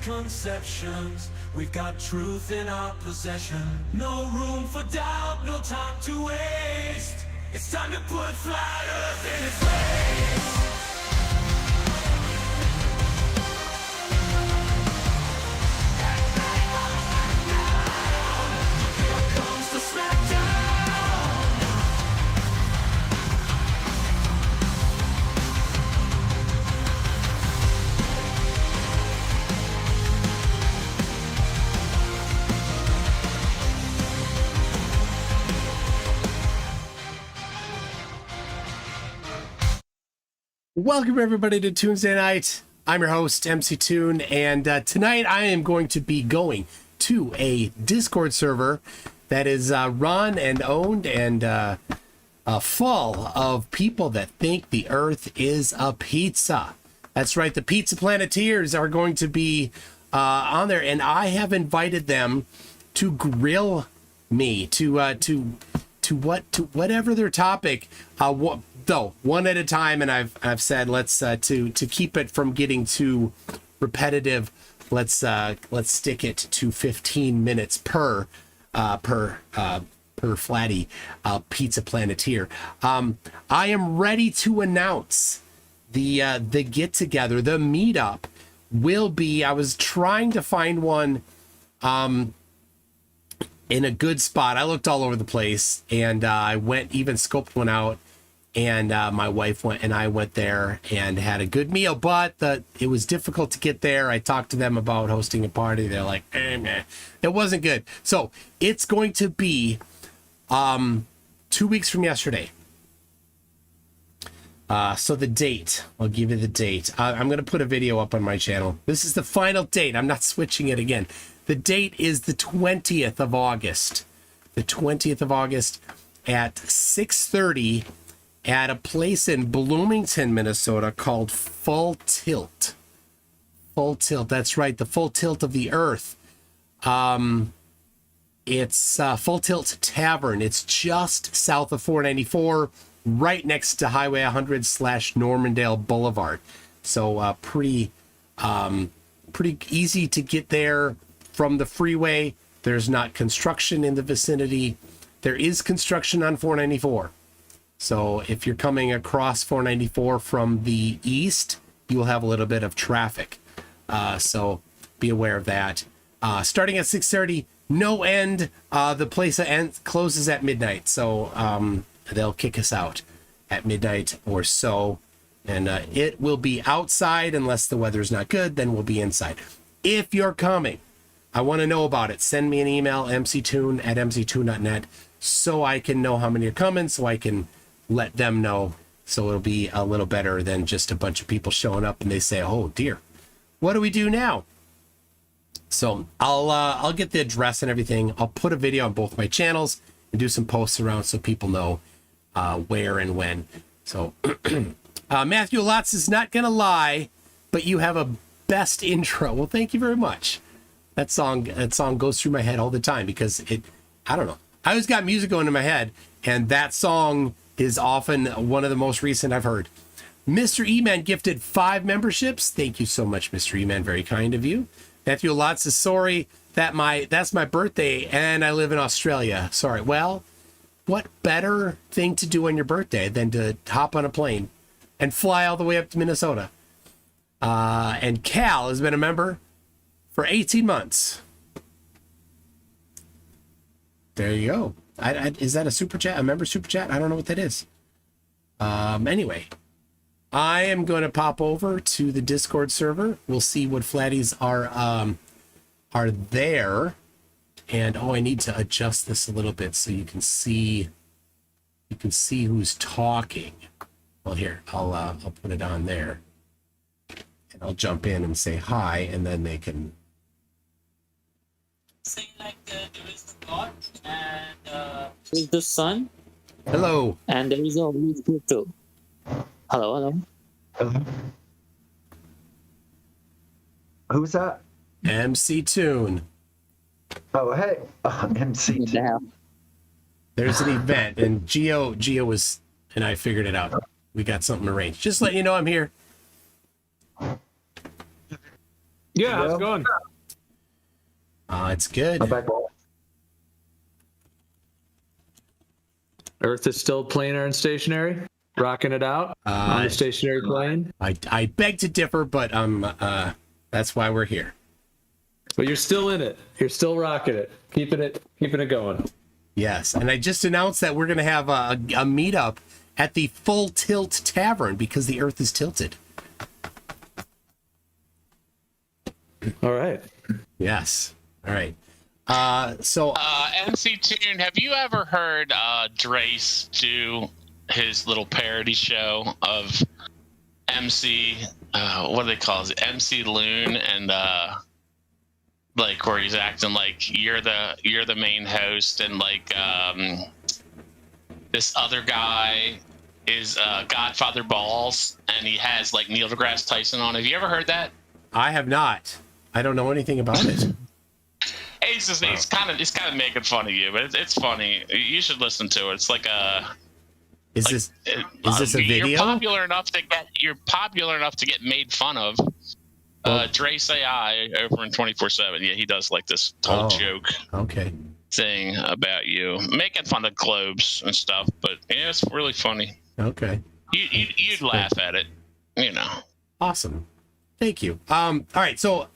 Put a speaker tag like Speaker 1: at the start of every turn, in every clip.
Speaker 1: misconceptions. We've got truth in our possession. No room for doubt, no time to waste. It's time to put flat earth in its place. Here comes the smackdown.
Speaker 2: Welcome everybody to Tuesday Night. I'm your host, MCToon, and tonight I am going to be going to a Discord server that is run and owned and full of people that think the Earth is a pizza. That's right, the Pizza Planeteers are going to be on there, and I have invited them to grill me to whatever their topic. Though one at a time, and I've said let's to keep it from getting too repetitive, let's stick it to 15 minutes per flatty Pizza Planeteer. I am ready to announce the get together. The meetup will be. I was trying to find one in a good spot. I looked all over the place, and I even scoped one out. And my wife went and I went there and had a good meal, but it was difficult to get there. I talked to them about hosting a party. They're like, nah, it wasn't good. So it's going to be 2 weeks from yesterday. So the date, I'll give you the date. I'm going to put a video up on my channel. This is the final date. I'm not switching it again. The date is the 20th of August. The 20th of August at 6:30. At a place in Bloomington, Minnesota called Full Tilt. Full Tilt, that's right, the Full Tilt of the Earth. It's Full Tilt Tavern. It's just south of 494, right next to Highway 100 / Normandale Boulevard. So pretty easy to get there from the freeway. There's not construction in the vicinity. There is construction on 494. So if you're coming across 494 from the east, you will have a little bit of traffic. So be aware of that. Starting at 6:30, no end. The place closes at midnight. So they'll kick us out at midnight or so. And it will be outside unless the weather's not good, then we'll be inside. If you're coming, I want to know about it. Send me an email, mctoon@mctoon.net, so I can know how many are coming, so I can let them know, so it'll be a little better than just a bunch of people showing up and they say, oh dear, what do we do now? So I'll get the address and everything. I'll put a video on both my channels and do some posts around so people know where and when. So Matthew Lotz is not gonna lie, but you have a best intro. Well, thank you very much. That song goes through my head all the time because I don't know, I always got music going in my head, and that song is often one of the most recent I've heard. Mr. E-Man gifted 5 memberships. Thank you so much, Mr. E-Man. Very kind of you. Matthew Lotz is sorry that's my birthday and I live in Australia. Sorry. Well, what better thing to do on your birthday than to hop on a plane and fly all the way up to Minnesota? And Cal has been a member for 18 months. There you go. Is that a super chat? A member super chat? I don't know what that is. Anyway, I am going to pop over to the Discord server. We'll see what flatties are there. And I need to adjust this a little bit so you can see who's talking. Well, here, I'll put it on there. And I'll jump in and say hi, and then they can
Speaker 3: saying like there is God and there is the sun.
Speaker 2: Hello.
Speaker 3: And there is a Holy Spirit too. Hello.
Speaker 4: Hello. Who's that?
Speaker 2: MCToon.
Speaker 4: Oh, hey. MCToon.
Speaker 3: Yeah.
Speaker 2: There's an event, and Geo was, and I figured it out. We got something arranged. Just letting you know I'm here.
Speaker 5: Yeah, how's it going?
Speaker 2: It's good.
Speaker 4: I'm back.
Speaker 5: Earth is still planar and stationary, rocking it out on the stationary plane.
Speaker 2: I beg to differ, but that's why we're here.
Speaker 5: But you're still in it. You're still rocking it, keeping it going.
Speaker 2: Yes, and I just announced that we're going to have a meetup at the Full Tilt Tavern because the Earth is tilted.
Speaker 5: All right.
Speaker 2: Yes. All right. So
Speaker 6: MCToon, have you ever heard Drace do his little parody show of MC? What do they call it? MC Loon, and like where he's acting like you're the main host, and like this other guy is Godfather Balls, and he has like Neil deGrasse Tyson on. Have you ever heard that?
Speaker 2: I have not. I don't know anything about it.
Speaker 6: He's kind of making fun of you, but it's funny. You should listen to it. It's like a.
Speaker 2: Is this a video?
Speaker 6: You're popular enough to get made fun of. Drace AI over in 24/7. Yeah, he does like this whole joke.
Speaker 2: Okay.
Speaker 6: Thing about you, making fun of globes and stuff, but yeah, it's really funny.
Speaker 2: Okay.
Speaker 6: You'd laugh at it, you know.
Speaker 2: Awesome. Thank you. All right, so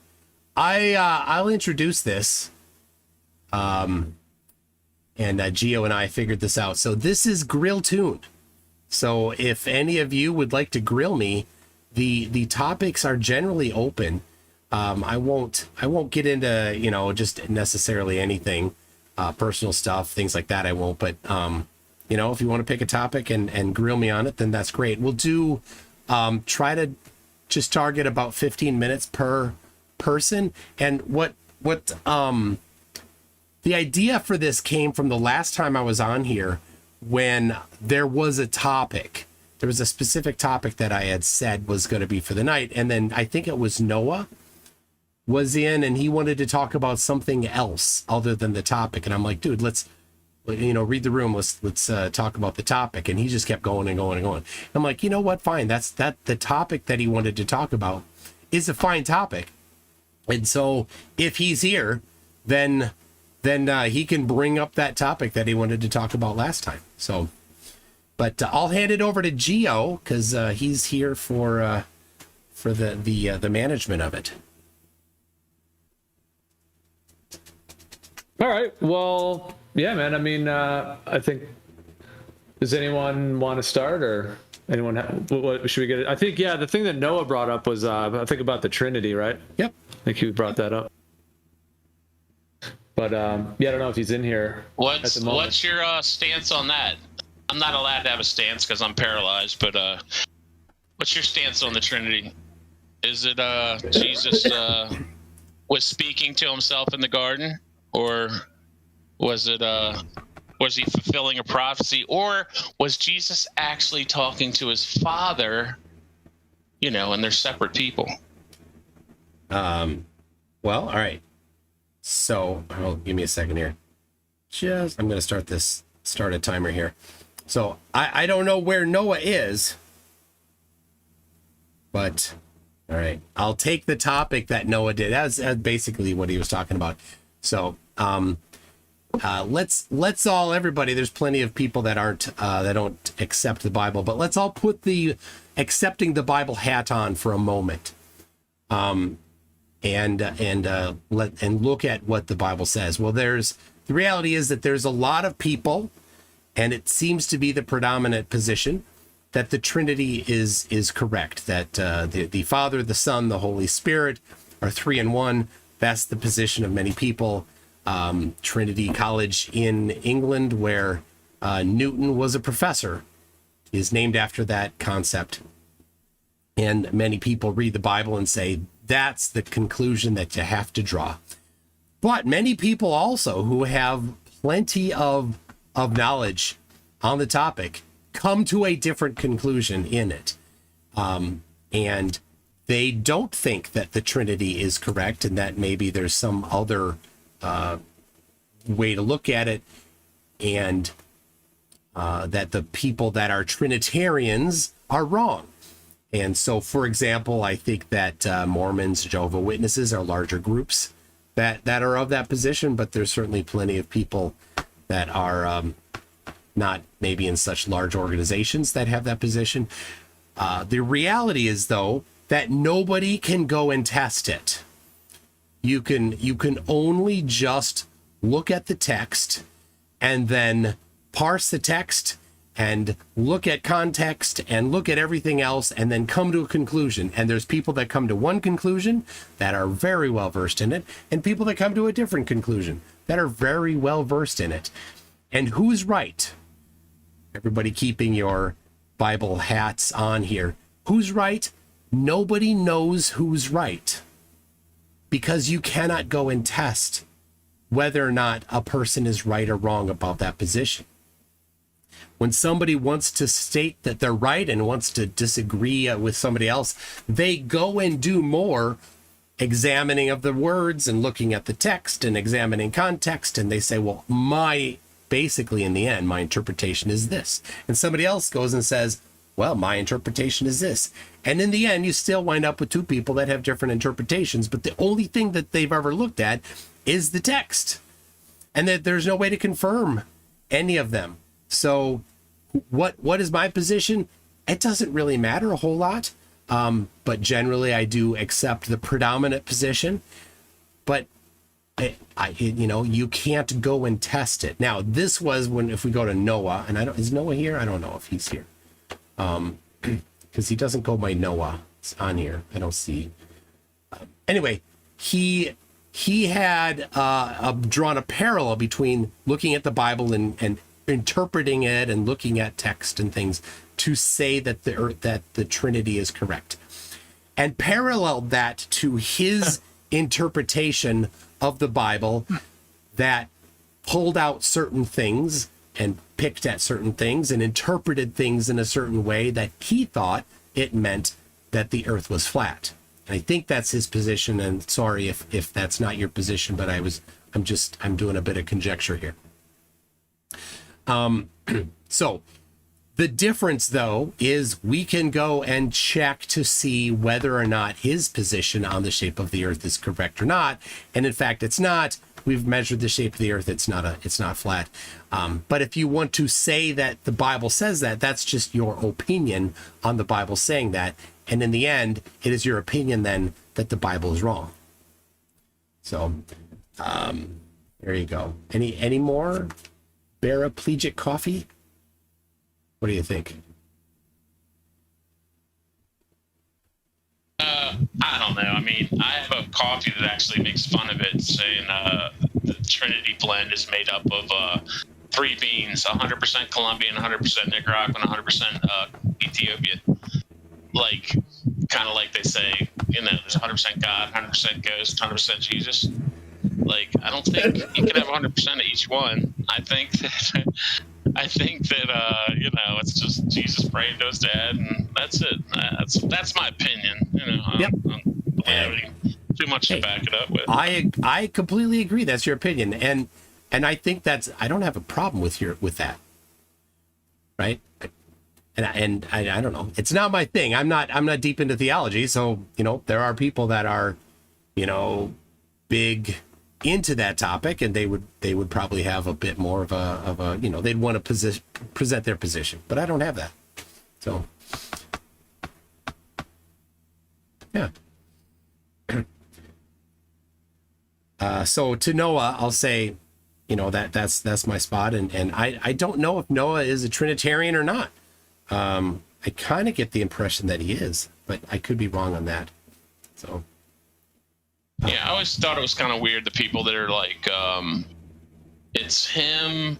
Speaker 2: I'll introduce this. And Gio and I figured this out. So this is Grill Toon. So if any of you would like to grill me, the topics are generally open. I won't get into, just necessarily anything, personal stuff, things like that. I won't, but, if you want to pick a topic and grill me on it, then that's great. We'll do, try to just target about 15 minutes per person. And what the idea for this came from the last time I was on here, when there was a topic. There was a specific topic that I had said was going to be for the night. And then I think it was Noah was in, and he wanted to talk about something else other than the topic. And I'm like, dude, let's, read the room. Let's talk about the topic. And he just kept going and going and going. I'm like, you know what? Fine. The topic that he wanted to talk about is a fine topic. And so if he's here, then he can bring up that topic that he wanted to talk about last time. So, but I'll hand it over to Gio because he's here for the management of it.
Speaker 5: All right. Well, yeah, man. I mean, I think. Does anyone want to start, or anyone? What should we get? I think the thing that Noah brought up was I think about the Trinity, right?
Speaker 2: Yep.
Speaker 5: I think he brought that up. But I don't know if he's in here.
Speaker 6: What's your stance on that? I'm not allowed to have a stance because I'm paralyzed. But what's your stance on the Trinity? Is it Jesus was speaking to himself in the garden, or was he fulfilling a prophecy, or was Jesus actually talking to his Father? And they're separate people.
Speaker 2: Well, all right. So, give me a second here. I'm going to start a timer here. So, I don't know where Noah is, but all right, I'll take the topic that Noah did. That's basically what he was talking about. So, let's all, everybody, there's plenty of people that don't accept the Bible, but let's all put the accepting the Bible hat on for a moment. And look at what the Bible says. Well, the reality is that there's a lot of people, and it seems to be the predominant position, that the Trinity is correct, that the Father, the Son, the Holy Spirit are three in one. That's the position of many people. Trinity College in England, where Newton was a professor, is named after that concept. And many people read the Bible and say, that's the conclusion that you have to draw. But many people also who have plenty of knowledge on the topic come to a different conclusion in it. And they don't think that the Trinity is correct and that maybe there's some other way to look at it, and that the people that are Trinitarians are wrong. And so, for example, I think that Mormons, Jehovah's Witnesses are larger groups that are of that position, but there's certainly plenty of people that are not maybe in such large organizations that have that position. The reality is, though, that nobody can go and test it. You can only just look at the text and then parse the text and look at context and look at everything else and then come to a conclusion. And there's people that come to one conclusion that are very well versed in it, and people that come to a different conclusion that are very well versed in it. And who's right? Everybody keeping your Bible hats on here. Who's right? Nobody knows who's right, because you cannot go and test whether or not a person is right or wrong about that position. When somebody wants to state that they're right and wants to disagree with somebody else, they go and do more examining of the words and looking at the text and examining context. And they say, well, basically in the end, my interpretation is this. And somebody else goes and says, well, my interpretation is this. And in the end, you still wind up with two people that have different interpretations. But the only thing that they've ever looked at is the text, and that there's no way to confirm any of them. So what is my position? It doesn't really matter a whole lot. But generally I do accept the predominant position, but you can't go and test it. Now, this was if we go to Noah, and is Noah here? I don't know if he's here. Because he doesn't go by Noah. It's on here. I don't see. Anyway, he had drawn a parallel between looking at the Bible and interpreting it and looking at text and things to say that the Trinity is correct, and paralleled that to his interpretation of the Bible that pulled out certain things and picked at certain things and interpreted things in a certain way that he thought it meant that the earth was flat. And I think that's his position, and sorry if that's not your position, but I'm doing a bit of conjecture here. So the difference, though, is we can go and check to see whether or not his position on the shape of the earth is correct or not. And in fact, it's not. We've measured the shape of the earth. It's not flat. But if you want to say that the Bible says that, that's just your opinion on the Bible saying that. And in the end, it is your opinion then that the Bible is wrong. So there you go. Any more paraplegic coffee? What do you think?
Speaker 6: I don't know. I mean, I have a coffee that actually makes fun of it, saying the Trinity blend is made up of 3 beans, 100% Colombian, 100% Nicaraguan, 100% Ethiopian. Like, kind of like they say, there's 100% God, 100% Ghost, 100% Jesus. Like, I don't think you can have 100% of each one. I think that it's just Jesus praying to his dad, and that's it. That's my opinion.
Speaker 2: Yep.
Speaker 6: I don't have too much to back it up with.
Speaker 2: I completely agree. That's your opinion, and I think I don't have a problem with that. Right? And I don't know. It's not my thing. I'm not deep into theology, so there are people that are, big into that topic, and they would probably have a bit more of a they'd want to present their position, but I don't have that. So yeah. So to Noah, I'll say, that's my spot, and I don't know if Noah is a Trinitarian or not. I kind of get the impression that he is, but I could be wrong on that. So
Speaker 6: yeah, I always thought it was kind of weird, the people that are like, it's him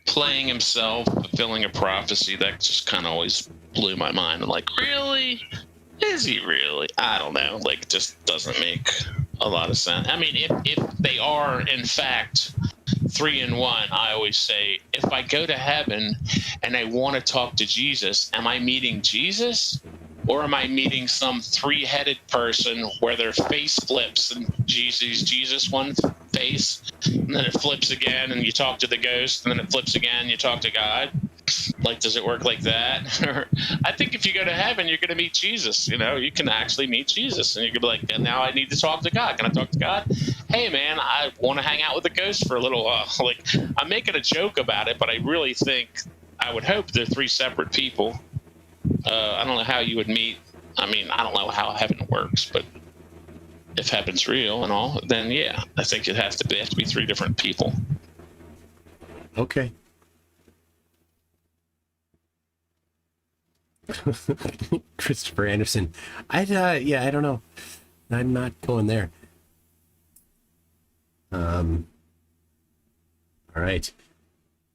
Speaker 6: playing himself, fulfilling a prophecy. That just kind of always blew my mind. I'm like, really? Is he really? I don't know. Like, it just doesn't make a lot of sense. I mean, if they are, in fact, 3 in 1, I always say, if I go to heaven and I want to talk to Jesus, am I meeting Jesus? Or am I meeting some 3-headed person where their face flips and Jesus one face, and then it flips again and you talk to the ghost, and then it flips again and you talk to God? Like, does it work like that? Or I think if you go to heaven, you're going to meet Jesus. You know, you can actually meet Jesus, and you can be like, and now I need to talk to God. Can I talk to God? Hey, man, I want to hang out with a ghost for a little while. Like, I'm making a joke about it, but I really think, I would hope they're three separate people. I don't know how you would meet. I mean, I don't know how heaven works, but if heaven's real and all, then yeah, I think it has to be three different people.
Speaker 2: Okay. Christopher Anderson. Yeah, I don't know. I'm not going there. All right.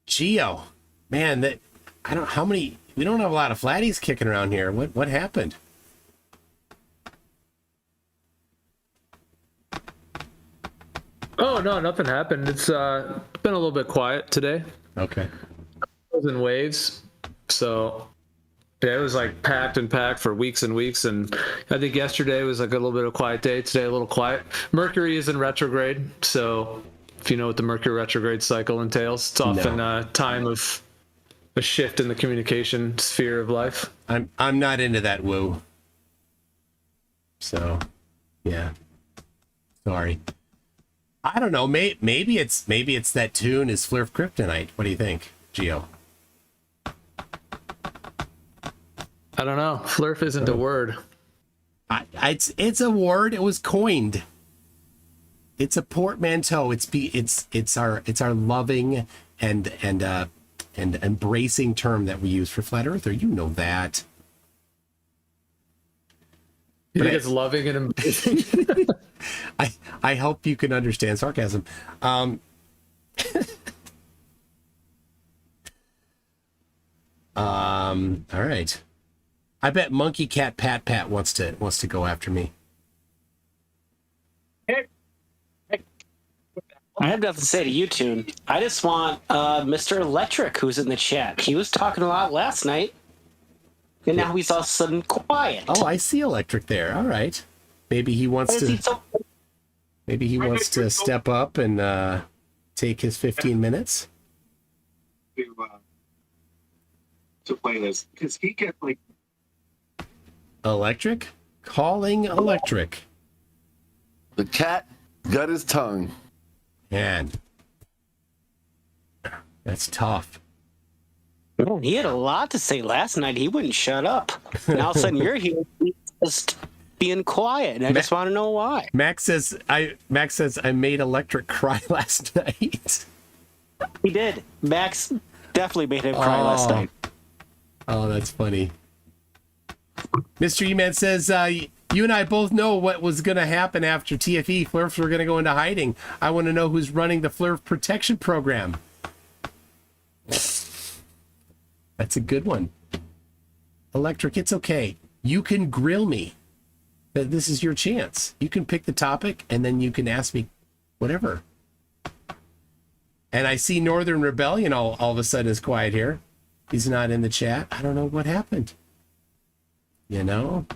Speaker 2: Geo. Man, that I don't how many we don't have a lot of flatties kicking around here. What happened?
Speaker 5: Oh no, nothing happened. It's been a little bit quiet today.
Speaker 2: Okay.
Speaker 5: It was in waves, so yeah, it was like packed for weeks and weeks. And I think yesterday was like a little bit of a quiet day. Today a little quiet. Mercury is in retrograde, so if you know what the Mercury retrograde cycle entails, it's often a time of a shift in the communication sphere of life.
Speaker 2: I'm not into that woo. So, yeah. Sorry. I don't know. Maybe it's that Toon is Flurf Kryptonite. What do you think, Geo?
Speaker 5: I don't know. Flurf isn't a word.
Speaker 2: It's a word. It was coined. It's a portmanteau. It's our loving and embracing term that we use for flat earther. You know that.
Speaker 5: You think it's loving and embracing?
Speaker 2: I hope you can understand sarcasm. All right. I bet Monkey Cat Pat wants to go after me.
Speaker 7: I have nothing to say to you, Toon. I just want Mr. Electric, who's in the chat. He was talking a lot last night, and now he's all of a sudden quiet.
Speaker 2: Oh, I see Electric there. All right. Maybe he wants to step up and take his 15 minutes
Speaker 8: to play this, because he gets like
Speaker 2: Electric? Calling Electric.
Speaker 9: The cat got his tongue.
Speaker 2: Man. That's tough.
Speaker 7: Man, he had a lot to say last night. He wouldn't shut up. And all of a sudden you're here just being quiet, and I just want to know why.
Speaker 2: Max says I made Electric cry last night.
Speaker 7: He did. Max definitely made him cry last night.
Speaker 2: Oh, that's funny. Mr. E-Man says, you and I both know what was going to happen after TFE. Flurfs were going to go into hiding. I want to know who's running the Flurf protection program. That's a good one. Electric, it's okay. You can grill me. This is your chance. You can pick the topic, and then you can ask me whatever. And I see Northern Rebellion all of a sudden is quiet here. He's not in the chat. I don't know what happened. You know?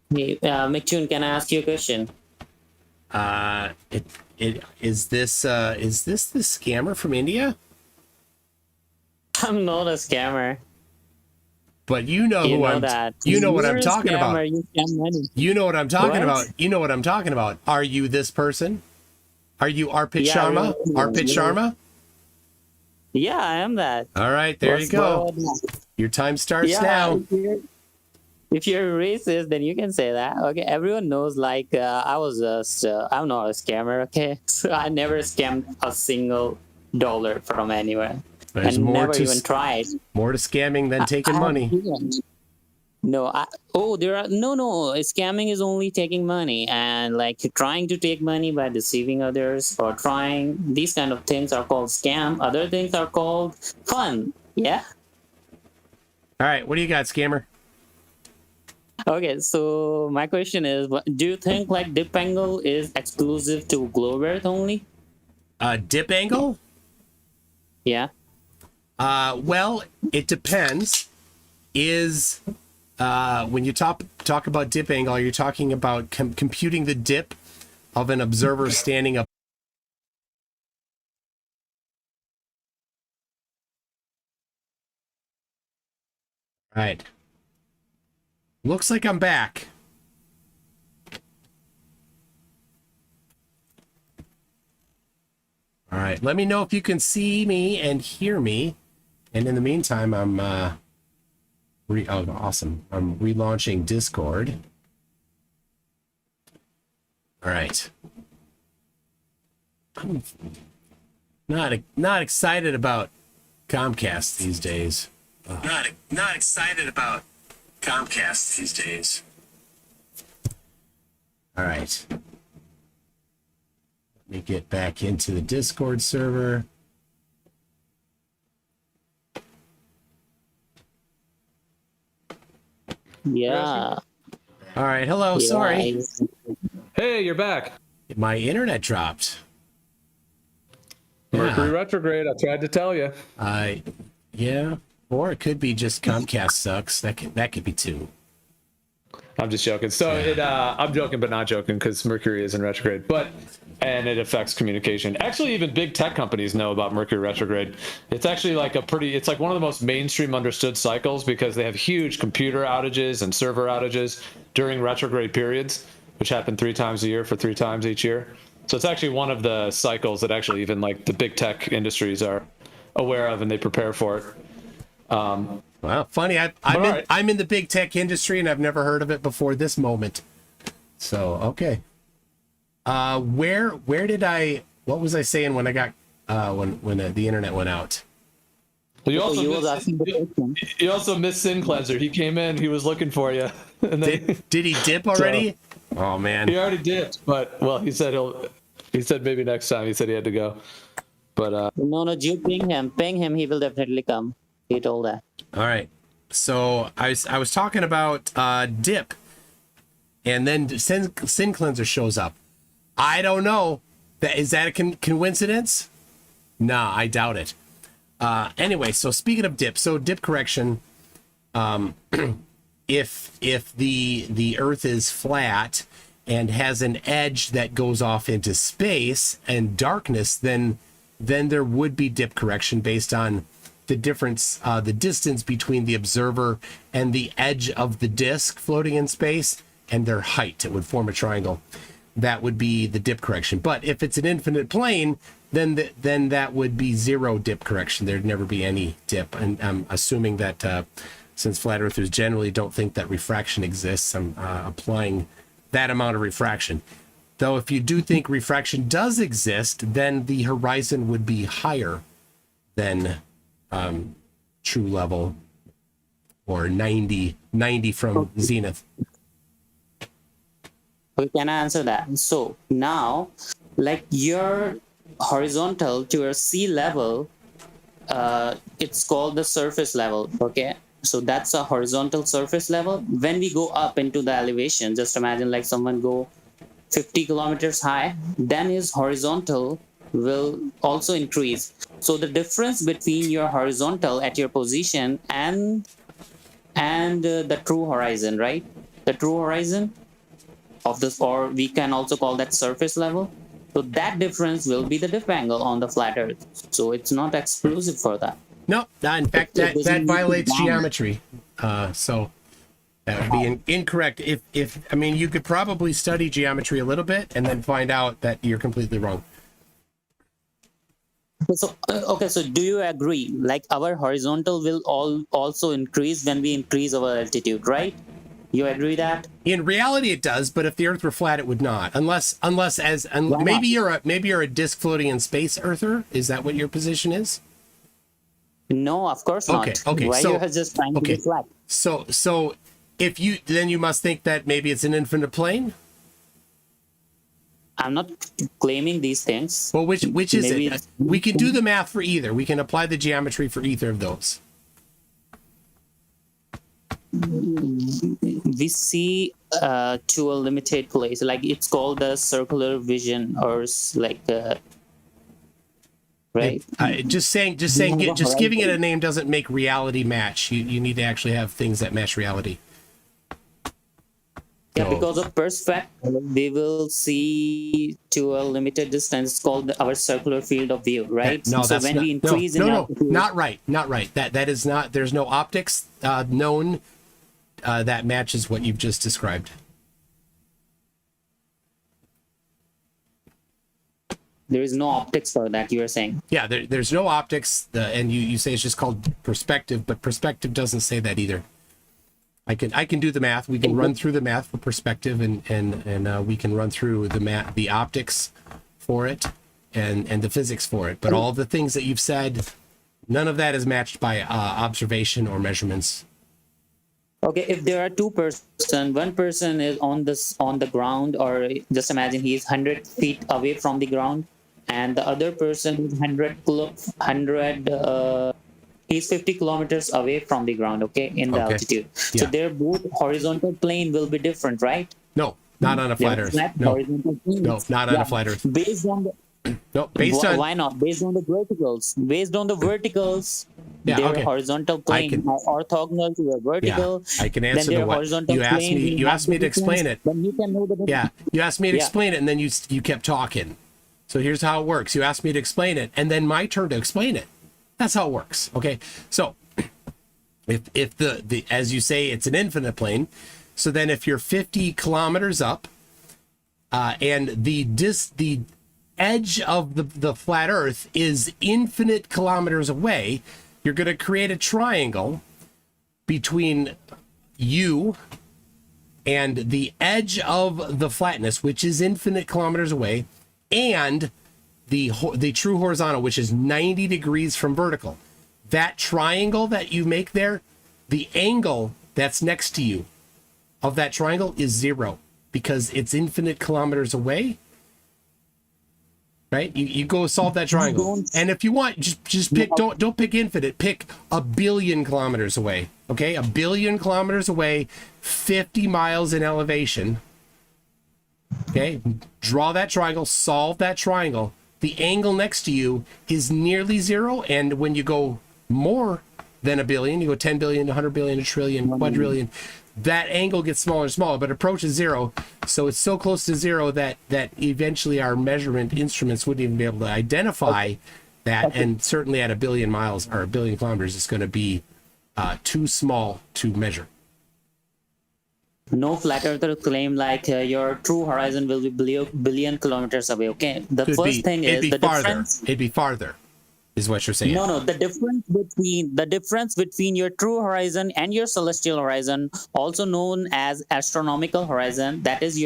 Speaker 3: Hey, MCToon, can I ask you a question?
Speaker 2: Is this the scammer from India?
Speaker 3: I'm not a scammer.
Speaker 2: But you know
Speaker 3: You
Speaker 2: who
Speaker 3: know
Speaker 2: I'm.
Speaker 3: that.
Speaker 2: You know what
Speaker 3: You're
Speaker 2: I'm
Speaker 3: a
Speaker 2: talking about.
Speaker 3: scammer, you scam money.
Speaker 2: You know what I'm talking
Speaker 3: What?
Speaker 2: about. You know what I'm talking about. Are you this person? Are you Arpit
Speaker 3: Yeah,
Speaker 2: Sharma?
Speaker 3: really.
Speaker 2: Arpit Sharma?
Speaker 3: Yeah, I am that.
Speaker 2: All right, there you go. Your time starts now.
Speaker 3: If you're racist, then you can say that. Okay, everyone knows. Like, I was just, I'm not a scammer. Okay, so I never scammed a single dollar from anywhere.
Speaker 2: There's
Speaker 3: and
Speaker 2: more
Speaker 3: never
Speaker 2: to
Speaker 3: even tried.
Speaker 2: more to scamming than taking money.
Speaker 3: No, there are no. Scamming is only taking money, and like trying to take money by deceiving others or trying these kind of things are called scam. Other things are called fun. Yeah.
Speaker 2: All right, what do you got, scammer?
Speaker 3: Okay, so my question is, do you think like dip angle is exclusive to globe Earth only?
Speaker 2: Dip angle?
Speaker 3: Yeah.
Speaker 2: Well, it depends. Is when you talk about dip angle, are you talking about computing the dip of an observer standing up All right. Looks like I'm back. All right. Let me know if you can see me and hear me. And in the meantime, I'm oh, awesome. I'm relaunching Discord. All right. I'm not excited about Comcast these days. Not excited about Comcast these days. All right. Let me get back into the Discord server.
Speaker 3: Yeah.
Speaker 2: All right. Hello.
Speaker 3: Yeah,
Speaker 2: Sorry.
Speaker 5: Hey, you're back.
Speaker 2: My internet dropped.
Speaker 5: Mercury retrograde. I tried to tell you.
Speaker 2: Yeah. Or it could be just Comcast sucks. That could be too.
Speaker 5: I'm just joking. So I'm joking, but not joking, because Mercury is in retrograde. And it affects communication. Actually, even big tech companies know about Mercury retrograde. It's actually like it's like one of the most mainstream understood cycles, because they have huge computer outages and server outages during retrograde periods, which happen 3 times a year for 3 times each year. So it's actually one of the cycles that actually even like the big tech industries are aware of, and they prepare for it.
Speaker 2: Well, funny. I'm in the big tech industry, and I've never heard of it before this moment. So okay. Where did what was I saying when I got when the internet went out?
Speaker 5: You also missed Sin Cleanser. He came in. He was looking for you. And then,
Speaker 2: did he dip already? So, oh man,
Speaker 5: he already dipped. But well, he said maybe next time. He said he had to go. But
Speaker 3: no, you ping him. He will definitely come. He told that.
Speaker 2: All right. So I was talking about dip, and then Sin Cleanser shows up. I don't know. Is that a coincidence? Nah, I doubt it. Anyway, so speaking of dip, so dip correction. If the Earth is flat and has an edge that goes off into space and darkness, then there would be dip correction based on the difference, the distance between the observer and the edge of the disk floating in space and their height. It would form a triangle. That would be the dip correction. But if it's an infinite plane, then that would be zero dip correction. There'd never be any dip. And I'm assuming that since flat earthers generally don't think that refraction exists, I'm applying that amount of refraction. Though if you do think refraction does exist, then the horizon would be higher than true level, or 90 from zenith.
Speaker 3: We can answer that. So now, like your horizontal to your sea level, it's called the surface level. Okay, so that's a horizontal surface level. When we go up into the elevation, just imagine like someone go 50 kilometers high, then his horizontal will also increase. So the difference between your horizontal at your position and the true horizon, right? The true horizon of this, or we can also call that surface level. So that difference will be the dip angle on the flat earth. So it's not exclusive for that.
Speaker 2: No, in fact, that violates geometry. So that would be incorrect. If I mean, you could probably study geometry a little bit and then find out that you're completely wrong.
Speaker 3: So okay, so do you agree? Like our horizontal will also increase when we increase our altitude, right? You agree that?
Speaker 2: In reality, it does, but if the Earth were flat, it would not. Unless maybe you're a disk floating in space earther. Is that what your position is?
Speaker 3: No, of course not.
Speaker 2: Okay.
Speaker 3: Why you are just trying to be flat?
Speaker 2: So if you must think that maybe it's an infinite plane.
Speaker 3: I'm not claiming these things.
Speaker 2: Well, which is it? We can do the math for either. We can apply the geometry for either of those.
Speaker 3: We see to a limited place, like it's called the circular vision, or like right.
Speaker 2: Just giving it a name doesn't make reality match. You need to actually have things that match reality.
Speaker 3: Yeah,
Speaker 2: So-
Speaker 3: because of perspective, we will see to a limited distance. It's called our circular field of view, right?
Speaker 2: No,
Speaker 3: so
Speaker 2: that's
Speaker 3: when
Speaker 2: not,
Speaker 3: we increase in
Speaker 2: no,
Speaker 3: altitude,
Speaker 2: not right, not right. That is not. There's no optics known that matches what you've just described.
Speaker 3: there is no optics for that. You are saying.
Speaker 2: Yeah, there's no optics, and you say it's just called perspective, but perspective doesn't say that either. I can do the math. We can run through the math for perspective, and we can run through the optics for it, and the physics for it. But all the things that you've said, none of that is matched by observation or measurements.
Speaker 3: Okay, if there are two person, one person is on the ground, or just imagine he is 100 feet away from the ground, and the other person is 100 he's 50 kilometers away from the ground, okay, in the
Speaker 2: Okay.
Speaker 3: altitude. So
Speaker 2: Yeah.
Speaker 3: their both horizontal plane will be different, right?
Speaker 2: No, not on a flat Earth. No,
Speaker 3: Horizontal planes.
Speaker 2: no, not on a flat Earth.
Speaker 3: Based on the
Speaker 2: No, based on
Speaker 3: why not? Based on the verticals. Based on the verticals,
Speaker 2: Yeah,
Speaker 3: their
Speaker 2: okay.
Speaker 3: horizontal plane
Speaker 2: can-
Speaker 3: are orthogonal to the vertical.
Speaker 2: I can
Speaker 3: then
Speaker 2: answer
Speaker 3: their
Speaker 2: the what
Speaker 3: horizontal
Speaker 2: you asked
Speaker 3: plane
Speaker 2: me.
Speaker 3: will
Speaker 2: You
Speaker 3: have
Speaker 2: asked me
Speaker 3: the
Speaker 2: to explain
Speaker 3: difference.
Speaker 2: it.
Speaker 3: Then you can know the difference.
Speaker 2: Yeah, you asked me to
Speaker 3: Yeah.
Speaker 2: explain it, and then you kept talking. So here's how it works. You asked me to explain it, and then my turn to explain it. That's how it works. Okay. So if the as you say, it's an infinite plane. So then if you're 50 kilometers up, and the edge of the flat Earth is infinite kilometers away, you're going to create a triangle between you and the edge of the flatness, which is infinite kilometers away, and the true horizontal, which is 90 degrees from vertical. That triangle that you make there, the angle that's next to you of that triangle is 0 because it's infinite kilometers away. Right? You go solve that triangle. And if you want, just pick, don't pick infinite, pick 1 billion kilometers away. Okay? 1 billion kilometers away, 50 miles in elevation. Okay? Draw that triangle, solve that triangle. The angle next to you is nearly 0. And when you go more than 1 billion, you go 10 billion, 100 billion, a trillion, quadrillion, that angle gets smaller and smaller, but approaches 0. So it's so close to 0 that eventually our measurement instruments wouldn't even be able to identify that. And certainly at 1 billion miles or 1 billion kilometers, it's going to be too small to measure.
Speaker 3: No flat earther claim like your true horizon will be billion kilometers away. Okay, the first thing
Speaker 2: it'd
Speaker 3: is
Speaker 2: be
Speaker 3: the
Speaker 2: farther.
Speaker 3: difference.
Speaker 2: It'd be farther, is what you're saying.
Speaker 3: No, the difference between your true horizon and your celestial horizon, also known as astronomical horizon, that is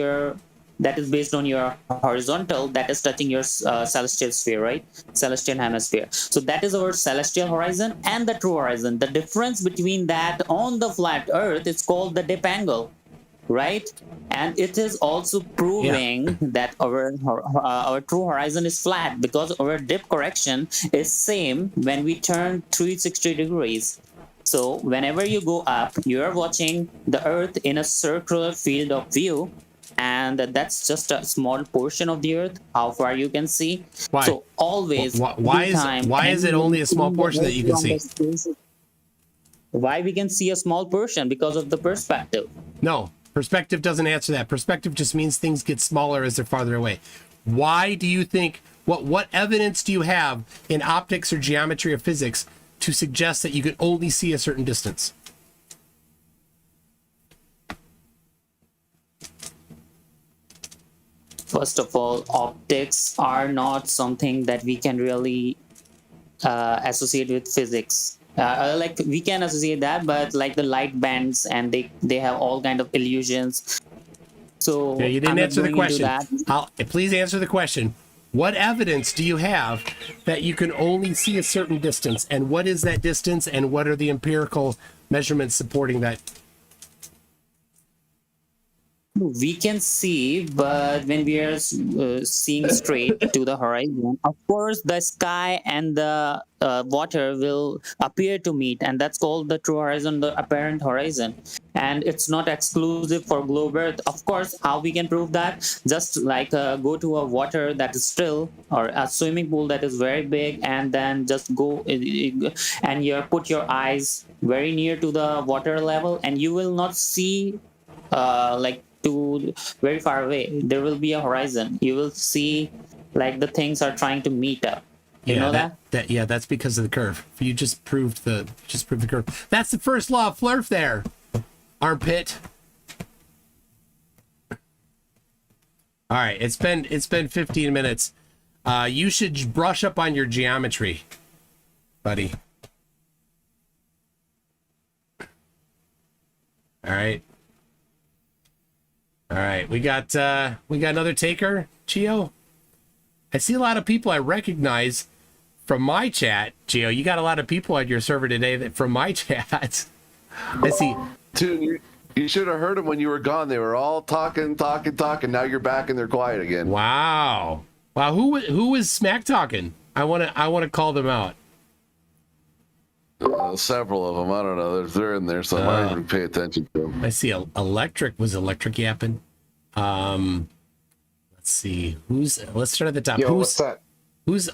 Speaker 3: based on your horizontal, that is touching your celestial sphere, right? Celestial hemisphere. So that is our celestial horizon and the true horizon. The difference between that on the flat Earth is called the dip angle, right? And it is also proving that our true horizon is flat because our dip correction is same when we turn 360 degrees. So whenever you go up, you are watching the Earth in a circular field of view, and that's just a small portion of the Earth, how far you can see.
Speaker 2: Why?
Speaker 3: So always,
Speaker 2: Why is it only a small portion that you can see?
Speaker 3: Why we can see a small portion? Because of the perspective.
Speaker 2: No, perspective doesn't answer that. Perspective just means things get smaller as they're farther away. Why do you think, what evidence do you have in optics or geometry or physics to suggest that you can only see a certain distance?
Speaker 3: First of all, optics are not something that we can really associate with physics. Like we can associate that, but like the light bands, and they have all kind of illusions. So
Speaker 2: Yeah, you didn't
Speaker 3: I'm not
Speaker 2: answer the
Speaker 3: going into
Speaker 2: question.
Speaker 3: that.
Speaker 2: Please answer the question. What evidence do you have that you can only see a certain distance? And what is that distance? And what are the empirical measurements supporting that?
Speaker 3: We can see, but when we are seeing straight to the horizon, of course, the sky and the water will appear to meet, and that's called the true horizon, the apparent horizon. And it's not exclusive for globe Earth. Of course, how we can prove that? Just like go to a water that is still, or a swimming pool that is very big, and then just go and you put your eyes very near to the water level, and you will not see like to very far away, there will be a horizon. You will see like the things are trying to meet up. You know that?
Speaker 2: Yeah, that's because of the curve. You just proved the curve. That's the first law of Flurf there. Armpit. All right, it's been 15 minutes. You should brush up on your geometry, buddy. All right. We got another taker, Gio. I see a lot of people I recognize from my chat. Gio, you got a lot of people on your server today that from my chat. I see.
Speaker 9: Toon, you should have heard them when you were gone. They were all talking. Now you're back and they're quiet again.
Speaker 2: Wow. Who was smack talking? I wanna call them out.
Speaker 9: Several of them. I don't know. They're in there, so I might even pay attention to them.
Speaker 2: I see. Electric yapping. Let's see. Let's start at the top.
Speaker 10: What's that?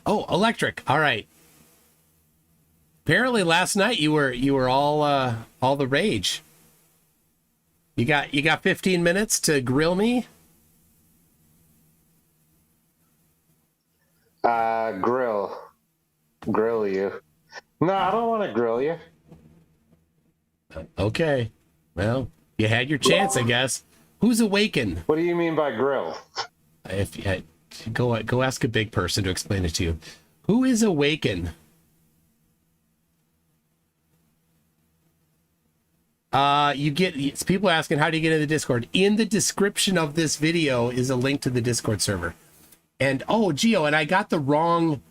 Speaker 2: Electric. All right. Apparently last night you were all the rage. You got 15 minutes to grill me?
Speaker 10: Grill you. No, I don't want to grill you.
Speaker 2: Okay. Well, you had your chance, I guess. Who's Awaken?
Speaker 10: What do you mean by grill?
Speaker 2: If you go ask a big person to explain it to you. Who is Awaken? It's people asking, how do you get in the Discord? In the description of this video is a link to the Discord server. And Gio, and I got the wrong.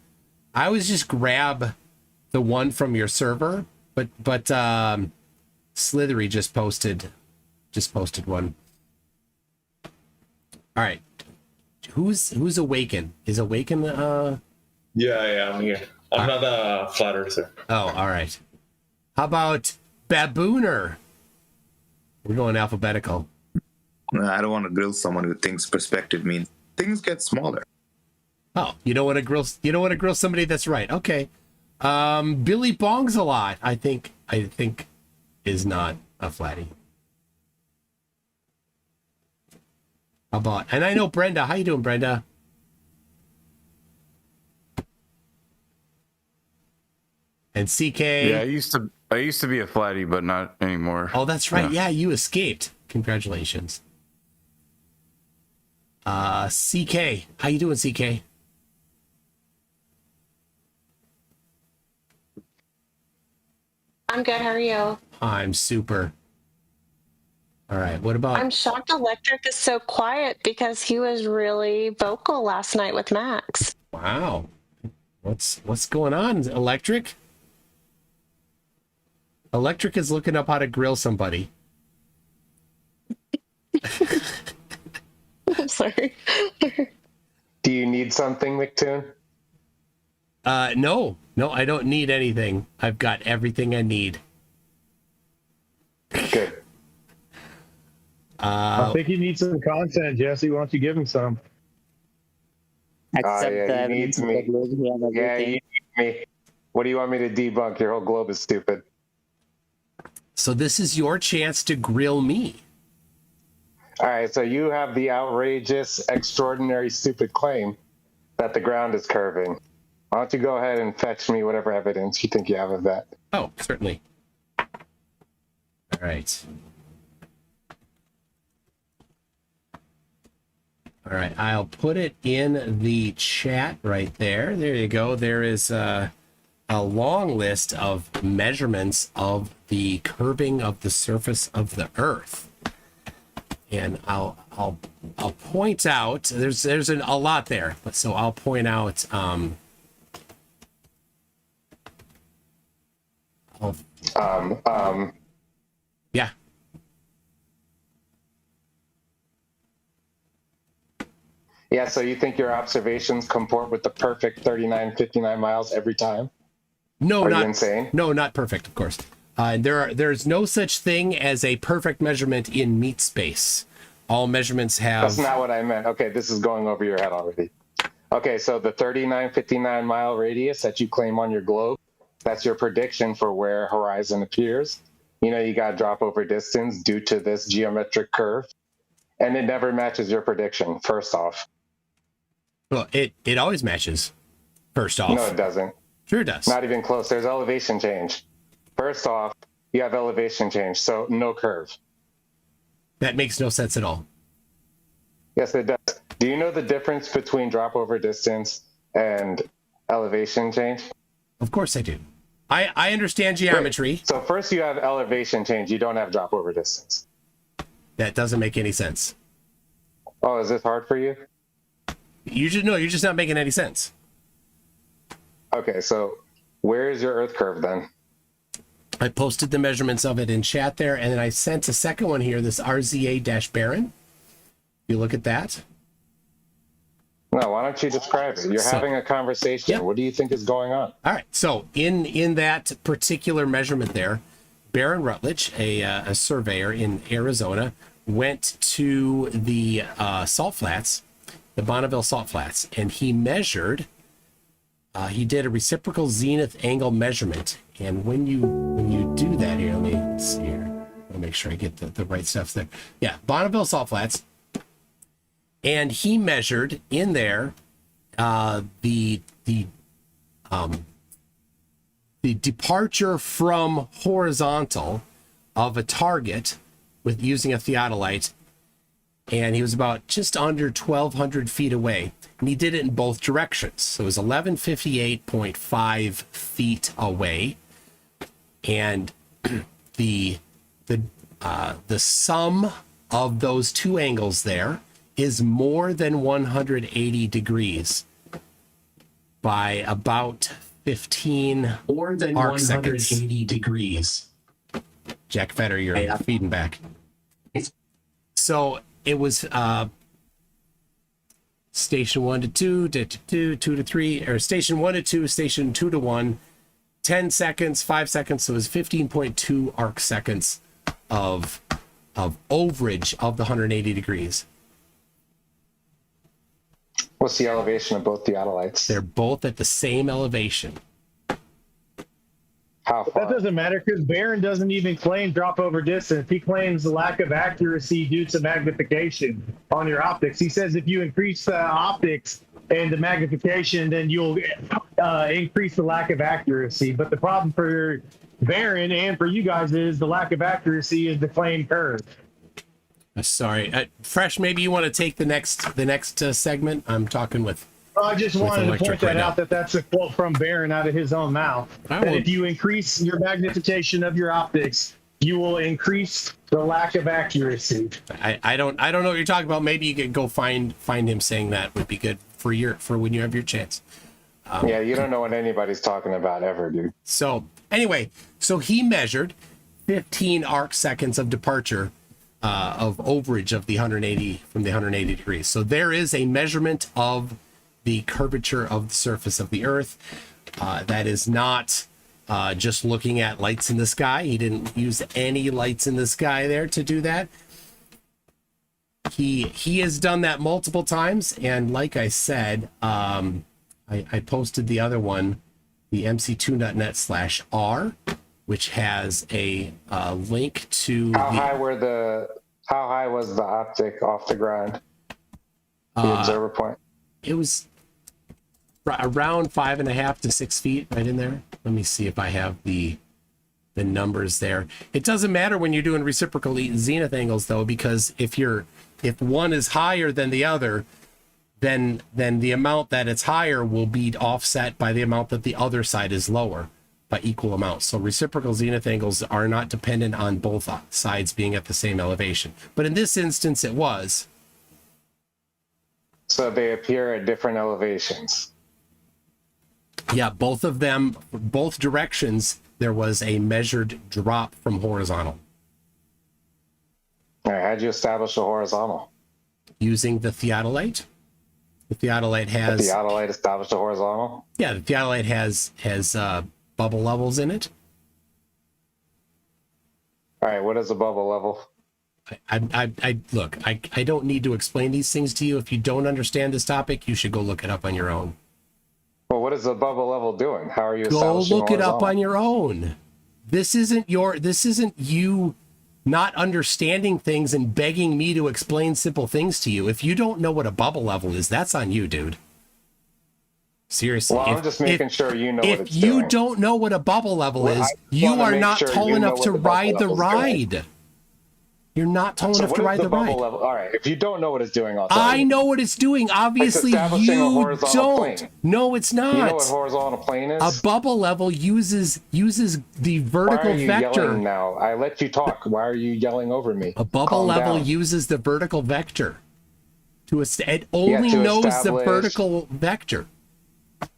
Speaker 2: I always just grab the one from your server, but Slithery just posted one. All right, who's Awaken? Is Awaken?
Speaker 11: Yeah, I'm here. I'm not a flat earther.
Speaker 2: Oh, all right. How about Babooner? We're going alphabetical.
Speaker 12: I don't want to grill someone who thinks perspective means things get smaller.
Speaker 2: Oh, you don't want to grill somebody that's right. Okay. Billy Bongs a lot. I think is not a flatty. How about, and I know Brenda. How you doing, Brenda? And CK.
Speaker 13: Yeah, I used to be a flatty, but not anymore.
Speaker 2: Oh, that's right. Yeah, you escaped. Congratulations. CK. How you doing, CK?
Speaker 14: I'm good. How are you?
Speaker 2: I'm super. All right. What about?
Speaker 14: I'm shocked Electric is so quiet because he was really vocal last night with Max.
Speaker 2: Wow. What's going on, Electric? Electric is looking up how to grill somebody.
Speaker 14: I'm sorry.
Speaker 10: Do you need something, MCToon?
Speaker 2: No, I don't need anything. I've got everything I need.
Speaker 10: Good.
Speaker 15: I think he needs some content, Jesse. Why don't you give him some?
Speaker 3: Except
Speaker 10: yeah, he needs me. Yeah, he needs me. What do you want me to debunk? Your whole globe is stupid.
Speaker 2: So this is your chance to grill me.
Speaker 10: All right, so you have the outrageous, extraordinary, stupid claim that the ground is curving. Why don't you go ahead and fetch me whatever evidence you think you have of that?
Speaker 2: Oh, certainly. All right. All right, I'll put it in the chat right there. There you go. There is a long list of measurements of the curving of the surface of the Earth. And I'll point out there's a lot there, but so I'll point out yeah.
Speaker 10: Yeah, so you think your observations comport with the perfect 39, 59 miles every time?
Speaker 2: No,
Speaker 10: Are
Speaker 2: not
Speaker 10: you insane.
Speaker 2: No, not perfect, of course. There's no such thing as a perfect measurement in meat space. All measurements have.
Speaker 10: That's not what I meant. Okay, this is going over your head already. Okay, so the 39, 59 mile radius that you claim on your globe, that's your prediction for where horizon appears. You know, you got drop over distance due to this geometric curve. and it never matches your prediction. First off,
Speaker 2: Well, it always matches. First off,
Speaker 10: no, it doesn't.
Speaker 2: Sure it does.
Speaker 10: Not even close. There's elevation change. First off, you have elevation change, so no curve.
Speaker 2: That makes no sense at all.
Speaker 10: Yes, it does. Do you know the difference between drop over distance and elevation change?
Speaker 2: Of course I do. I understand geometry.
Speaker 10: So first you have elevation change. You don't have drop over distance.
Speaker 2: That doesn't make any sense.
Speaker 10: Oh, is this hard for you?
Speaker 2: You're just not making any sense.
Speaker 10: Okay, so where is your Earth curve then?
Speaker 2: I posted the measurements of it in chat there, and then I sent a second one here, this RZA-Baron. You look at that.
Speaker 10: No, why don't you describe it? You're having a conversation. Yep. What do you think is going on?
Speaker 2: All right. So in that particular measurement there, Baron Rutledge, a surveyor in Arizona, went to the salt flats, the Bonneville salt flats, and he measured. He did a reciprocal zenith angle measurement, and when you do that here, let me see here. I'll make sure I get the right stuff there. Yeah, Bonneville salt flats. And he measured in there the departure from horizontal of a target with using a theodolite, and he was about just under 1,200 feet away, and he did it in both directions. So it was 1158.5 feet away, and the sum of those two angles there is more than 180 degrees by about 15
Speaker 16: more than
Speaker 2: arc
Speaker 16: 180
Speaker 2: seconds.
Speaker 16: degrees.
Speaker 2: Jack Fetter, you're feeding back. So it was station 1 to 2, 2 to 3, or station 1 to 2, station 2 to 1, 10 seconds, 5 seconds. So it was 15.2 arc seconds of overage of the 180 degrees.
Speaker 10: What's the elevation of both theodolites?
Speaker 2: They're both at the same elevation.
Speaker 10: How far?
Speaker 15: That doesn't matter because Barron doesn't even claim drop over distance. He claims the lack of accuracy due to magnification on your optics. He says if you increase the optics and the magnification, then you'll increase the lack of accuracy. But the problem for Barron and for you guys is the lack of accuracy is the claimed curve.
Speaker 2: Sorry, Fresh. Maybe you want to take the next segment. I'm talking with.
Speaker 15: I just wanted to point that out that that's a quote from Barron out of his own mouth. That if you increase your magnification of your optics, you will increase the lack of accuracy.
Speaker 2: I don't know what you're talking about. Maybe you could go find him saying that would be good for when you have your chance.
Speaker 10: Yeah, you don't know what anybody's talking about ever, dude.
Speaker 2: So anyway, so he measured 15 arc seconds of departure of overage of the 180 from the 180 degrees. So there is a measurement of the curvature of the surface of the Earth. That is not just looking at lights in the sky. He didn't use any lights in the sky there to do that. He has done that multiple times, and like I said, I posted the other one, the MCToon.net/R, which has a link to
Speaker 10: how high was the optic off the ground? The observer point.
Speaker 2: It was around 5.5 to 6 feet, right in there. Let me see if I have the numbers there. It doesn't matter when you're doing reciprocal zenith angles though, because if one is higher than the other, then the amount that it's higher will be offset by the amount that the other side is lower by equal amounts. So reciprocal zenith angles are not dependent on both sides being at the same elevation. But in this instance, it was.
Speaker 10: So they appear at different elevations.
Speaker 2: Yeah, both of them, both directions, there was a measured drop from horizontal.
Speaker 10: All right, how'd you establish a horizontal?
Speaker 2: Using the theodolite. The theodolite has.
Speaker 10: The theodolite established a horizontal?
Speaker 2: Yeah, the theodolite has bubble levels in it.
Speaker 10: All right, what is a bubble level?
Speaker 2: Look, I don't need to explain these things to you. If you don't understand this topic, you should go look it up on your own.
Speaker 10: Well, what is the bubble level doing? How are you
Speaker 2: go
Speaker 10: establishing
Speaker 2: look it up
Speaker 10: horizontal?
Speaker 2: on your own? This isn't you not understanding things and begging me to explain simple things to you. If you don't know what a bubble level is, that's on you, dude. Seriously.
Speaker 10: Well, I'm just making sure you know what it's doing.
Speaker 2: If you don't know what a bubble level is, you are not tall enough to ride the ride. You're not tall enough to ride the ride.
Speaker 10: Level? All right, if you don't know what it's doing, I'll tell you.
Speaker 2: I know what it's doing. Obviously, you don't.
Speaker 10: Plane.
Speaker 2: No, it's not.
Speaker 10: You know what horizontal plane is?
Speaker 2: A bubble level uses the vertical
Speaker 10: Why are you
Speaker 2: vector.
Speaker 10: Yelling now? I let you talk. Why are you yelling over me?
Speaker 2: A bubble
Speaker 10: Calm
Speaker 2: level
Speaker 10: down.
Speaker 2: uses the vertical vector. It only knows the vertical vector.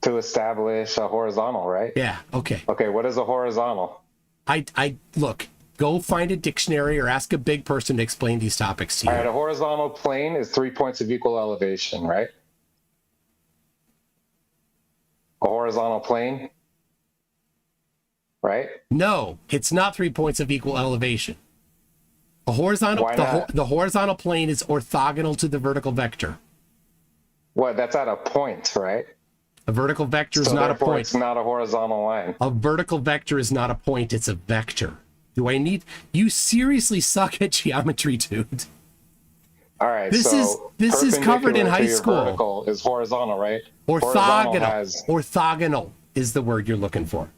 Speaker 10: To establish a horizontal, right?
Speaker 2: Yeah. Okay.
Speaker 10: Okay. What is a horizontal?
Speaker 2: I look. Go find a dictionary or ask a big person to explain these topics to you.
Speaker 10: All right, a horizontal plane is 3 points of equal elevation, right? A horizontal plane, right?
Speaker 2: No, it's not 3 points of equal elevation. A horizontal,
Speaker 10: Why not?
Speaker 2: the horizontal plane is orthogonal to the vertical vector.
Speaker 10: What? That's at a point, right?
Speaker 2: A vertical vector is
Speaker 10: So
Speaker 2: not a
Speaker 10: therefore
Speaker 2: point.
Speaker 10: It's not a horizontal line.
Speaker 2: A vertical vector is not a point, it's a vector. Do I need... You seriously suck at geometry, dude.
Speaker 10: All right,
Speaker 2: This
Speaker 10: so
Speaker 2: is covered in
Speaker 10: perpendicular to
Speaker 2: high
Speaker 10: your
Speaker 2: school.
Speaker 10: Vertical is horizontal, right?
Speaker 2: Orthogonal. Orthogonal is the word you're looking for.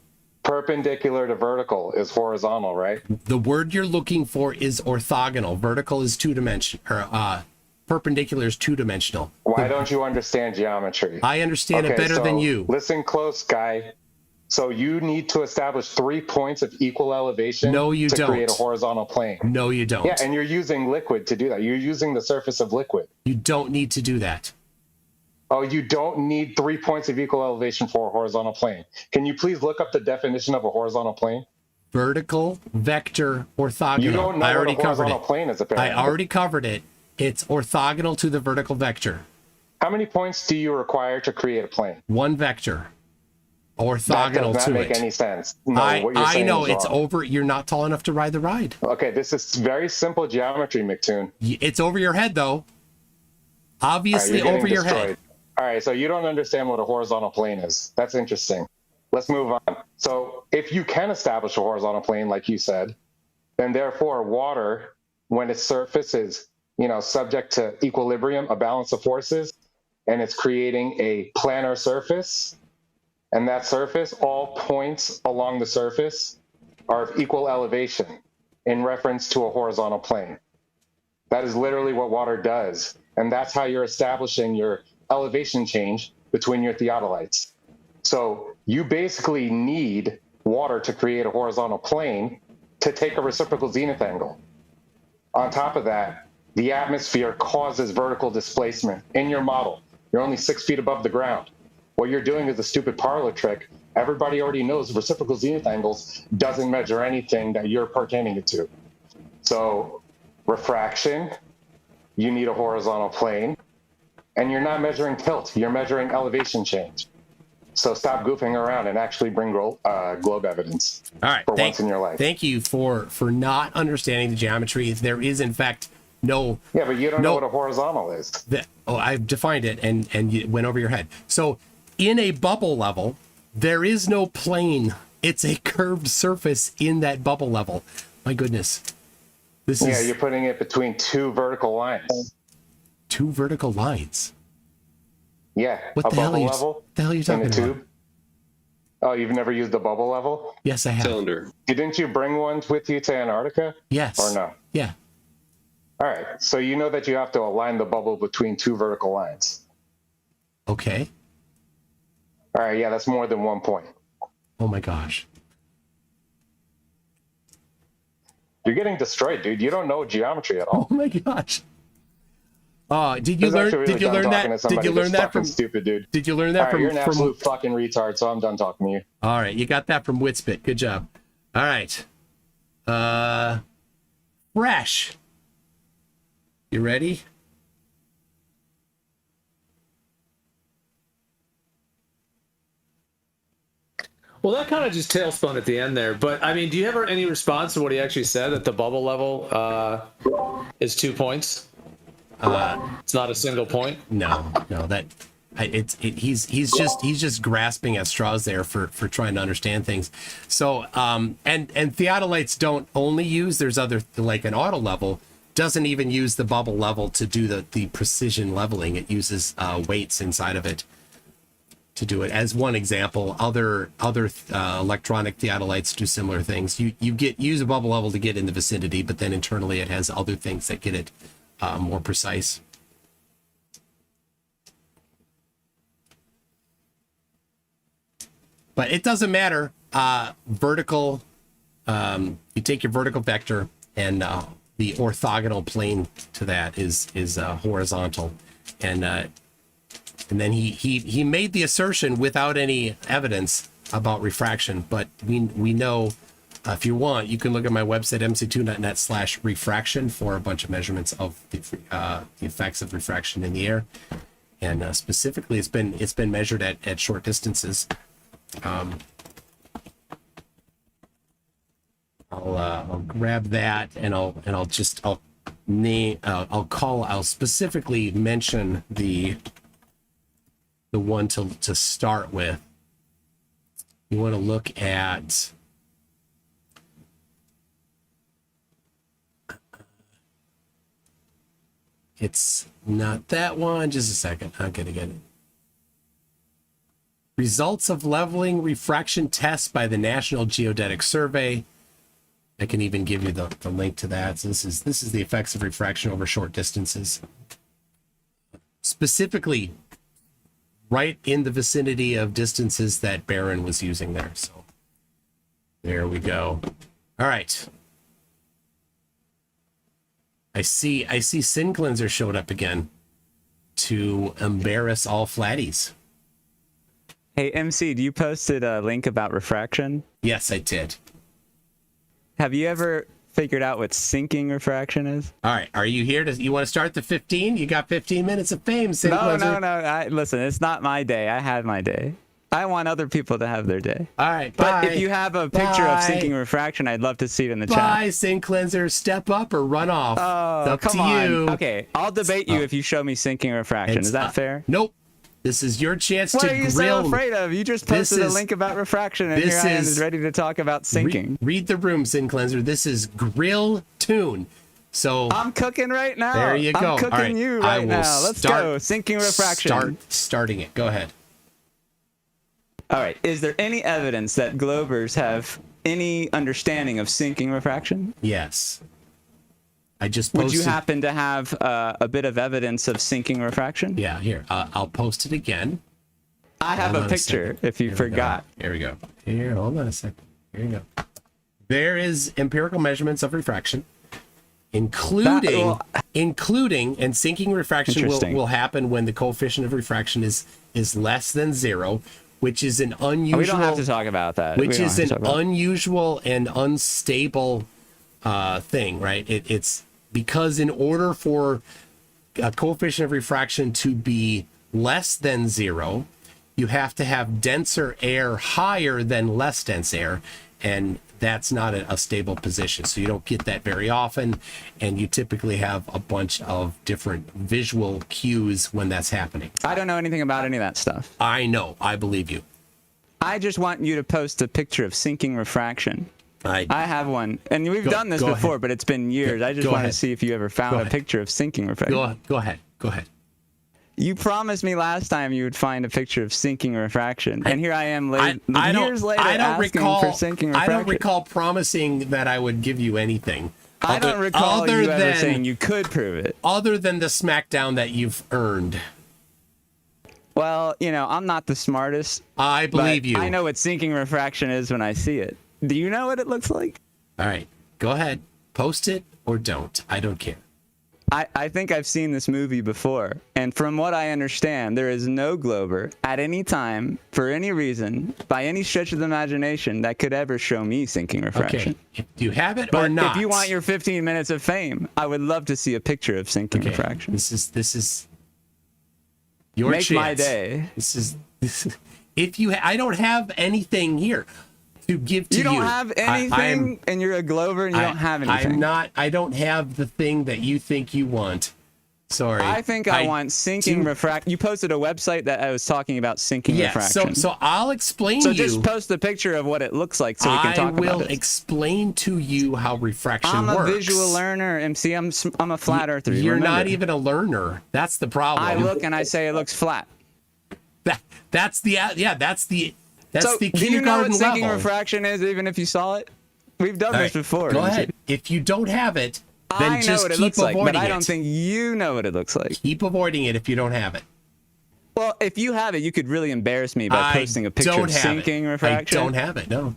Speaker 10: Perpendicular to vertical is horizontal, right?
Speaker 2: The word you're looking for is orthogonal. Vertical is two-dimensional. Perpendicular is two-dimensional.
Speaker 10: Why don't you understand geometry?
Speaker 2: I understand it better than you.
Speaker 10: Listen close, guy. So you need to establish 3 points of equal elevation to create a horizontal plane.
Speaker 2: No, you don't.
Speaker 10: Yeah, and you're using liquid to do that. You're using the surface of liquid.
Speaker 2: You don't need to do that.
Speaker 10: Oh, you don't need 3 points of equal elevation for a horizontal plane. Can you please look up the definition of a horizontal plane?
Speaker 2: Vertical, vector, orthogonal.
Speaker 10: You don't know
Speaker 2: I already
Speaker 10: what a
Speaker 2: covered
Speaker 10: horizontal
Speaker 2: it.
Speaker 10: plane is, apparently.
Speaker 2: I already covered it. It's orthogonal to the vertical vector.
Speaker 10: How many points do you require to create a plane?
Speaker 2: One vector. Orthogonal
Speaker 10: that does not
Speaker 2: to
Speaker 10: make
Speaker 2: it.
Speaker 10: any sense. No, what you're
Speaker 2: I
Speaker 10: saying
Speaker 2: know
Speaker 10: is
Speaker 2: it's
Speaker 10: wrong.
Speaker 2: over. You're not tall enough to ride the ride.
Speaker 10: Okay, this is very simple geometry, MCToon.
Speaker 2: It's over your head, though. Obviously,
Speaker 10: All right, you're
Speaker 2: over
Speaker 10: getting
Speaker 2: your
Speaker 10: destroyed.
Speaker 2: head.
Speaker 10: All right, so you don't understand what a horizontal plane is. That's interesting. Let's move on. So if you can establish a horizontal plane, like you said, then therefore water, when its surface is, subject to equilibrium, a balance of forces, and it's creating a planar surface, and that surface, all points along the surface are of equal elevation in reference to a horizontal plane. That is literally what water does. And that's how you're establishing your elevation change between your theodolites. So you basically need water to create a horizontal plane to take a reciprocal zenith angle. On top of that, the atmosphere causes vertical displacement in your model. You're only 6 feet above the ground. What you're doing is a stupid parlor trick. Everybody already knows reciprocal zenith angles doesn't measure anything that you're pertaining it to. So refraction, you need a horizontal plane, and you're not measuring tilt, you're measuring elevation change. So stop goofing around and actually bring globe evidence.
Speaker 2: All right,
Speaker 10: for once in your life.
Speaker 2: Thank you for not understanding the geometry. There is, in fact, no...
Speaker 10: Yeah, but you don't know what a horizontal is.
Speaker 2: I've defined it, and you went over your head. So in a bubble level, there is no plane. It's a curved surface in that bubble level. My goodness.
Speaker 10: Yeah, you're putting it between two vertical lines.
Speaker 2: Two vertical lines?
Speaker 10: Yeah,
Speaker 2: What the hell are you talking
Speaker 10: in a tube.
Speaker 2: about?
Speaker 10: Oh, you've never used a bubble level?
Speaker 2: Yes, I have.
Speaker 11: Cylinder.
Speaker 10: Didn't you bring one with you to Antarctica?
Speaker 2: Yes.
Speaker 10: Or no?
Speaker 2: Yeah.
Speaker 10: All right, so you know that you have to align the bubble between two vertical lines.
Speaker 2: Okay.
Speaker 10: All right, yeah, that's more than 1 point.
Speaker 2: Oh my gosh.
Speaker 10: You're getting destroyed, dude. You don't know geometry at all.
Speaker 2: Oh my gosh. Did you learn that? Did you learn that from
Speaker 10: stupid dude?
Speaker 2: Did you learn that
Speaker 10: right,
Speaker 2: from
Speaker 10: you're an absolute fucking retard, so I'm done talking to you.
Speaker 2: All right, you got that from Witspit. Good job. All right. Fresh. You ready?
Speaker 5: Well, that kind of just tailspun at the end there. But, I mean, do you have any response to what he actually said, that the bubble level is 2 points? It's not a single point?
Speaker 2: No, that... He's just grasping at straws there for trying to understand things. So and theodolites don't only use, there's other, like an auto level doesn't even use the bubble level to do the precision leveling. It uses weights inside of it to do it. As one example, other electronic theodolites do similar things. You use a bubble level to get in the vicinity, but then internally it has other things that get it more precise. But it doesn't matter. Vertical, you take your vertical vector, and the orthogonal plane to that is horizontal, and then he made the assertion without any evidence about refraction. But we know, if you want, you can look at my website mctoon.net/refraction for a bunch of measurements of the effects of refraction in the air, and specifically it's been measured at short distances. I'll grab that, and I'll specifically mention the one to start with. You want to look at it's not that one. Just a second. I'm gonna get it. Results of leveling refraction tests by the National Geodetic Survey. I can even give you the link to that. So this is the effects of refraction over short distances. Specifically, right in the vicinity of distances that Barron was using there. So there we go. All right. I see Sin Cleanser showed up again to embarrass all flatties.
Speaker 16: Hey, MC, you posted a link about refraction?
Speaker 2: Yes, I did.
Speaker 16: Have you ever figured out what sinking refraction is?
Speaker 2: All right. Are you here? You want to start the 15? You got 15 minutes of fame, Sin Cleanser.
Speaker 16: No. Listen, it's not my day. I had my day. I want other people to have their day.
Speaker 2: All right.
Speaker 16: But
Speaker 2: bye.
Speaker 16: if you have a picture of sinking refraction, I'd love to see it in the chat.
Speaker 2: Bye, Sin Cleanser. Step up or run off.
Speaker 16: Oh,
Speaker 2: it's up
Speaker 16: come
Speaker 2: to
Speaker 16: on.
Speaker 2: you.
Speaker 16: Okay, I'll debate you if you show me sinking refraction. Is that fair?
Speaker 2: Nope. This is your chance
Speaker 16: what
Speaker 2: to
Speaker 16: are you
Speaker 2: grill.
Speaker 16: so afraid of? You just posted a link about refraction, and here I am ready to talk about sinking.
Speaker 2: Read the room, Sin Cleanser. This is Grill Toon. So
Speaker 16: I'm cooking right now.
Speaker 2: There you go.
Speaker 16: I'm cooking you right now. Let's go. Sinking refraction.
Speaker 2: Starting it. Go ahead.
Speaker 16: All right. Is there any evidence that Globers have any understanding of sinking refraction?
Speaker 2: Yes. I just posted.
Speaker 16: Would you happen to have a bit of evidence of sinking refraction?
Speaker 2: Yeah, here. I'll post it again.
Speaker 16: I have a picture if you forgot.
Speaker 2: Here we go. Here, hold on a second. Here you go. There is empirical measurements of refraction, including and sinking refraction will happen when the coefficient of refraction is less than 0, which is an unusual.
Speaker 16: We don't have to talk about that.
Speaker 2: Which is an unusual and unstable thing, right? It's because in order for a coefficient of refraction to be less than 0, you have to have denser air higher than less dense air, and that's not a stable position. So you don't get that very often, and you typically have a bunch of different visual cues when that's happening.
Speaker 16: I don't know anything about any of that stuff.
Speaker 2: I know. I believe you.
Speaker 16: I just want you to post a picture of sinking refraction. I have one, and we've done this before, but it's been years. I just want to see if you ever found a picture of sinking refraction.
Speaker 2: Go ahead.
Speaker 16: You promised me last time you would find a picture of sinking refraction, and here I am years later asking for sinking refraction.
Speaker 2: I don't recall promising that I would give you anything.
Speaker 16: I don't recall you ever saying you could prove it.
Speaker 2: Other than the smackdown that you've earned.
Speaker 16: Well, I'm not the smartest.
Speaker 2: I believe you.
Speaker 16: I know what sinking refraction is when I see it. Do you know what it looks like?
Speaker 2: All right. Go ahead. Post it or don't. I don't care.
Speaker 16: I think I've seen this movie before, and from what I understand, there is no Glober at any time, for any reason, by any stretch of the imagination, that could ever show me sinking refraction.
Speaker 2: Okay. Do you have it
Speaker 16: but
Speaker 2: or not?
Speaker 16: If you want your 15 minutes of fame, I would love to see a picture of sinking refraction.
Speaker 2: This is your
Speaker 16: Make
Speaker 2: chance.
Speaker 16: my day.
Speaker 2: This is if you. I don't have anything here to give to you.
Speaker 16: You don't have anything, and you're a Glover, and you don't have anything.
Speaker 2: I don't have the thing that you think you want. Sorry.
Speaker 16: I think I want sinking refraction. You posted a website that I was talking about sinking refraction.
Speaker 2: So I'll explain
Speaker 16: So
Speaker 2: you.
Speaker 16: just post a picture of what it looks like so we can talk about it.
Speaker 2: I will explain to you how refraction
Speaker 16: I'm
Speaker 2: works.
Speaker 16: a visual learner, MC. I'm a flat earther.
Speaker 2: You're not even a learner. That's the problem.
Speaker 16: I look and I say it looks flat.
Speaker 2: That's the
Speaker 16: so
Speaker 2: the
Speaker 16: do you know what
Speaker 2: kindergarten
Speaker 16: sinking
Speaker 2: level.
Speaker 16: refraction is, even if you saw it? We've done this before.
Speaker 2: Go ahead. If you don't have it, then
Speaker 16: I know
Speaker 2: just
Speaker 16: what it
Speaker 2: keep
Speaker 16: looks like,
Speaker 2: avoiding
Speaker 16: but I
Speaker 2: it.
Speaker 16: don't think you know what it looks like.
Speaker 2: Keep avoiding it if you don't have it.
Speaker 16: Well, if you have it, you could really embarrass me by posting a picture of sinking refraction.
Speaker 2: I don't have it, no.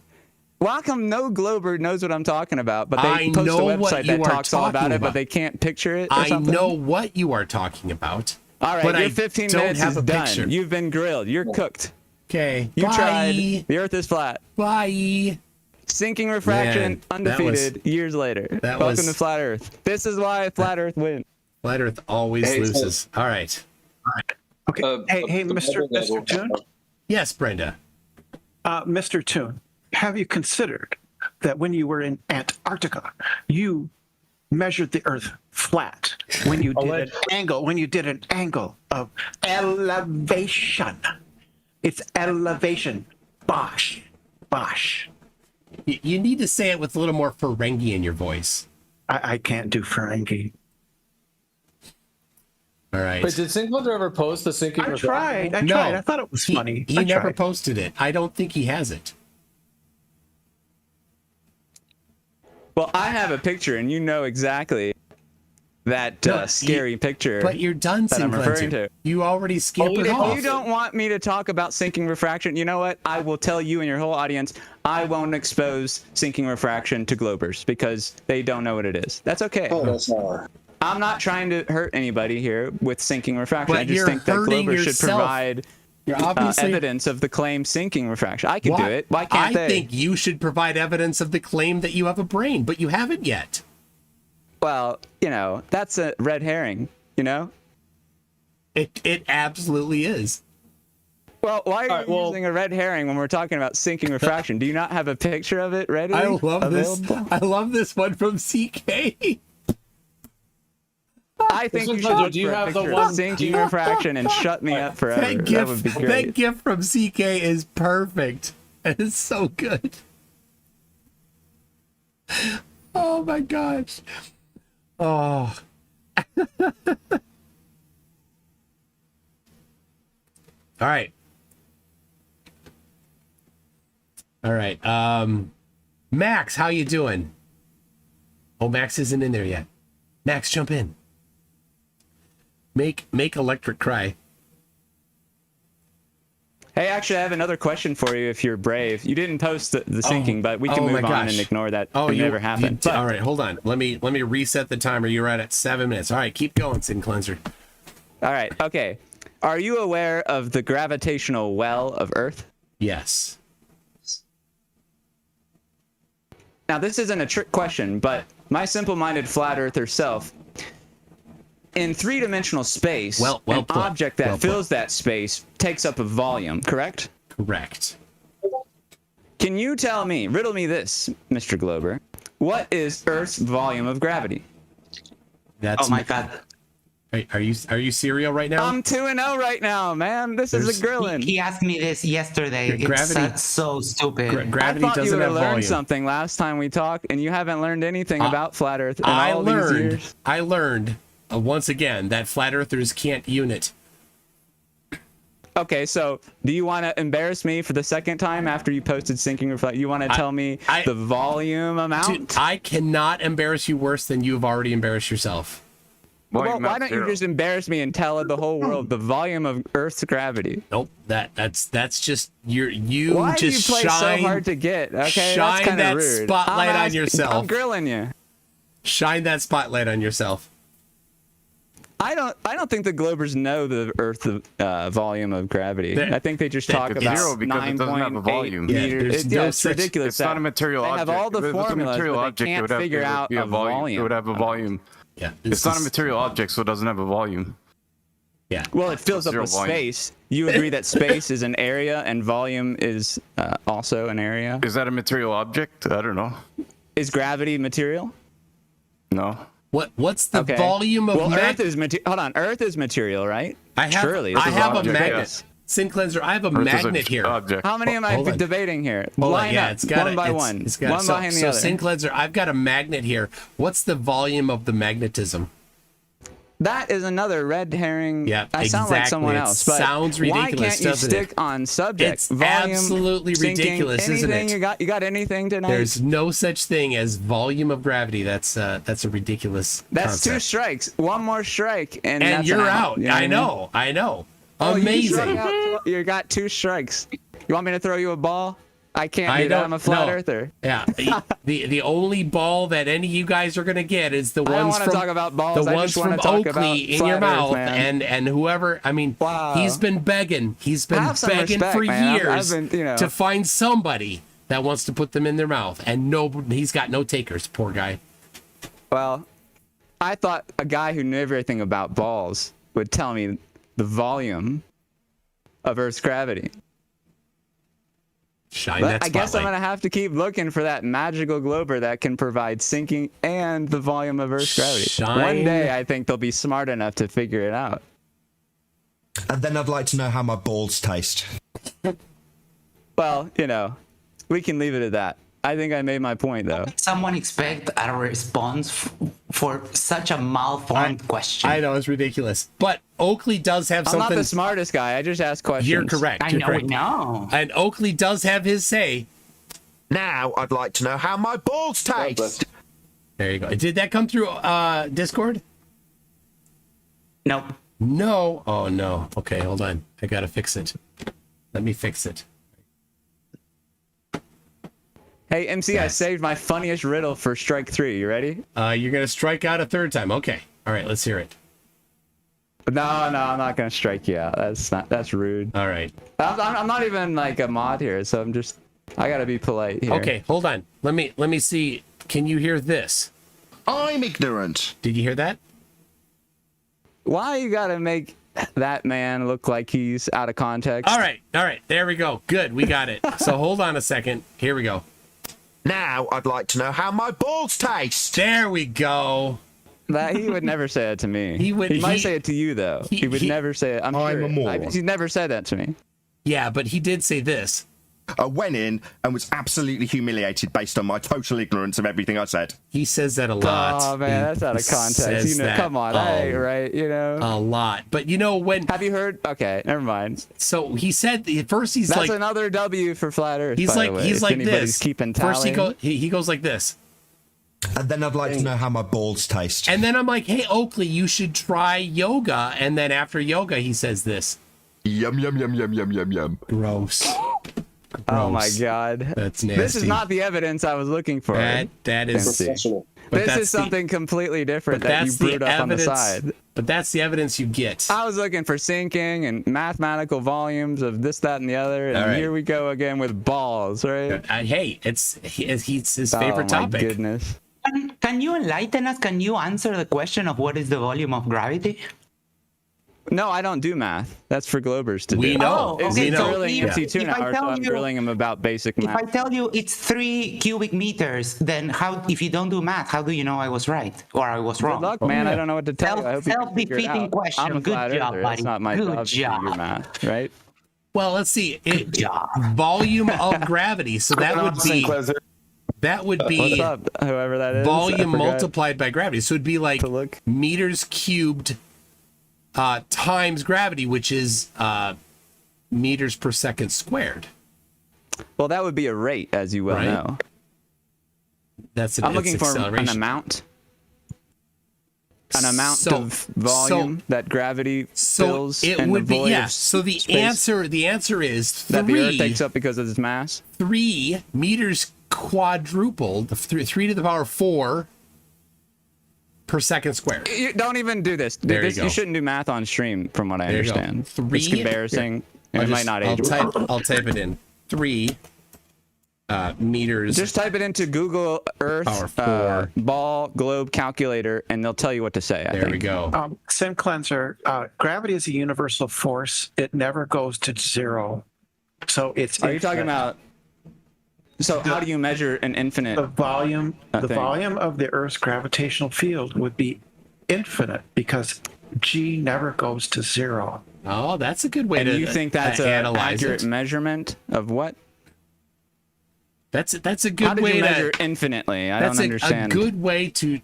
Speaker 16: Well, how come no Glober knows what I'm talking about, but
Speaker 2: I
Speaker 16: they post a
Speaker 2: know what
Speaker 16: website
Speaker 2: you
Speaker 16: that
Speaker 2: are
Speaker 16: talks all about
Speaker 2: talking
Speaker 16: it, but
Speaker 2: about.
Speaker 16: they can't picture it or
Speaker 2: I
Speaker 16: something?
Speaker 2: know what you are talking about.
Speaker 16: All right,
Speaker 2: but
Speaker 16: your
Speaker 2: I
Speaker 16: 15
Speaker 2: don't
Speaker 16: minutes
Speaker 2: have
Speaker 16: is
Speaker 2: a
Speaker 16: done.
Speaker 2: picture.
Speaker 16: You've been grilled. You're cooked.
Speaker 2: Okay,
Speaker 16: You
Speaker 2: bye.
Speaker 16: tried. The Earth is flat.
Speaker 2: Bye.
Speaker 16: Sinking refraction,
Speaker 2: Man, that
Speaker 16: undefeated years later. Welcome to Flat Earth. This is why Flat Earth wins.
Speaker 2: Flat Earth always loses. All right.
Speaker 17: Okay. Hey, Mr. Toon?
Speaker 2: Yes, Brenda.
Speaker 17: Mr. Toon, have you considered that when you were in Antarctica, you measured the Earth flat when you did an angle of elevation? It's elevation. Bosh.
Speaker 2: You need to say it with a little more Ferengi in your voice.
Speaker 17: I can't do Ferengi.
Speaker 2: All right.
Speaker 5: Wait, did Sinkholder ever post the sinking refraction?
Speaker 17: I tried. I thought it was funny.
Speaker 2: He never posted it. I don't think he has it.
Speaker 16: Well, I have a picture, and you know exactly that scary picture.
Speaker 2: But you're done,
Speaker 16: that I'm referring to.
Speaker 2: You already scampered off.
Speaker 16: If you don't want me to talk about sinking refraction, you know what? I will tell you and your whole audience, I won't expose sinking refraction to Globers because they don't know what it is. That's okay. I'm not trying to hurt anybody here with sinking refraction.
Speaker 2: But
Speaker 16: I just think that
Speaker 2: hurting
Speaker 16: Globers should
Speaker 2: yourself.
Speaker 16: provide evidence of the claim sinking refraction. I can do it. Why can't they?
Speaker 2: I think you should provide evidence of the claim that you have a brain, but you haven't yet.
Speaker 16: Well, you know, that's a red herring, you know?
Speaker 2: It absolutely is.
Speaker 16: Well, why are you using a red herring when we're talking about sinking refraction? Do you not have a picture of it ready?
Speaker 2: I love this one from CK.
Speaker 16: I think you should look for a picture of sinking refraction and shut me up forever. That would be great.
Speaker 2: That gift from CK is perfect. It is so good. Oh my gosh. Oh. All right. All right. Max, how you doing? Oh, Max isn't in there yet. Max, jump in. Make Electric cry.
Speaker 16: Hey, actually, I have another question for you if you're brave. You didn't post the sinking, but we can move on and ignore that. It never happened.
Speaker 2: All right, hold on. Let me reset the timer. You're right at 7 minutes. All right, keep going, Sin Cleanser.
Speaker 16: All right, okay. Are you aware of the gravitational well of Earth?
Speaker 2: Yes.
Speaker 16: Now, this isn't a trick question, but my simple-minded flat earther self, in three-dimensional space, an object that fills that space takes up a volume, correct?
Speaker 2: Correct.
Speaker 16: Can you tell me, riddle me this, Mr. Glober, what is Earth's volume of gravity?
Speaker 2: That's
Speaker 7: oh my God.
Speaker 2: Are you serial right now?
Speaker 16: I'm 2-0 right now, man. This is a grilling.
Speaker 7: He asked me this yesterday.
Speaker 2: Gravity,
Speaker 7: it's so stupid.
Speaker 2: Gravity
Speaker 16: I thought
Speaker 2: doesn't
Speaker 16: you
Speaker 2: have
Speaker 16: learned
Speaker 2: volume.
Speaker 16: something last time we talked, and you haven't learned anything about flat Earth in all these years.
Speaker 2: I learned once again that flat earthers can't unit.
Speaker 16: Okay, so do you want to embarrass me for the second time after you posted sinking reflect? You want to tell me the volume amount?
Speaker 2: Dude, I cannot embarrass you worse than you've already embarrassed yourself.
Speaker 16: Well, why don't you just embarrass me and tell the whole world the volume of Earth's gravity?
Speaker 2: Nope, that's just
Speaker 16: Why do you play so hard to get? Okay, that's
Speaker 2: shine
Speaker 16: kind of
Speaker 2: that
Speaker 16: rude.
Speaker 2: spotlight on yourself.
Speaker 16: I'm grilling you.
Speaker 2: Shine that spotlight on yourself.
Speaker 16: I don't think the Globers know the Earth's volume of gravity. I think they just talk about 9.8 meters. It's ridiculous.
Speaker 13: It's not a material object.
Speaker 16: They have all the formulas, but they can't figure out a volume.
Speaker 13: It would have a volume.
Speaker 2: Yeah,
Speaker 13: it's not a material object, so it doesn't have a volume.
Speaker 2: Yeah.
Speaker 16: Well, it fills up with space. You agree that space is an area and volume is also an area?
Speaker 13: Is that a material object? I don't know.
Speaker 16: Is gravity material?
Speaker 13: No.
Speaker 2: What's the
Speaker 16: Okay.
Speaker 2: volume of
Speaker 16: well, Earth is hold on. Earth is material, right?
Speaker 2: Surely, I have a magnet. Sin Cleanser, I have a magnet here.
Speaker 16: How many am I debating here? Line up,
Speaker 2: it's got
Speaker 16: one by one.
Speaker 2: It's got,
Speaker 16: one behind the other.
Speaker 2: Sin Cleanser, I've got a magnet here. What's the volume of the magnetism?
Speaker 16: That is another red herring.
Speaker 2: Yeah,
Speaker 16: I sound like someone else. But
Speaker 2: sounds ridiculous.
Speaker 16: Why can't you stick on subject?
Speaker 2: It's
Speaker 16: volume,
Speaker 2: absolutely
Speaker 16: sinking,
Speaker 2: ridiculous,
Speaker 16: anything
Speaker 2: isn't it?
Speaker 16: You got anything tonight?
Speaker 2: There's no such thing as volume of gravity. That's a ridiculous.
Speaker 16: That's
Speaker 2: concept.
Speaker 16: 2 strikes. One more strike, and that's
Speaker 2: you're
Speaker 16: an
Speaker 2: out.
Speaker 16: You know
Speaker 2: I know. I know.
Speaker 16: Oh,
Speaker 2: amazing.
Speaker 16: You got 2 strikes. You want me to throw you a ball? I can't do that. I'm a flat earther.
Speaker 2: Yeah. the only ball that any of you guys are gonna get is the
Speaker 16: I don't
Speaker 2: ones
Speaker 16: wanna
Speaker 2: from
Speaker 16: talk about balls.
Speaker 2: the
Speaker 16: I
Speaker 2: ones
Speaker 16: just wanna
Speaker 2: from
Speaker 16: talk about
Speaker 2: Oakley in
Speaker 16: flat
Speaker 2: your
Speaker 16: Earth,
Speaker 2: mouth,
Speaker 16: man.
Speaker 2: and whoever. I mean,
Speaker 16: Wow.
Speaker 2: he's been begging. He's been
Speaker 16: Have some
Speaker 2: begging
Speaker 16: respect,
Speaker 2: for
Speaker 16: man.
Speaker 2: years
Speaker 16: I've been,
Speaker 2: to find somebody that wants to put them in their mouth, and he's got no takers. Poor guy.
Speaker 16: Well, I thought a guy who knew everything about balls would tell me the volume of Earth's gravity.
Speaker 2: Shine
Speaker 16: But
Speaker 2: that
Speaker 16: I guess I'm
Speaker 2: spotlight.
Speaker 16: gonna have to keep looking for that magical glober that can provide sinking and the volume of Earth's gravity. One day, I think they'll be smart enough to figure it out.
Speaker 18: And then I'd like to know how my balls taste.
Speaker 16: Well, we can leave it at that. I think I made my point, though.
Speaker 19: Someone expect a response for such a malformed question.
Speaker 2: I know, it's ridiculous. But Oakley does have
Speaker 16: I'm
Speaker 2: something.
Speaker 16: not the smartest guy. I just ask questions.
Speaker 2: You're correct. You're correct.
Speaker 19: know.
Speaker 2: And Oakley does have his say.
Speaker 18: Now I'd like to know how my balls taste.
Speaker 2: There you go. Did that come through Discord?
Speaker 19: Nope.
Speaker 2: No. Oh, no. Okay, hold on. I got to fix it. Let me fix it.
Speaker 16: Hey, MC, I saved my funniest riddle for strike 3. You ready?
Speaker 2: You're going to strike out a third time. Okay. All right, let's hear it.
Speaker 16: No, I'm not going to strike you out. That's rude.
Speaker 2: All right.
Speaker 16: I'm not even like a mod here, so I got to be polite here.
Speaker 2: Okay, hold on. Let me see. Can you hear this?
Speaker 18: I'm ignorant.
Speaker 2: Did you hear that?
Speaker 16: Why you got to make that man look like he's out of context?
Speaker 2: All right. There we go. Good. We got it. So hold on a second. Here we go.
Speaker 18: Now I'd like to know how my balls taste.
Speaker 2: There we go.
Speaker 16: That he would never say it to me. He might say it to you though. He would never say it. I'm sure.
Speaker 18: a moron.
Speaker 16: He never said that to me.
Speaker 2: Yeah, but he did say this.
Speaker 18: I went in and was absolutely humiliated based on my total ignorance of everything I said.
Speaker 2: He says that a lot.
Speaker 16: Oh man, that's out of context.
Speaker 2: Says that
Speaker 16: Come on, that ain't right.
Speaker 2: A lot. But when
Speaker 16: have you heard? Okay, never mind.
Speaker 2: So he said at first he's
Speaker 16: that's
Speaker 2: like
Speaker 16: another W for flat Earth.
Speaker 2: He's like this.
Speaker 16: Keeping
Speaker 2: first
Speaker 16: tally.
Speaker 2: he goes like this.
Speaker 18: And then I'd like to know how my balls taste.
Speaker 2: And then I'm like, hey Oakley, you should try yoga. And then after yoga, he says this.
Speaker 18: Yum yum yum yum yum yum yum.
Speaker 2: Gross.
Speaker 16: Oh my god.
Speaker 2: That's nasty.
Speaker 16: This is not the evidence I was looking for.
Speaker 2: That is
Speaker 16: this is something completely different that you brewed up on the side.
Speaker 2: But that's the evidence you get.
Speaker 16: I was looking for sinking and mathematical volumes of this, that, and the other, and here we go again with balls, right?
Speaker 2: Hey, it's his favorite topic.
Speaker 16: Oh my goodness.
Speaker 19: Can you enlighten us? Can you answer the question of what is the volume of gravity?
Speaker 16: No, I don't do math. That's for Globers to do.
Speaker 2: We know.
Speaker 16: It's
Speaker 2: we know.
Speaker 16: drilling MCToon hours, so I'm
Speaker 19: you-
Speaker 16: drilling him about basic
Speaker 19: If
Speaker 16: math.
Speaker 19: I tell you it's 3 cubic meters, then how? If you don't do math, how do you know I was right or I was wrong?
Speaker 16: Good luck, man. I don't know what to tell you. I hope you can figure it
Speaker 19: Self-defeating
Speaker 16: out.
Speaker 19: question.
Speaker 16: I'm a
Speaker 19: Good
Speaker 16: flat
Speaker 19: job,
Speaker 16: earther.
Speaker 19: buddy.
Speaker 16: It's not my
Speaker 19: Good
Speaker 16: job to figure math, right?
Speaker 2: Well, let's see. Volume of gravity. So that would be
Speaker 16: What's up, whoever that is?
Speaker 2: volume multiplied by gravity. So it'd be like meters cubed times gravity, which is meters per second squared.
Speaker 16: Well, that would be a rate, as you well
Speaker 2: Right.
Speaker 16: know. I'm looking for an amount. An amount of volume that gravity fills
Speaker 2: it
Speaker 16: in
Speaker 2: would
Speaker 16: the
Speaker 2: be
Speaker 16: void
Speaker 2: yeah.
Speaker 16: of
Speaker 2: So the
Speaker 16: space
Speaker 2: answer is
Speaker 16: that the Earth
Speaker 2: 3
Speaker 16: takes up because of its mass.
Speaker 2: 3 meters quadrupled, 3 to the power 4 per second squared.
Speaker 16: You don't even do this.
Speaker 2: There you go.
Speaker 16: You shouldn't do math on stream, from what I
Speaker 2: There you go.
Speaker 16: understand.
Speaker 2: 3.
Speaker 16: It's embarrassing.
Speaker 2: Here,
Speaker 16: It might not age
Speaker 2: I'll type it in. 3 meters.
Speaker 16: Just type it into Google Earth
Speaker 2: Power 4.
Speaker 16: ball globe calculator, and they'll tell you what to say. I
Speaker 2: There
Speaker 16: think.
Speaker 2: we go.
Speaker 17: Sin Cleanser, gravity is a universal force. It never goes to zero. So it's.
Speaker 16: Are you talking about So how do you measure an infinite?
Speaker 17: The volume
Speaker 16: thing?
Speaker 17: volume of the Earth's gravitational field would be infinite because G never goes to zero.
Speaker 2: Oh, that's a good way
Speaker 16: And
Speaker 2: to
Speaker 16: you think that's an
Speaker 2: analyze
Speaker 16: accurate
Speaker 2: it.
Speaker 16: measurement of what?
Speaker 2: That's a good
Speaker 16: How did
Speaker 2: way
Speaker 16: you measure
Speaker 2: to
Speaker 16: infinitely? I
Speaker 2: that's
Speaker 16: don't understand.
Speaker 2: a good way to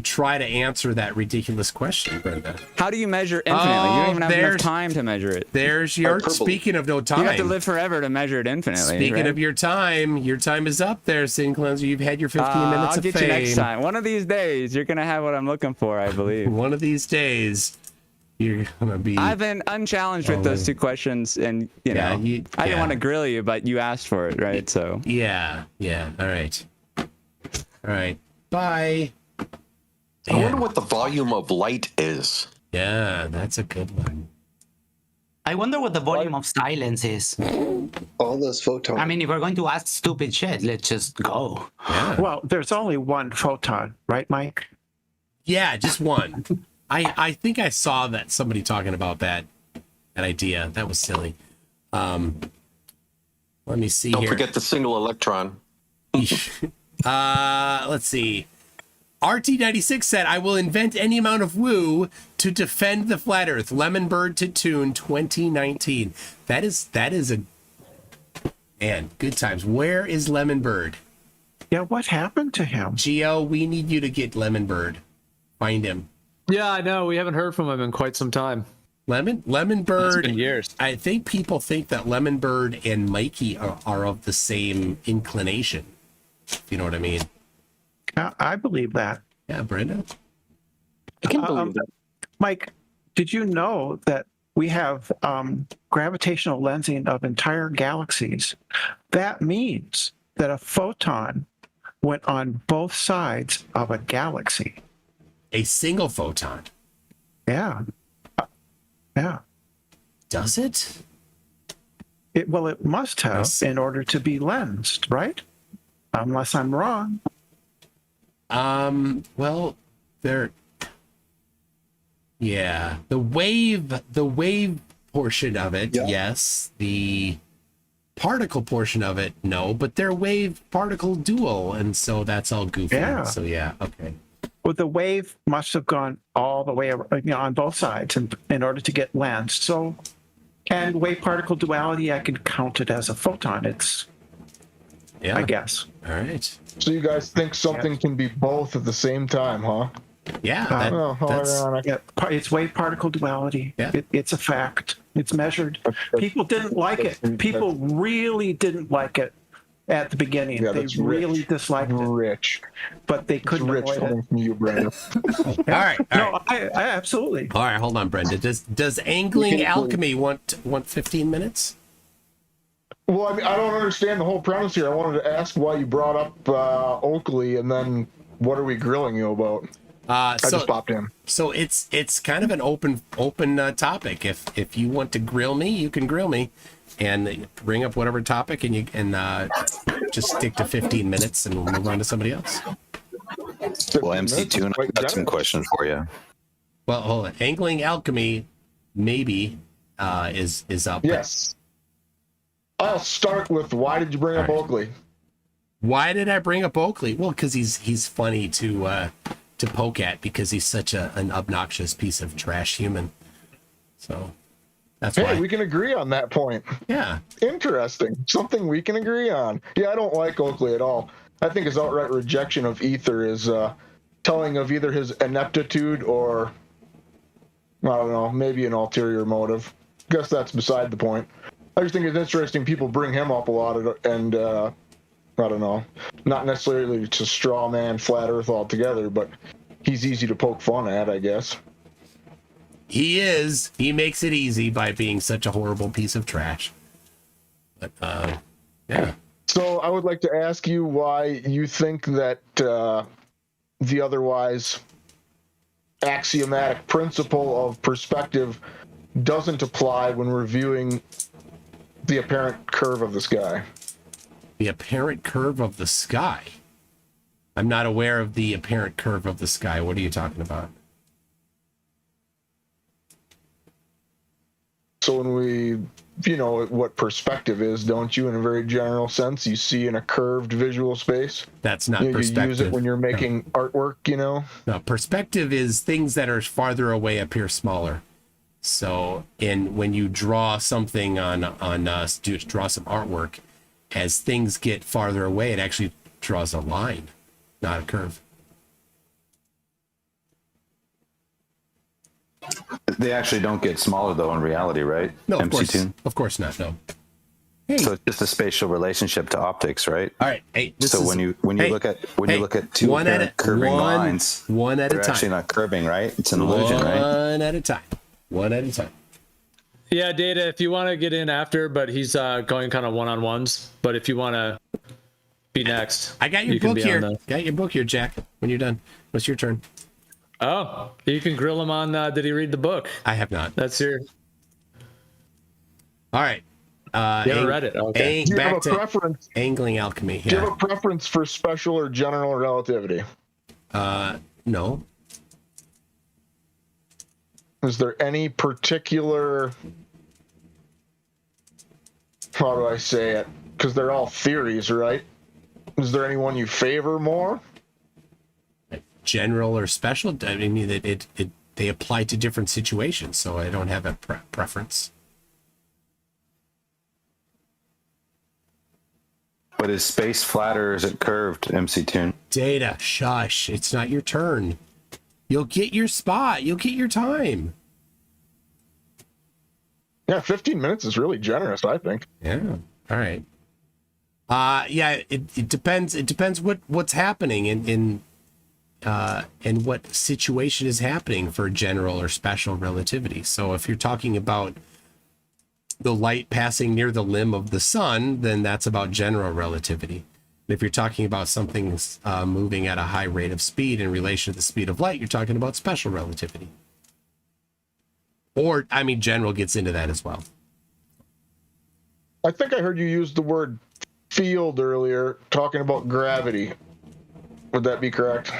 Speaker 2: try to answer that ridiculous question, Brenda.
Speaker 16: How do you measure infinitely? You don't even have enough
Speaker 2: there's-
Speaker 16: time to measure it.
Speaker 2: There's your speaking of no time.
Speaker 16: You have to live forever to measure it infinitely.
Speaker 2: Speaking
Speaker 16: right?
Speaker 2: of your time is up there, Sin Cleanser. You've had your 15 minutes
Speaker 16: I'll
Speaker 2: of
Speaker 16: get
Speaker 2: fame.
Speaker 16: you next time. One of these days, you're gonna have what I'm looking for, I believe.
Speaker 2: One of these days, you're gonna be.
Speaker 16: I've been unchallenged with those two questions, and I didn't want to grill you, but you asked for it, right? So
Speaker 2: yeah. All right. Bye.
Speaker 20: I wonder what the volume of light is.
Speaker 2: Yeah, that's a good one.
Speaker 19: I wonder what the volume of silence is.
Speaker 20: All those photons.
Speaker 19: I mean, if we're going to ask stupid shit, let's just go.
Speaker 17: Well, there's only one photon, right, Mike?
Speaker 2: Yeah, just one. I think I saw that somebody talking about that idea. That was silly. Let me see
Speaker 20: Don't
Speaker 2: here.
Speaker 20: forget the single electron.
Speaker 2: Let's see. RT96 said, I will invent any amount of woo to defend the flat earth. Lemon Bird to Toon 2019. That is a man, good times. Where is Lemon Bird?
Speaker 17: Yeah, what happened to him?
Speaker 2: Gio, we need you to get Lemon Bird. Find him.
Speaker 5: Yeah, I know. We haven't heard from him in quite some time.
Speaker 2: Lemon Bird.
Speaker 5: It's been years.
Speaker 2: I think people think that Lemon Bird and Mikey are of the same inclination. If you know what I mean.
Speaker 17: I believe that.
Speaker 2: Yeah, Brenda.
Speaker 10: I can believe that.
Speaker 17: Mike, did you know that we have gravitational lensing of entire galaxies? That means that a photon went on both sides of a galaxy.
Speaker 2: A single photon.
Speaker 17: Yeah. Yeah.
Speaker 2: Does it?
Speaker 17: It must have in order to be lensed, right? Unless I'm wrong.
Speaker 2: Well, yeah, the wave portion of it, yes. The particle portion of it, no, but they're wave particle dual, and so that's all goofy.
Speaker 17: Yeah.
Speaker 2: So yeah, okay.
Speaker 17: Well, the wave must have gone all the way on both sides in order to get lensed. So, and wave particle duality, I can count it as a photon. I guess.
Speaker 2: All right.
Speaker 21: So you guys think something can be both at the same time, huh?
Speaker 2: Yeah.
Speaker 17: It's wave particle duality.
Speaker 2: Yeah.
Speaker 17: It's a fact. It's measured. People didn't like it. People really didn't like it at the beginning.
Speaker 21: Yeah,
Speaker 17: they
Speaker 21: that's
Speaker 17: really disliked
Speaker 21: it.
Speaker 17: But they couldn't
Speaker 21: Rich
Speaker 17: avoid
Speaker 21: coming
Speaker 17: it.
Speaker 21: from you, Brandon.
Speaker 2: All right.
Speaker 17: No, I absolutely.
Speaker 2: All right, hold on, Brenda. Does angling alchemy want 15 minutes?
Speaker 21: Well, I mean, I don't understand the whole premise here. I wanted to ask why you brought up Oakley, and then what are we grilling you about? I just popped in.
Speaker 2: So it's kind of an open topic. If you want to grill me, you can grill me, and bring up whatever topic, and you can just stick to 15 minutes, and we'll move on to somebody else.
Speaker 12: Well, MCToon, I've got some questions for you.
Speaker 2: Well, hold on. Angling alchemy maybe is up.
Speaker 21: Yes. I'll start with why did you bring up Oakley?
Speaker 2: Why did I bring up Oakley? Well, because he's funny to poke at, because he's such an obnoxious piece of trash human. So that's why.
Speaker 21: Hey, we can agree on that point.
Speaker 2: Yeah.
Speaker 21: Interesting. Something we can agree on. Yeah, I don't like Oakley at all. I think his outright rejection of ether is telling of either his ineptitude or, I don't know, maybe an ulterior motive. Guess that's beside the point. I just think it's interesting people bring him up a lot, and I don't know, not necessarily to straw man flat earth altogether, but he's easy to poke fun at, I guess.
Speaker 2: He is. He makes it easy by being such a horrible piece of trash. But yeah.
Speaker 21: So I would like to ask you why you think that the otherwise axiomatic principle of perspective doesn't apply when reviewing the apparent curve of the sky.
Speaker 2: The apparent curve of the sky? I'm not aware of the apparent curve of the sky. What are you talking about?
Speaker 21: So when we, you know what perspective is, don't you? In a very general sense, you see in a curved visual space.
Speaker 2: That's not
Speaker 21: You
Speaker 2: perspective.
Speaker 21: use it when you're making artwork, you know?
Speaker 2: No, perspective is things that are farther away appear smaller. So, when you draw something draw some artwork, as things get farther away, it actually draws a line, not a curve.
Speaker 1: They actually don't get smaller though in reality, right?
Speaker 2: No, of course,
Speaker 1: MCToon?
Speaker 2: of course not. No.
Speaker 1: So it's just a spatial relationship to optics, right?
Speaker 2: All right. Hey,
Speaker 1: so when you look at two apparent curving lines,
Speaker 2: one at a
Speaker 1: they're
Speaker 2: time.
Speaker 1: actually not curving, right? It's an illusion, right?
Speaker 2: One at a time. One at a time.
Speaker 5: Yeah, Data, if you want to get in after, but he's going kind of one-on-ones. But if you want to be next,
Speaker 2: I got your book here. Got your book here, Jack. When you're done, what's your turn?
Speaker 5: Oh, you can grill him on. Did he read the book?
Speaker 2: I have not.
Speaker 5: That's your.
Speaker 2: All right.
Speaker 5: You haven't read it. Okay.
Speaker 21: Do you have a preference?
Speaker 2: Angling alchemy.
Speaker 21: Do you have a preference for special or general relativity?
Speaker 2: No.
Speaker 21: Is there any particular, how do I say it? Because they're all theories, right? Is there any one you favor more?
Speaker 2: General or special? I mean, they apply to different situations, so I don't have a preference.
Speaker 1: But is space flat or is it curved, MCToon?
Speaker 2: Data, shush. It's not your turn. You'll get your spot. You'll get your time.
Speaker 21: Yeah, 15 minutes is really generous, I think.
Speaker 2: Yeah. All right. Yeah, it depends. It depends what's happening in what situation is happening for general or special relativity. So if you're talking about the light passing near the limb of the sun, then that's about general relativity. And if you're talking about something moving at a high rate of speed in relation to the speed of light, you're talking about special relativity. Or, I mean, general gets into that as well.
Speaker 21: I think I heard you use the word field earlier, talking about gravity. Would that be correct?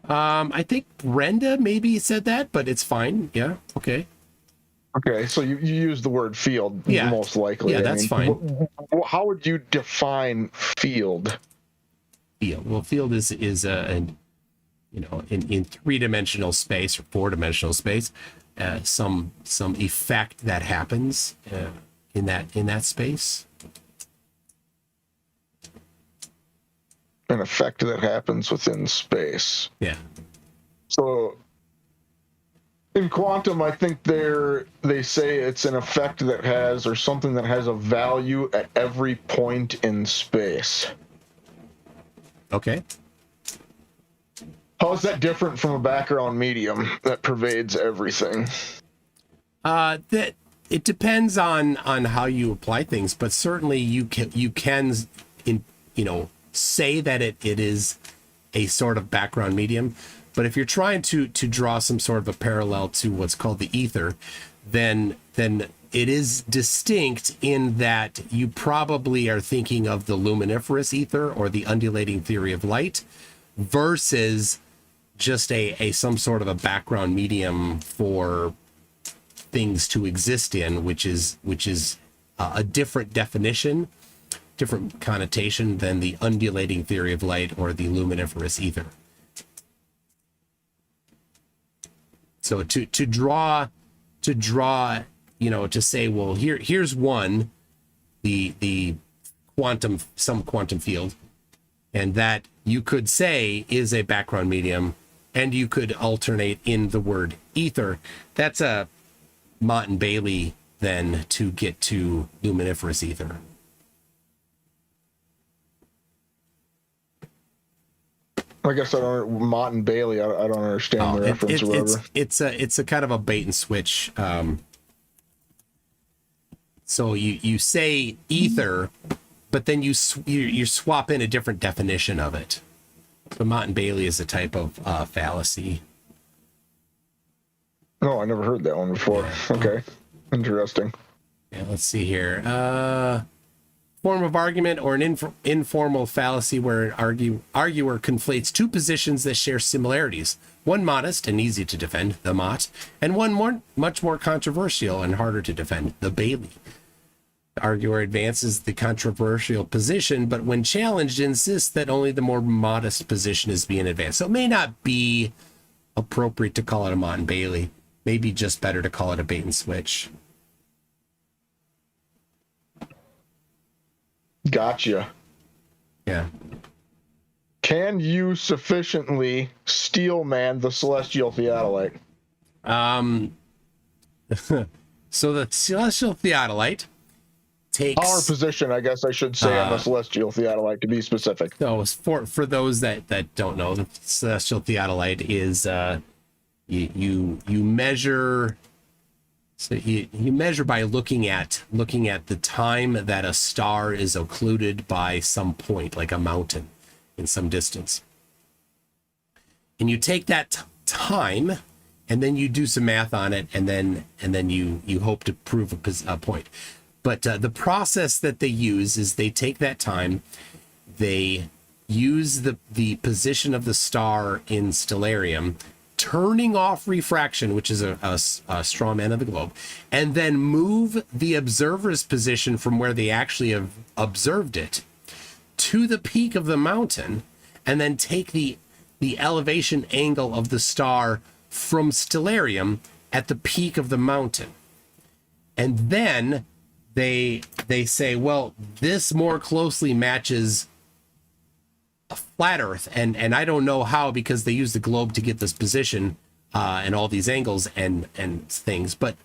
Speaker 2: I think Brenda maybe said that, but it's fine. Yeah, okay.
Speaker 21: Okay, so you use the word field,
Speaker 2: Yeah.
Speaker 21: most likely.
Speaker 2: Yeah, that's fine.
Speaker 21: How would you define field?
Speaker 2: Field. Well, field is in three-dimensional space or four-dimensional space, some effect that happens in that space.
Speaker 21: An effect that happens within space.
Speaker 2: Yeah.
Speaker 21: So in quantum, I think they say it's an effect that has, or something that has a value at every point in space.
Speaker 2: Okay.
Speaker 21: How is that different from a background medium that pervades everything?
Speaker 2: That it depends on how you apply things, but certainly you can say that it is a sort of background medium. But if you're trying to draw some sort of a parallel to what's called the ether, then it is distinct in that you probably are thinking of the luminiferous ether or the undulating theory of light versus just a some sort of a background medium for things to exist in, which is a different definition, different connotation than the undulating theory of light or the luminiferous ether. So to draw, to say, well, here's one, the some quantum field, and that you could say is a background medium, and you could alternate in the word ether. That's a Mott and Bailey then to get to luminiferous ether.
Speaker 21: I guess I don't. Mott and Bailey. I don't understand the reference.
Speaker 2: It's a kind of a bait and switch. So you say ether, but then you swap in a different definition of it. So Mott and Bailey is a type of fallacy.
Speaker 21: No, I never heard that one before. Okay, interesting.
Speaker 2: Yeah, let's see here. form of argument or an informal fallacy where an arguer conflates two positions that share similarities. One modest and easy to defend, the Mott, and one much more controversial and harder to defend, the Bailey. The arguer advances the controversial position, but when challenged, insists that only the more modest position is being advanced. So it may not be appropriate to call it a Mott and Bailey. Maybe just better to call it a bait and switch.
Speaker 21: Gotcha.
Speaker 2: Yeah.
Speaker 21: Can you sufficiently steel man the celestial theodolite?
Speaker 2: So the celestial theodolite takes
Speaker 21: our position, I guess I should say, on the celestial theodolite, to be specific.
Speaker 2: So for those that don't know, the celestial theodolite is you measure. So you measure by looking at the time that a star is occluded by some point, like a mountain, in some distance. And you take that time, and then you do some math on it, and then you hope to prove a point. But the process that they use is they take that time, they use the position of the star in stellarium, turning off refraction, which is a straw man of the globe, and then move the observer's position from where they actually have observed it to the peak of the mountain, and then take the elevation angle of the star from stellarium at the peak of the mountain. And then they say, well, this more closely matches a flat Earth, and I don't know how, because they use the globe to get this position and all these angles and things, but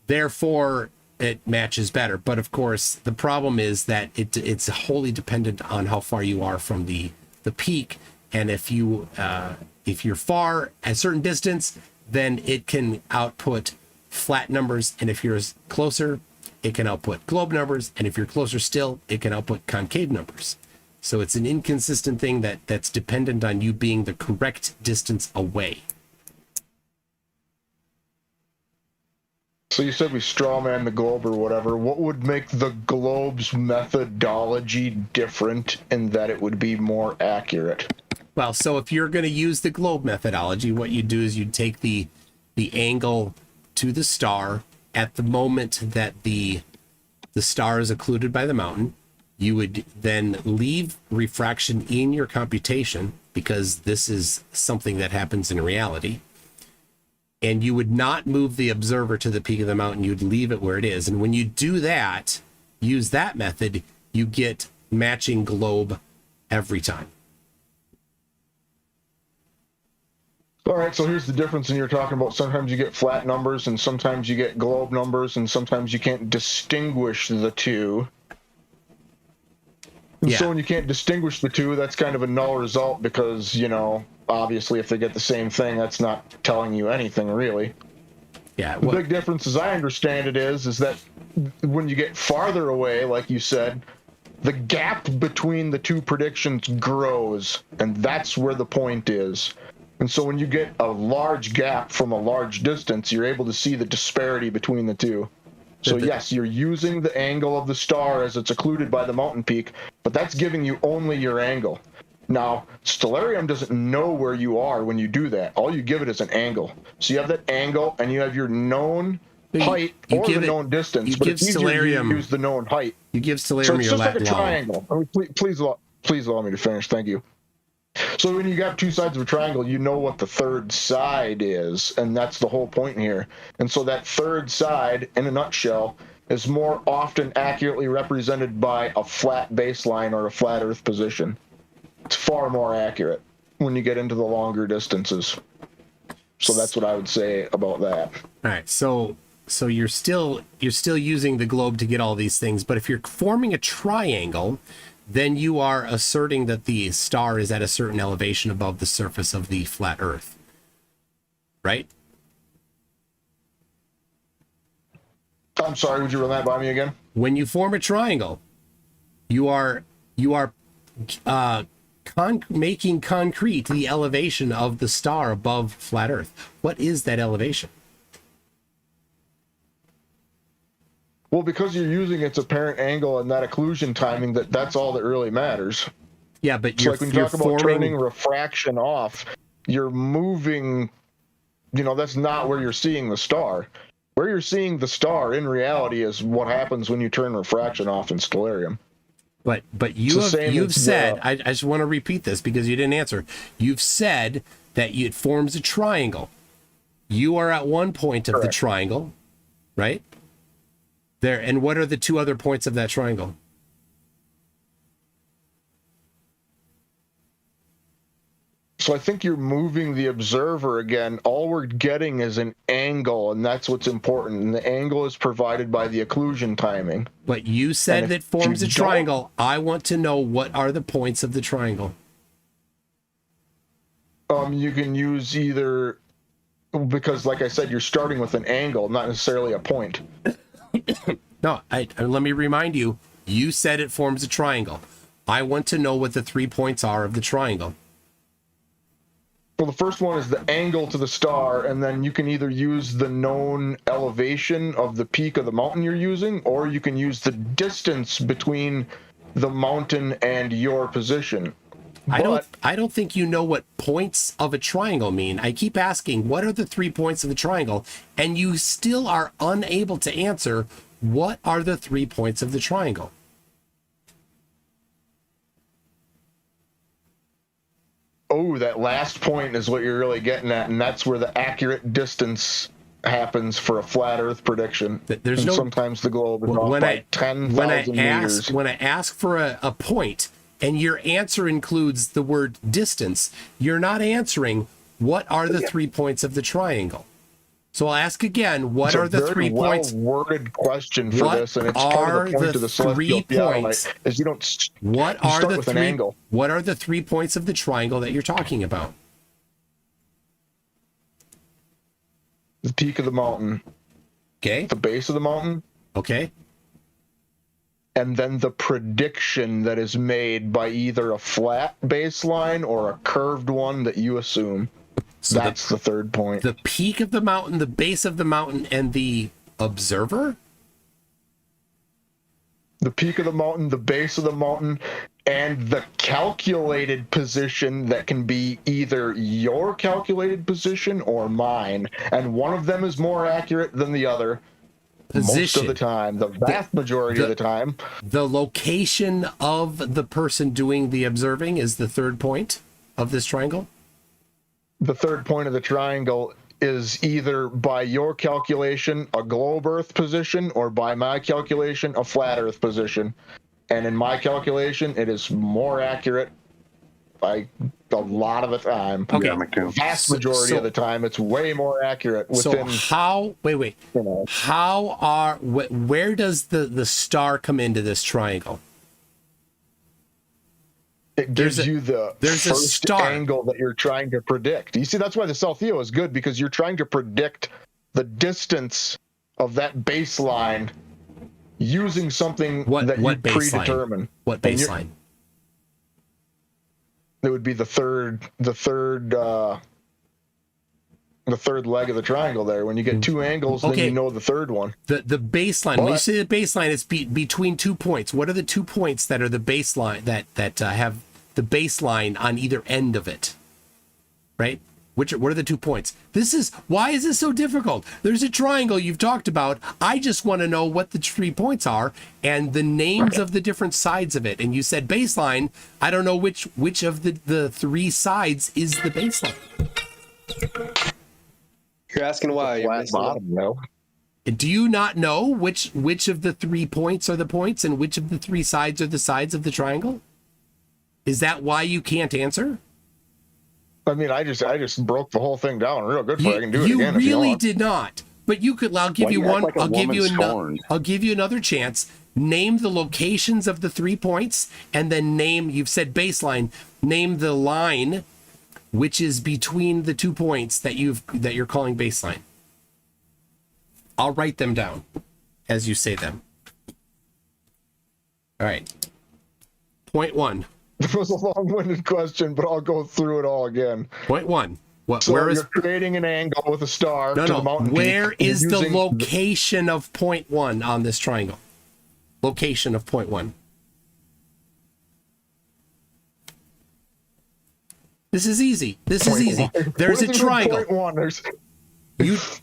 Speaker 2: therefore it matches better. But of course, the problem is that it's wholly dependent on how far you are from the peak, and if you're far at a certain distance, then it can output flat numbers, and if you're closer, it can output globe numbers, and if you're closer still, it can output concave numbers. So it's an inconsistent thing that's dependent on you being the correct distance away.
Speaker 21: So you said we strawman the globe or whatever. What would make the globe's methodology different in that it would be more accurate?
Speaker 2: Well, so if you're going to use the globe methodology, what you do is you take the angle to the star at the moment that the star is occluded by the mountain. You would then leave refraction in your computation, because this is something that happens in reality. And you would not move the observer to the peak of the mountain. You'd leave it where it is. And when you do that, use that method, you get matching globe every time.
Speaker 21: All right, so here's the difference, and you're talking about sometimes you get flat numbers and sometimes you get globe numbers, and sometimes you can't distinguish the two. And so when you can't distinguish the two, that's kind of a null result, because, obviously if they get the same thing, that's not telling you anything really.
Speaker 2: Yeah.
Speaker 21: The big difference, as I understand it, is that when you get farther away, like you said, the gap between the two predictions grows, and that's where the point is. And so when you get a large gap from a large distance, you're able to see the disparity between the two. So yes, you're using the angle of the star as it's occluded by the mountain peak, but that's giving you only your angle. Now, stellarium doesn't know where you are when you do that. All you give it is an angle. So you have that angle, and you have your known height or the known distance, but it's easier to use the known height.
Speaker 2: You give stellarium
Speaker 21: so it's
Speaker 2: your
Speaker 21: just like a
Speaker 2: lat long.
Speaker 21: triangle. I mean, please allow me to finish. Thank you. So when you got two sides of a triangle, you know what the third side is, and that's the whole point here. And so that third side, in a nutshell, is more often accurately represented by a flat baseline or a flat Earth position. It's far more accurate when you get into the longer distances. So that's what I would say about that.
Speaker 2: All right, so you're still using the globe to get all these things, but if you're forming a triangle, then you are asserting that the star is at a certain elevation above the surface of the flat Earth, right?
Speaker 21: I'm sorry, would you run that by me again?
Speaker 2: When you form a triangle, you are making concrete the elevation of the star above flat Earth. What is that elevation?
Speaker 21: Well, because you're using its apparent angle and that occlusion timing, that's all that really matters.
Speaker 2: Yeah, but
Speaker 21: It's like when you talk about turning refraction off, you're moving, that's not where you're seeing the star. Where you're seeing the star in reality is what happens when you turn refraction off in stellarium.
Speaker 2: But you've said, I just want to repeat this because you didn't answer. You've said that it forms a triangle. You are at one point of the triangle, right? There, and what are the two other points of that triangle?
Speaker 21: So I think you're moving the observer again. All we're getting is an angle, and that's what's important. And the angle is provided by the occlusion timing.
Speaker 2: But you said that forms a triangle. I want to know what are the points of the triangle.
Speaker 21: You can use either, because like I said, you're starting with an angle, not necessarily a point.
Speaker 2: No, let me remind you, you said it forms a triangle. I want to know what the 3 points are of the triangle.
Speaker 21: Well, the first one is the angle to the star, and then you can either use the known elevation of the peak of the mountain you're using, or you can use the distance between the mountain and your position.
Speaker 2: I don't think you know what points of a triangle mean. I keep asking, what are the 3 points of the triangle? And you still are unable to answer, what are the 3 points of the triangle?
Speaker 21: Oh, that last point is what you're really getting at, and that's where the accurate distance happens for a flat Earth prediction.
Speaker 2: Sometimes
Speaker 21: the globe is off by 10,000 meters.
Speaker 2: When I ask for a point, and your answer includes the word distance, you're not answering what are the 3 points of the triangle. So I'll ask again, what are the 3 points?
Speaker 21: Worded question for this, and it's part of the point of the celestial theodolite, is you don't start with an angle.
Speaker 2: What are the 3 points of the triangle that you're talking about?
Speaker 21: The peak of the mountain.
Speaker 2: Okay.
Speaker 21: The base of the mountain.
Speaker 2: Okay.
Speaker 21: And then the prediction that is made by either a flat baseline or a curved one that you assume. So that's the 3rd point.
Speaker 2: The peak of the mountain, the base of the mountain, and the observer?
Speaker 21: The peak of the mountain, the base of the mountain, and the calculated position that can be either your calculated position or mine. And one of them is more accurate than the other.
Speaker 2: Position.
Speaker 21: Most of the time, the vast majority of the time.
Speaker 2: The location of the person doing the observing is the 3rd point of this triangle?
Speaker 21: The 3rd point of the triangle is either by your calculation a globe Earth position, or by my calculation a flat Earth position. And in my calculation, it is more accurate by a lot of the time.
Speaker 2: Okay.
Speaker 21: The vast majority of the time, it's way more accurate. Within,
Speaker 2: where does the star come into this triangle?
Speaker 21: It gives you the first angle that you're trying to predict. You see, that's why the Cell-Theo is good, because you're trying to predict the distance of that baseline using something that you predetermine.
Speaker 2: What baseline?
Speaker 21: It would be the third leg of the triangle there. When you get 2 angles, then you know the 3rd one.
Speaker 2: The baseline. When you say the baseline, it's between 2 points. What are the 2 points that are the baseline that have the baseline on either end of it? Right? What are the 2 points? Why is this so difficult? There's a triangle you've talked about. I just want to know what the 3 points are and the names of the different sides of it. And you said baseline. I don't know which of the 3 sides is the baseline.
Speaker 1: You're asking why.
Speaker 2: Do you not know which of the 3 points are the points and which of the 3 sides are the sides of the triangle? Is that why you can't answer?
Speaker 21: I mean, I just broke the whole thing down real good for you. I can do it again.
Speaker 2: You really did not. But you could. I'll give you one. I'll give you another chance. Name the locations of the 3 points, and then name. You've said baseline. Name the line, which is between the 2 points that you're calling baseline. I'll write them down as you say them. All right. Point 1.
Speaker 21: It was a long-winded question, but I'll go through it all again.
Speaker 2: Point 1. What?
Speaker 21: So
Speaker 2: Where is?
Speaker 21: you're creating an angle with a star
Speaker 2: No,
Speaker 21: to
Speaker 2: no.
Speaker 21: the mountain
Speaker 2: Where
Speaker 21: peak
Speaker 2: is the
Speaker 21: using
Speaker 2: location of point 1 on this triangle? Location of point 1. This is easy. This is easy. There's a triangle.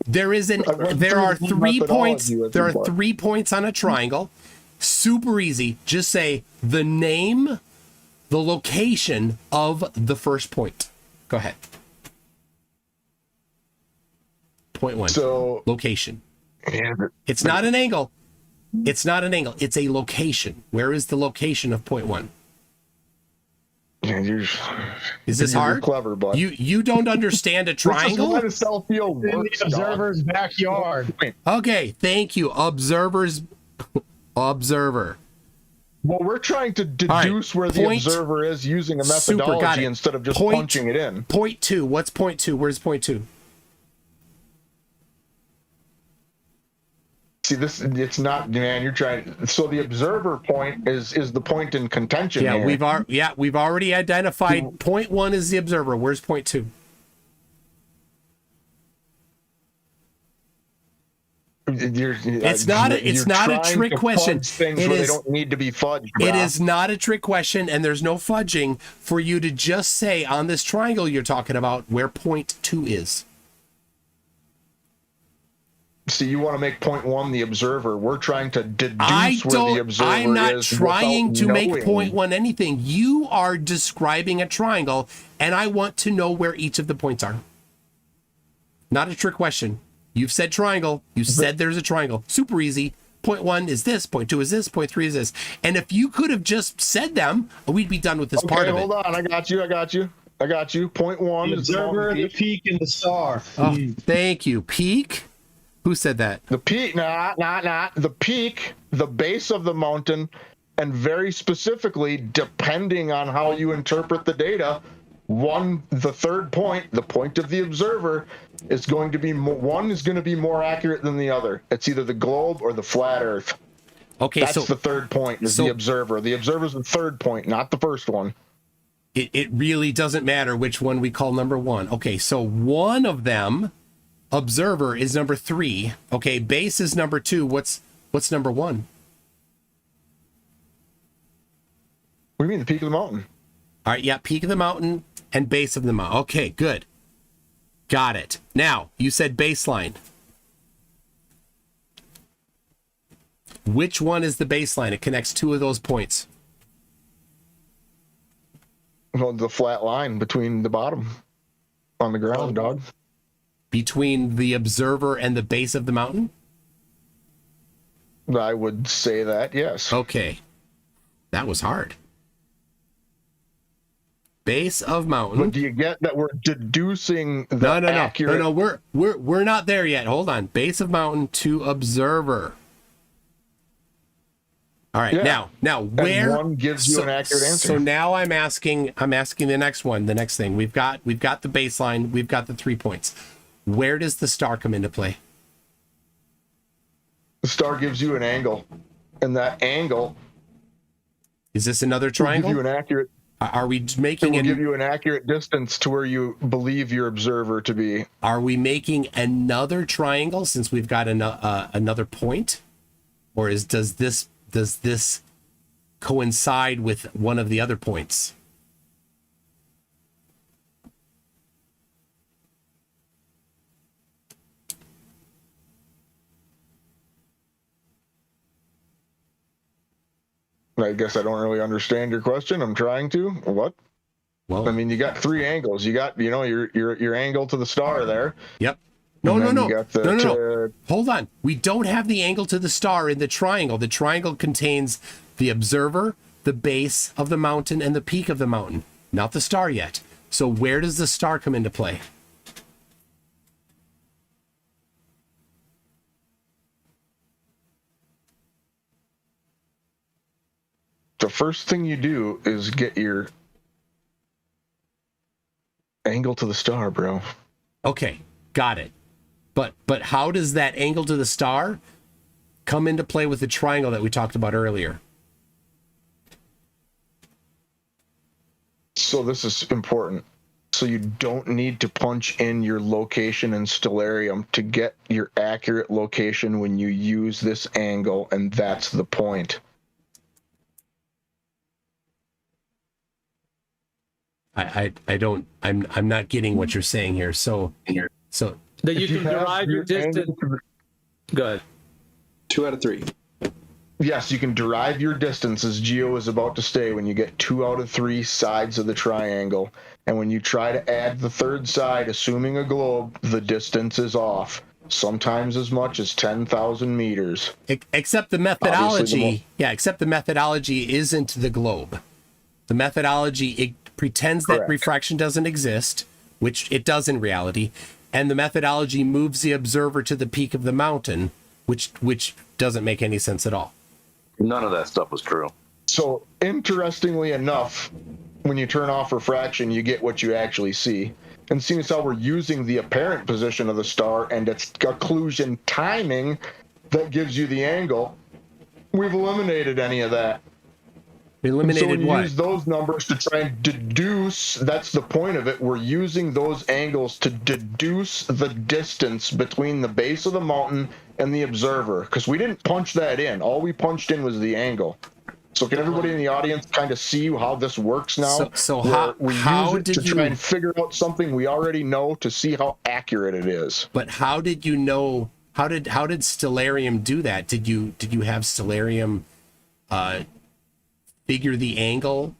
Speaker 2: There are 3 points. There are 3 points on a triangle. Super easy. Just say the name, the location of the first point. Go ahead. Point 1.
Speaker 21: So
Speaker 2: location. It's not an angle. It's not an angle. It's a location. Where is the location of point 1? Is this hard?
Speaker 21: Clever, bud.
Speaker 2: You don't understand a triangle?
Speaker 21: This is why the self-field works,
Speaker 15: in the observer's backyard.
Speaker 2: Okay, thank you. Observer.
Speaker 21: Well, we're trying to deduce where the observer is using a methodology instead of just punching it in.
Speaker 2: Point 2. What's point 2? Where's point 2?
Speaker 21: See, it's not, man, you're trying. So the observer point is the point in contention.
Speaker 2: Yeah,
Speaker 21: here.
Speaker 2: we've already identified point 1 is the observer. Where's point 2? It's not a trick question.
Speaker 21: They don't need to be fudged.
Speaker 2: It is not a trick question, and there's no fudging for you to just say on this triangle you're talking about where point 2 is.
Speaker 21: See, you want to make point 1 the observer. We're trying to deduce where the observer is.
Speaker 2: I'm not trying to make point 1 anything. You are describing a triangle, and I want to know where each of the points are. Not a trick question. You've said triangle. You said there's a triangle. Super easy. Point 1 is this. Point 2 is this. Point 3 is this. And if you could have just said them, we'd be done with this part of it.
Speaker 21: Hold on. I got you. Point 1
Speaker 15: the
Speaker 21: is
Speaker 15: observer, the peak, and the star.
Speaker 2: Oh, thank you. Peak? Who said that?
Speaker 21: The peak, the peak, the base of the mountain, and very specifically, depending on how you interpret the data, the third point, the point of the observer, is going to be one is going to be more accurate than the other. It's either the globe or the flat Earth.
Speaker 2: Okay,
Speaker 21: that's the third point. Is the observer? The observer's the third point, not the first one.
Speaker 2: It really doesn't matter which one we call number 1. Okay, so one of them. Observer is number 3. Okay, base is number 2. What's number 1?
Speaker 21: What do you mean, the peak of the mountain?
Speaker 2: All right, yeah, peak of the mountain and base of the mountain. Okay, good. Got it. Now, you said baseline. Which one is the baseline? It connects 2 of those points.
Speaker 21: Well, the flat line between the bottom on the ground, dog.
Speaker 2: Between the observer and the base of the mountain?
Speaker 21: I would say that, yes.
Speaker 2: Okay. That was hard. Base of mountain.
Speaker 21: But do you get that we're deducing the accurate...
Speaker 2: No, we're not there yet. Hold on. Base of mountain to observer. All right.
Speaker 21: Yeah.
Speaker 2: Now where
Speaker 21: and one gives you an accurate answer.
Speaker 2: So now I'm asking the next one, the next thing. We've got the baseline, we've got the 3 points. Where does the star come into play?
Speaker 21: The star gives you an angle, and that angle
Speaker 2: is this another triangle?
Speaker 21: Will give you an accurate.
Speaker 2: Are we making?
Speaker 21: It will give you an accurate distance to where you believe your observer to be.
Speaker 2: Are we making another triangle since we've got another point, or does this coincide with one of the other points?
Speaker 21: I guess I don't really understand your question. I'm trying to. What?
Speaker 2: Well,
Speaker 21: I mean, you got 3 angles. You got, your angle to the star there.
Speaker 2: Yep. No. Hold on. We don't have the angle to the star in the triangle. The triangle contains the observer, the base of the mountain, and the peak of the mountain. Not the star yet. So where does the star come into play?
Speaker 21: The first thing you do is get your angle to the star, bro.
Speaker 2: Okay, got it. But how does that angle to the star come into play with the triangle that we talked about earlier?
Speaker 21: So this is important. so you don't need to punch in your location in stellarium to get your accurate location when you use this angle, and that's the point.
Speaker 2: I'm not getting what you're saying here. So
Speaker 5: that you can derive your distance. Go ahead.
Speaker 21: 2 out of 3. Yes, you can derive your distance, as Geo is about to say, when you get 2 out of 3 sides of the triangle. And when you try to add the third side, assuming a globe, the distance is off. Sometimes as much as 10,000 meters.
Speaker 2: Except the methodology. Except the methodology isn't the globe. The methodology, it pretends that refraction doesn't exist, which it does in reality. And the methodology moves the observer to the peak of the mountain, which doesn't make any sense at all.
Speaker 20: None of that stuff was true.
Speaker 21: So, interestingly enough, when you turn off refraction, you get what you actually see. And seeing as how we're using the apparent position of the star and its occlusion timing that gives you the angle, we've eliminated any of that.
Speaker 2: Eliminated
Speaker 21: so when you
Speaker 2: what?
Speaker 21: use those numbers to try and deduce, that's the point of it. We're using those angles to deduce the distance between the base of the mountain and the observer, because we didn't punch that in. All we punched in was the angle. So can everybody in the audience kind of see how this works now?
Speaker 2: So how
Speaker 21: use it to try and figure out something we already know to see how accurate it is.
Speaker 2: But how did you know? How did Stellarium do that? Did you have Stellarium figure the angle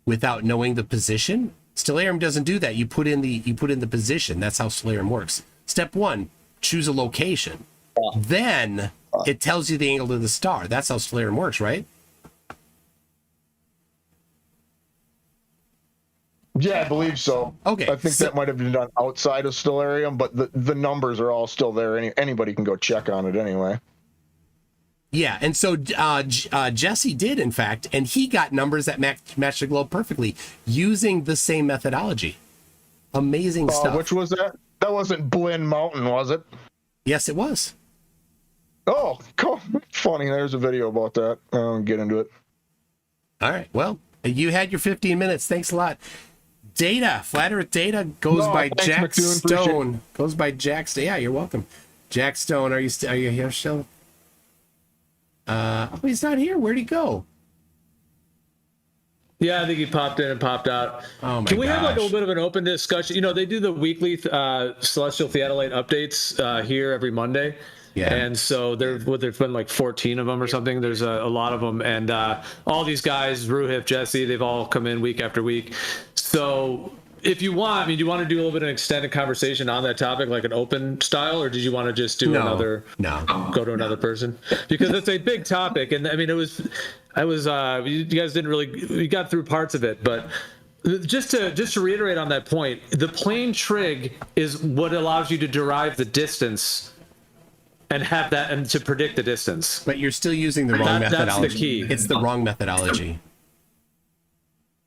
Speaker 2: without knowing the position? Stellarium doesn't do that. You put in the position. That's how Stellarium works. Step 1, choose a location. Then it tells you the angle of the star. That's how Stellarium works, right?
Speaker 21: Yeah, I believe so.
Speaker 2: Okay.
Speaker 21: I think that might have been done outside of Stellarium, but the numbers are all still there. Anybody can go check on it anyway.
Speaker 2: Yeah, and so Jesse did, in fact, and he got numbers that matched the globe perfectly using the same methodology. Amazing stuff.
Speaker 21: Which was that? That wasn't Blinn Mountain, was it?
Speaker 2: Yes, it was.
Speaker 21: Oh, cool. Funny. There's a video about that. I won't get into it.
Speaker 2: All right. Well, you had your 15 minutes. Thanks a lot. Data, Flat Earth Data goes by Jack Stone. Goes by Jack Stone. Yeah, you're welcome. Jack Stone, are you here still? Oh, he's not here. Where'd he go?
Speaker 5: Yeah, I think he popped in and popped out.
Speaker 2: Oh my
Speaker 5: Can we have like a
Speaker 2: gosh.
Speaker 5: little bit of an open discussion? You know, they do the weekly Celestial Theodolite updates here every Monday.
Speaker 2: Yeah.
Speaker 5: And so there's been like 14 of them or something. There's a lot of them. And all these guys, Ruhif, Jesse, they've all come in week after week. So if you want, I mean, do you want to do a little bit of an extended conversation on that topic, like an open style, or did you want to just do go to another person? Because it's a big topic. And I mean, you guys didn't really, you got through parts of it, but just to reiterate on that point, the plane trig is what allows you to derive the distance and have that and to predict the distance.
Speaker 2: But you're still using the wrong methodology.
Speaker 5: That's the key.
Speaker 2: It's the wrong methodology.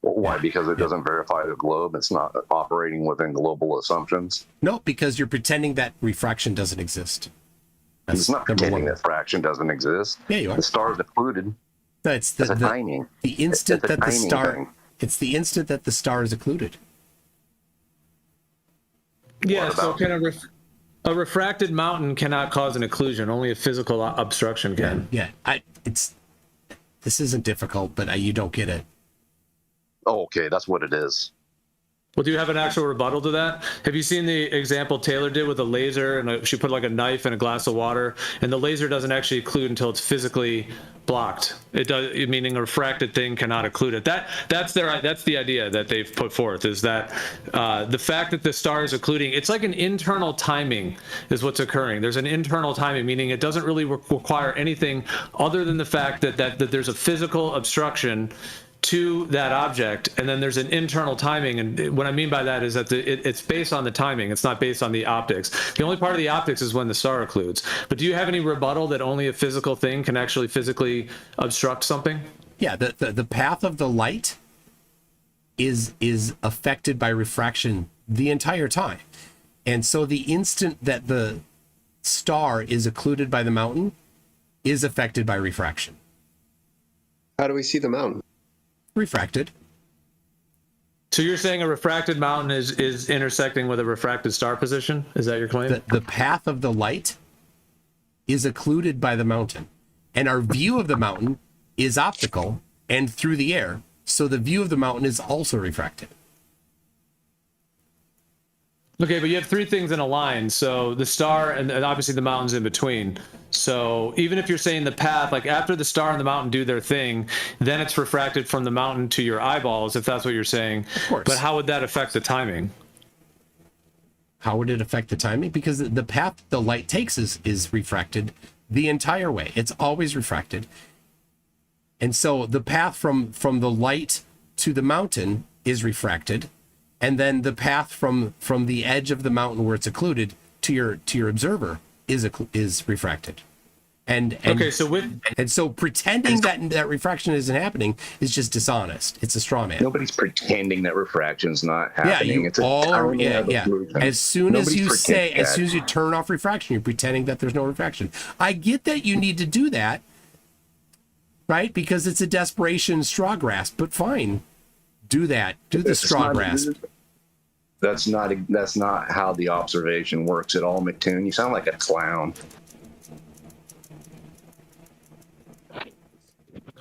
Speaker 20: Why? Because it doesn't verify the globe. It's not operating within global assumptions.
Speaker 2: No, because you're pretending that refraction doesn't exist.
Speaker 20: It's not pretending that fraction doesn't exist.
Speaker 2: Yeah, you are.
Speaker 20: The star is occluded.
Speaker 2: No, it's the
Speaker 20: timing.
Speaker 2: The instant
Speaker 20: It's a
Speaker 2: that the
Speaker 20: timing
Speaker 2: star.
Speaker 20: thing.
Speaker 2: It's the instant that the star is occluded.
Speaker 5: Yeah. So a refracted mountain cannot cause an occlusion. Only a physical obstruction can.
Speaker 2: Yeah. This isn't difficult, but you don't get it.
Speaker 20: Oh, okay, that's what it is.
Speaker 5: Well, do you have an actual rebuttal to that? Have you seen the example Taylor did with a laser and she put like a knife in a glass of water, and the laser doesn't actually occlude until it's physically blocked. It does, meaning a refracted thing cannot occlude it. That's the idea that they've put forth, is that the fact that the star is occluding, it's like an internal timing is what's occurring. There's an internal timing, meaning it doesn't really require anything other than the fact that there's a physical obstruction to that object, and then there's an internal timing. And what I mean by that is that it's based on the timing. It's not based on the optics. The only part of the optics is when the star occludes. But do you have any rebuttal that only a physical thing can actually physically obstruct something?
Speaker 2: Yeah, the path of the light is affected by refraction the entire time. And so the instant that the star is occluded by the mountain is affected by refraction.
Speaker 1: How do we see the mountain?
Speaker 2: Refracted.
Speaker 5: So you're saying a refracted mountain is intersecting with a refracted star position? Is that your claim?
Speaker 2: The path of the light is occluded by the mountain, and our view of the mountain is optical and through the air. So the view of the mountain is also refracted.
Speaker 5: Okay, but you have three things in a line. So the star and obviously the mountain's in between. So even if you're saying the path, like after the star and the mountain do their thing, then it's refracted from the mountain to your eyeballs, if that's what you're saying.
Speaker 2: Of course.
Speaker 5: But how would that affect the timing?
Speaker 2: How would it affect the timing? Because the path the light takes is refracted the entire way. It's always refracted. And so the path from the light to the mountain is refracted. And then the path from the edge of the mountain where it's occluded to your observer is refracted. And
Speaker 5: okay, so
Speaker 2: so pretending that refraction isn't happening is just dishonest. It's a straw man.
Speaker 20: Nobody's pretending that refraction's not happening.
Speaker 2: Yeah,
Speaker 20: It's a
Speaker 2: As soon as you turn off refraction, you're pretending that there's no refraction. I get that you need to do that, right? Because it's a desperation straw grasp, but fine. Do that. Do the straw grasp.
Speaker 20: That's not how the observation works at all, MCToon. You sound like a clown.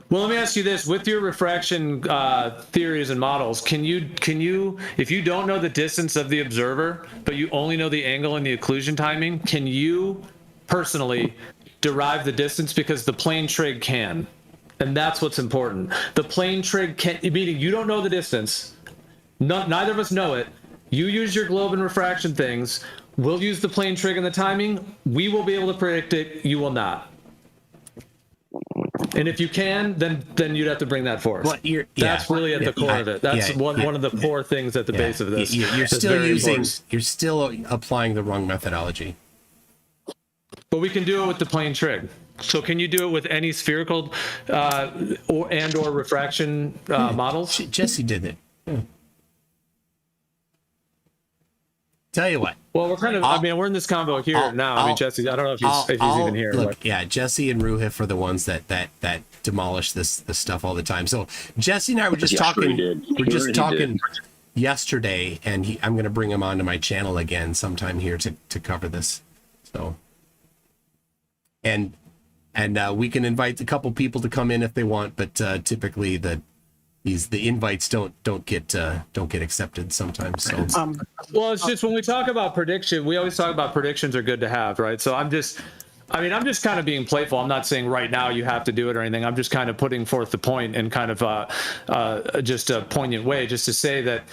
Speaker 5: Well, let me ask you this: with your refraction theories and models, can you, if you don't know the distance of the observer, but you only know the angle and the occlusion timing, can you personally derive the distance? Because the plane trig can. And that's what's important. The plane trig can't, meaning you don't know the distance. Neither of us know it. You use your globe and refraction things. We'll use the plane trig and the timing. We will be able to predict it. You will not. And if you can, then you'd have to bring that forth. That's really at the core of it. That's one of the core things at the base of this.
Speaker 2: You're still applying the wrong methodology.
Speaker 5: But we can do it with the plane trig. So can you do it with any spherical or refraction models?
Speaker 2: Jesse did it. Yeah. Tell you what.
Speaker 5: Well, we're kind of. We're in this combo here now. Jesse, I don't know if he's even here.
Speaker 2: Look, Jesse and Ruhif are the ones that demolish this stuff all the time. So Jesse and I were just talking. We're just talking yesterday, and I'm going to bring him onto my channel again sometime here to cover this. So. And we can invite a couple people to come in if they want, but typically the invites don't get accepted sometimes. So
Speaker 5: well, it's just when we talk about prediction, we always talk about predictions are good to have, right? So I'm just kind of being playful. I'm not saying right now you have to do it or anything. I'm just kind of putting forth the point in kind of just a poignant way, just to say that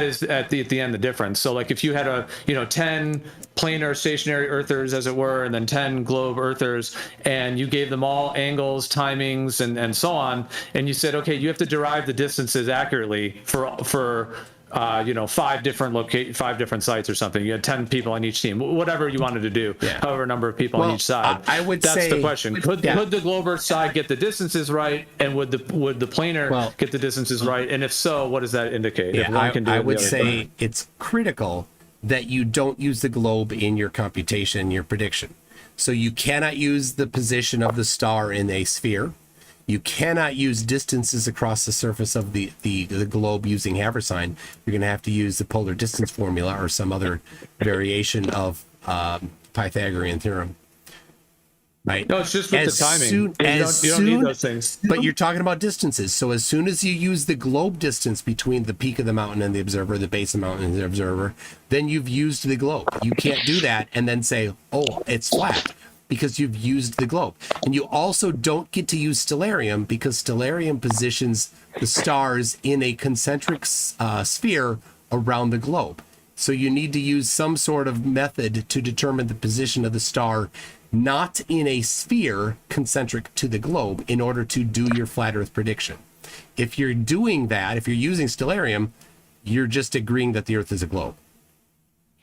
Speaker 5: is at the end the difference. So like if you had 10 planar stationary earthers, as it were, and then 10 globe earthers, and you gave them all angles, timings, and so on, and you said, okay, you have to derive the distances accurately for 5 different sites or something. You had 10 people on each team, whatever you wanted to do, however number of people on each side.
Speaker 2: I would
Speaker 5: that's
Speaker 2: say
Speaker 5: the question. Could the globe earth side get the distances right, and would the planar get the distances right? And if so, what does that indicate?
Speaker 2: Yeah, I would say it's critical that you don't use the globe in your computation, your prediction. So you cannot use the position of the star in a sphere. You cannot use distances across the surface of the globe using Haversine. You're going to have to use the polar distance formula or some other variation of Pythagorean theorem. Right?
Speaker 5: No, it's just with the timing. You don't need those things.
Speaker 2: But you're talking about distances. So as soon as you use the globe distance between the peak of the mountain and the observer, the base of the mountain and the observer, then you've used the globe. You can't do that and then say, oh, it's flat, because you've used the globe. And you also don't get to use stellarium, because stellarium positions the stars in a concentric sphere around the globe. So you need to use some sort of method to determine the position of the star, not in a sphere concentric to the globe, in order to do your flat Earth prediction. If you're doing that, if you're using stellarium, you're just agreeing that the Earth is a globe.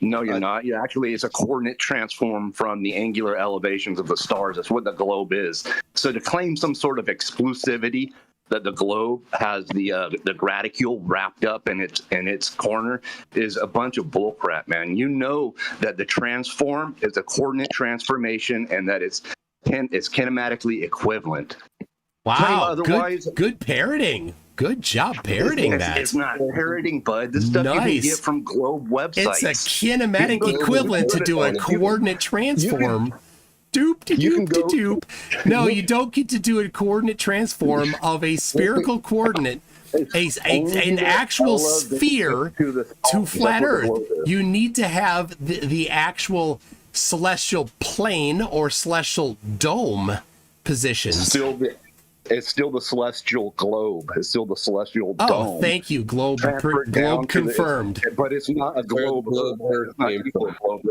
Speaker 20: No, you're not. You actually, it's a coordinate transform from the angular elevations of the stars. That's what the globe is. So to claim some sort of exclusivity that the globe has the graticule wrapped up in its corner is a bunch of bullcrap, man. You know that the transform is a coordinate transformation and that it's kinematically equivalent.
Speaker 2: Wow, good parroting. Good job parroting that.
Speaker 20: It's not parroting, bud. This stuff you can
Speaker 2: Nice.
Speaker 20: get from Globe websites.
Speaker 2: It's a kinematic equivalent to do a coordinate transform. Doop de doop de doop. No, you don't get to do a coordinate transform of a spherical coordinate, an actual sphere to flat Earth. You need to have the actual celestial plane or celestial dome positions.
Speaker 20: It's still the celestial globe. It's still the celestial dome.
Speaker 2: Oh, thank you, globe confirmed.
Speaker 20: But it's not a globe.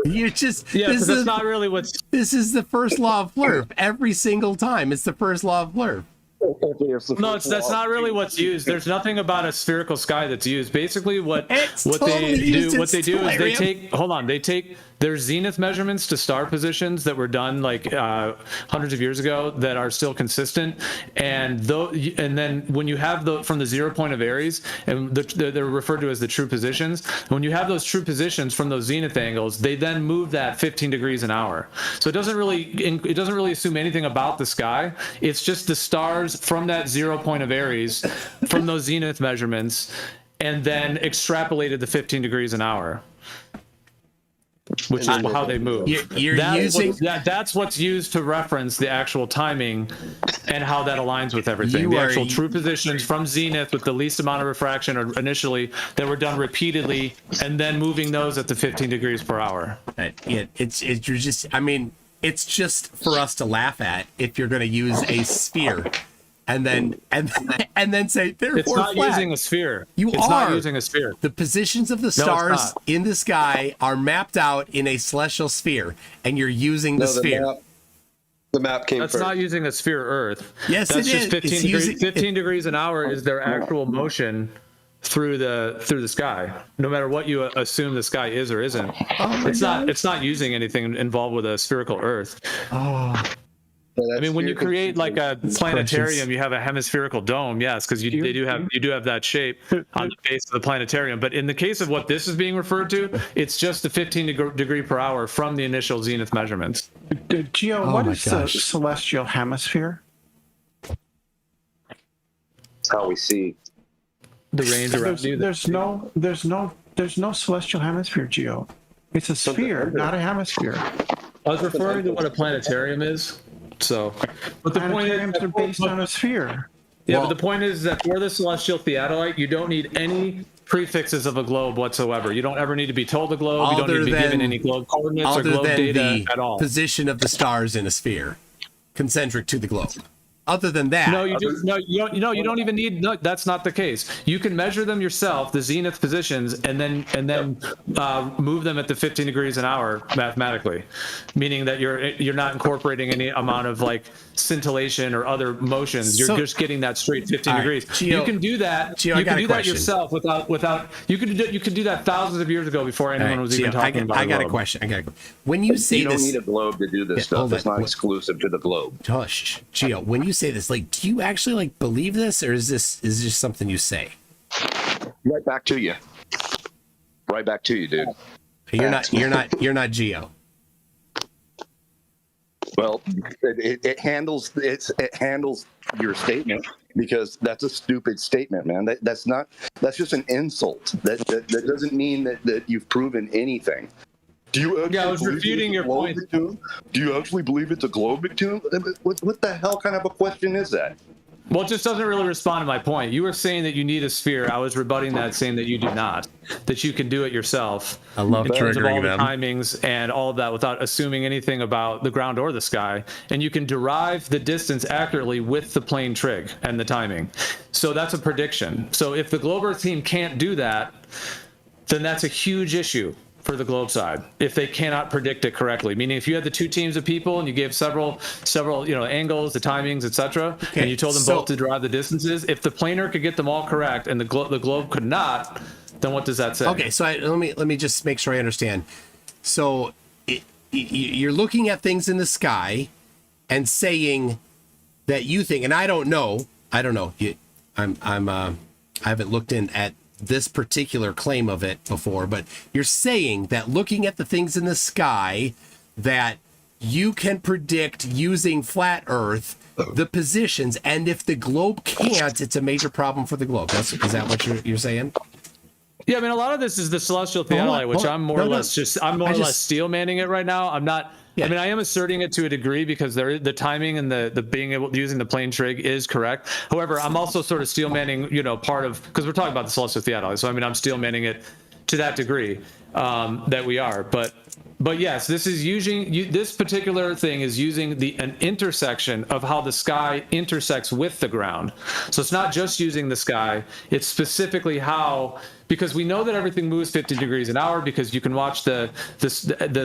Speaker 2: You just
Speaker 5: that's not really what's.
Speaker 2: This is the first law of Flurf. Every single time, it's the first law of Flurf.
Speaker 5: No, that's not really what's used. There's nothing about a spherical sky that's used. Basically, what they do is they take their zenith measurements to star positions that were done like hundreds of years ago that are still consistent, and then when you have from the 0 point of Aries, and they're referred to as the true positions. When you have those true positions from those zenith angles, they then move that 15 degrees an hour. So it doesn't really assume anything about the sky. It's just the stars from that 0 point of Aries, from those zenith measurements, and then extrapolated the 15 degrees an hour, which is how they move. That's what's used to reference the actual timing and how that aligns with everything. The actual true positions from zenith with the least amount of refraction or initially that were done repeatedly, and then moving those at the 15 degrees per hour.
Speaker 2: It's just for us to laugh at if you're going to use a sphere. And then say therefore
Speaker 5: it's not
Speaker 2: flat.
Speaker 5: Using a sphere.
Speaker 2: It's
Speaker 5: not using a sphere.
Speaker 2: The positions of the stars in the sky are mapped out in a celestial sphere, and you're using the sphere.
Speaker 4: The map came
Speaker 5: That's
Speaker 4: first.
Speaker 5: not using a sphere Earth.
Speaker 2: Yes,
Speaker 5: that's
Speaker 2: it
Speaker 5: just
Speaker 2: is.
Speaker 5: 15 degrees an hour is their actual motion through the sky. No matter what you assume the sky is or isn't, it's not using anything involved with a spherical Earth.
Speaker 2: Oh.
Speaker 5: I mean, when you create like a planetarium, you have a hemispherical dome, yes, because you do have that shape on the base of the planetarium. But in the case of what this is being referred to, it's just the 15 degree per hour from the initial zenith measurements.
Speaker 17: Gio, what is the celestial hemisphere?
Speaker 20: That's how we see
Speaker 5: the range around you.
Speaker 17: There's no celestial hemisphere, Gio. It's a sphere, not a hemisphere.
Speaker 5: I was referring to what a planetarium is. So, but the point is,
Speaker 17: are based on a sphere.
Speaker 5: Yeah, but the point is that for the celestial theodolite, you don't need any prefixes of a globe whatsoever. You don't ever need to be told the globe. You don't need to be given any globe coordinates or globe data at all.
Speaker 2: Position of the stars in a sphere, concentric to the globe. Other than that,
Speaker 5: you don't even need. No, that's not the case. You can measure them yourself, the zenith positions, and then move them at the 15 degrees an hour mathematically, meaning that you're not incorporating any amount of like scintillation or other motions. You're just getting that straight 15 degrees.
Speaker 2: Gio,
Speaker 5: you can do that.
Speaker 2: Gio,
Speaker 5: you can do that yourself without. You could do that thousands of years ago before anyone was even talking about.
Speaker 2: I got a question. When you say
Speaker 20: you don't need a globe to do this stuff. It's not exclusive to the globe.
Speaker 2: Hush, Gio. When you say this, like, do you actually like believe this, or is this just something you say?
Speaker 20: Right back to you. Right back to you, dude.
Speaker 2: You're not Gio.
Speaker 20: Well, it handles your statement because that's a stupid statement, man. That's just an insult. That doesn't mean that you've proven anything. Do you actually
Speaker 5: I was refuting your point.
Speaker 20: Do you actually believe it's a globe MCToon? What the hell kind of a question is that?
Speaker 5: Well, it just doesn't really respond to my point. You were saying that you need a sphere. I was rebutting that, saying that you do not, that you can do it yourself.
Speaker 2: I love triggering
Speaker 5: them. Timings and all of that without assuming anything about the ground or the sky. And you can derive the distance accurately with the plane trig and the timing. So that's a prediction. So if the Globe Earth team can't do that, then that's a huge issue for the globe side if they cannot predict it correctly. Meaning if you had the two teams of people and you gave several angles, the timings, etc., and you told them both to derive the distances, if the planer could get them all correct and the globe could not, then what does that say?
Speaker 2: Okay, so let me just make sure I understand. So you're looking at things in the sky and saying that you think, and I don't know. I haven't looked in at this particular claim of it before, but you're saying that looking at the things in the sky, that you can predict using flat Earth the positions, and if the globe can't, it's a major problem for the globe. Is that what you're saying?
Speaker 5: Yeah, I mean, a lot of this is the celestial theodolite, which I'm more or less steel manning it right now. I'm not. Yeah. I mean, I am asserting it to a degree because the timing and the being able using the plane trig is correct. However, I'm also sort of steel manning, part of, because we're talking about the celestial theodolite. So I mean, I'm steel manning it to that degree that we are. But yes, this is using this particular thing is using an intersection of how the sky intersects with the ground. So it's not just using the sky; it's specifically how, because we know that everything moves 50 degrees an hour because you can watch the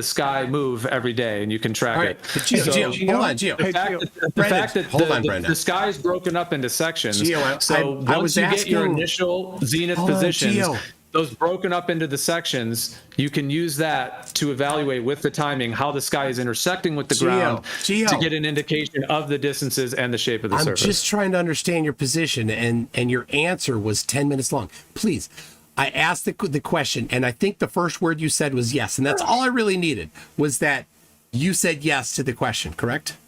Speaker 5: sky move every day and you can track it.
Speaker 2: But Gio, hold on, Gio.
Speaker 5: The fact that the sky is broken up into sections.
Speaker 2: Gio,
Speaker 5: so once you get your initial zenith positions. Those broken up into the sections, you can use that to evaluate with the timing how the sky is intersecting with the ground to get an indication of the distances and the shape of the surface.
Speaker 2: I'm just trying to understand your position, and your answer was 10 minutes long. Please, I asked the question, and I think the first word you said was yes, and that's all I really needed, was that you said yes to the question, correct?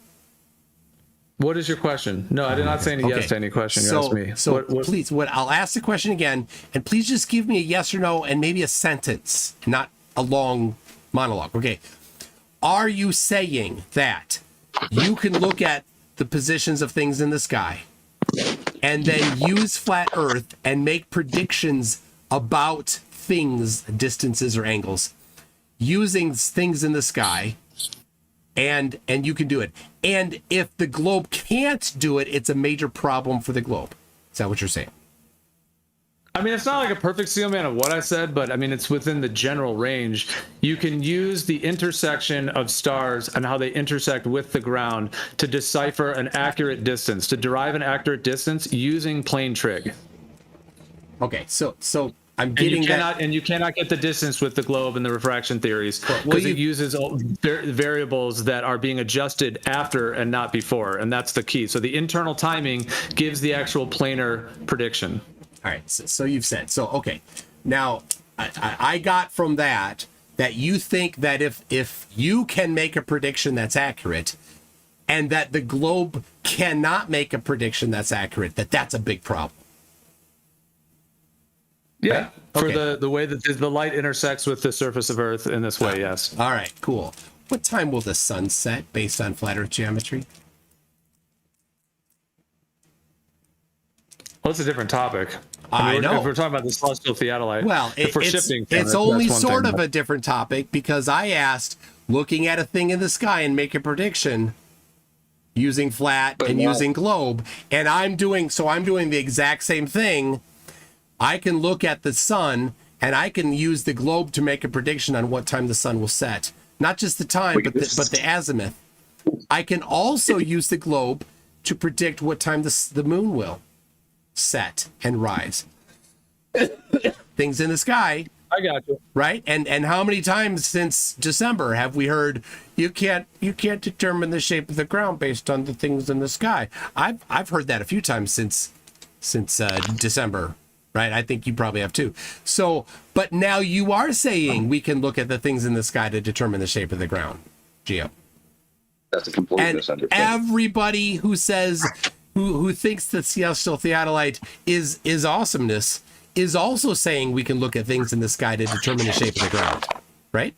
Speaker 5: What is your question? No, I did not say any yes to any question you asked me.
Speaker 2: So please, I'll ask the question again, and please just give me a yes or no and maybe a sentence, not a long monologue. Okay. Are you saying that you can look at the positions of things in the sky and then use flat Earth and make predictions about things, distances or angles, using things in the sky? And you can do it. And if the globe can't do it, it's a major problem for the globe. Is that what you're saying?
Speaker 5: I mean, it's not like a perfect steel man of what I said, but I mean, it's within the general range. You can use the intersection of stars and how they intersect with the ground to decipher an accurate distance, to derive an accurate distance using plane trig.
Speaker 2: Okay, so I'm getting
Speaker 5: you cannot get the distance with the globe and the refraction theories because it uses variables that are being adjusted after and not before, and that's the key. So the internal timing gives the actual planar prediction.
Speaker 2: All right, so you've said so. Okay, now I got from that you think that if you can make a prediction that's accurate, and that the globe cannot make a prediction that's accurate, that's a big problem.
Speaker 5: Yeah, for the way that the light intersects with the surface of Earth in this way, yes.
Speaker 2: All right, cool. What time will the sun set based on flat Earth geometry?
Speaker 5: Well, it's a different topic.
Speaker 2: I know.
Speaker 5: If we're talking about the celestial theodolite,
Speaker 2: well, it's only sort of a different topic because I asked, looking at a thing in the sky and make a prediction using flat and using globe, and I'm doing the exact same thing. I can look at the sun and I can use the globe to make a prediction on what time the sun will set. Not just the time, but the azimuth. I can also use the globe to predict what time the moon will set and rise. Things in the sky.
Speaker 5: I got you.
Speaker 2: Right? And how many times since December have we heard you can't determine the shape of the ground based on the things in the sky? I've heard that a few times since December. Right, I think you probably have too. So, but now you are saying we can look at the things in the sky to determine the shape of the ground, Gio.
Speaker 20: That's a complete misunderstanding.
Speaker 2: Everybody who says who thinks that celestial theodolite is awesomeness is also saying we can look at things in the sky to determine the shape of the ground, right?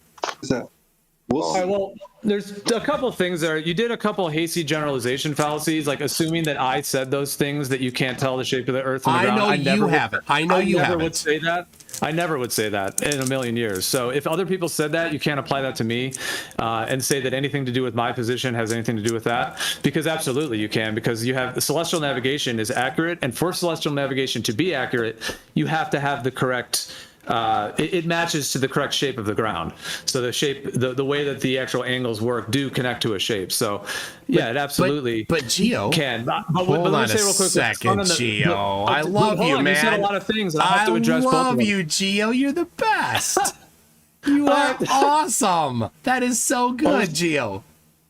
Speaker 5: Well, there's a couple things there. You did a couple hasty generalization fallacies, like assuming that I said those things that you can't tell the shape of the Earth from the ground. I never would say that. I never would say that in a million years. So if other people said that, you can't apply that to me and say that anything to do with my position has anything to do with that. Because absolutely you can, because you have the celestial navigation is accurate, and for celestial navigation to be accurate, you have to have the correct. It matches to the correct shape of the ground. So the shape, the way that the actual angles work do connect to a shape. So yeah, it absolutely
Speaker 2: but Gio
Speaker 5: can.
Speaker 2: Hold on a second, Gio. I love you, man.
Speaker 5: You said a lot of things. And I have to address both of them.
Speaker 2: I love you, Gio. You're the best. You are awesome. That is so good, Gio.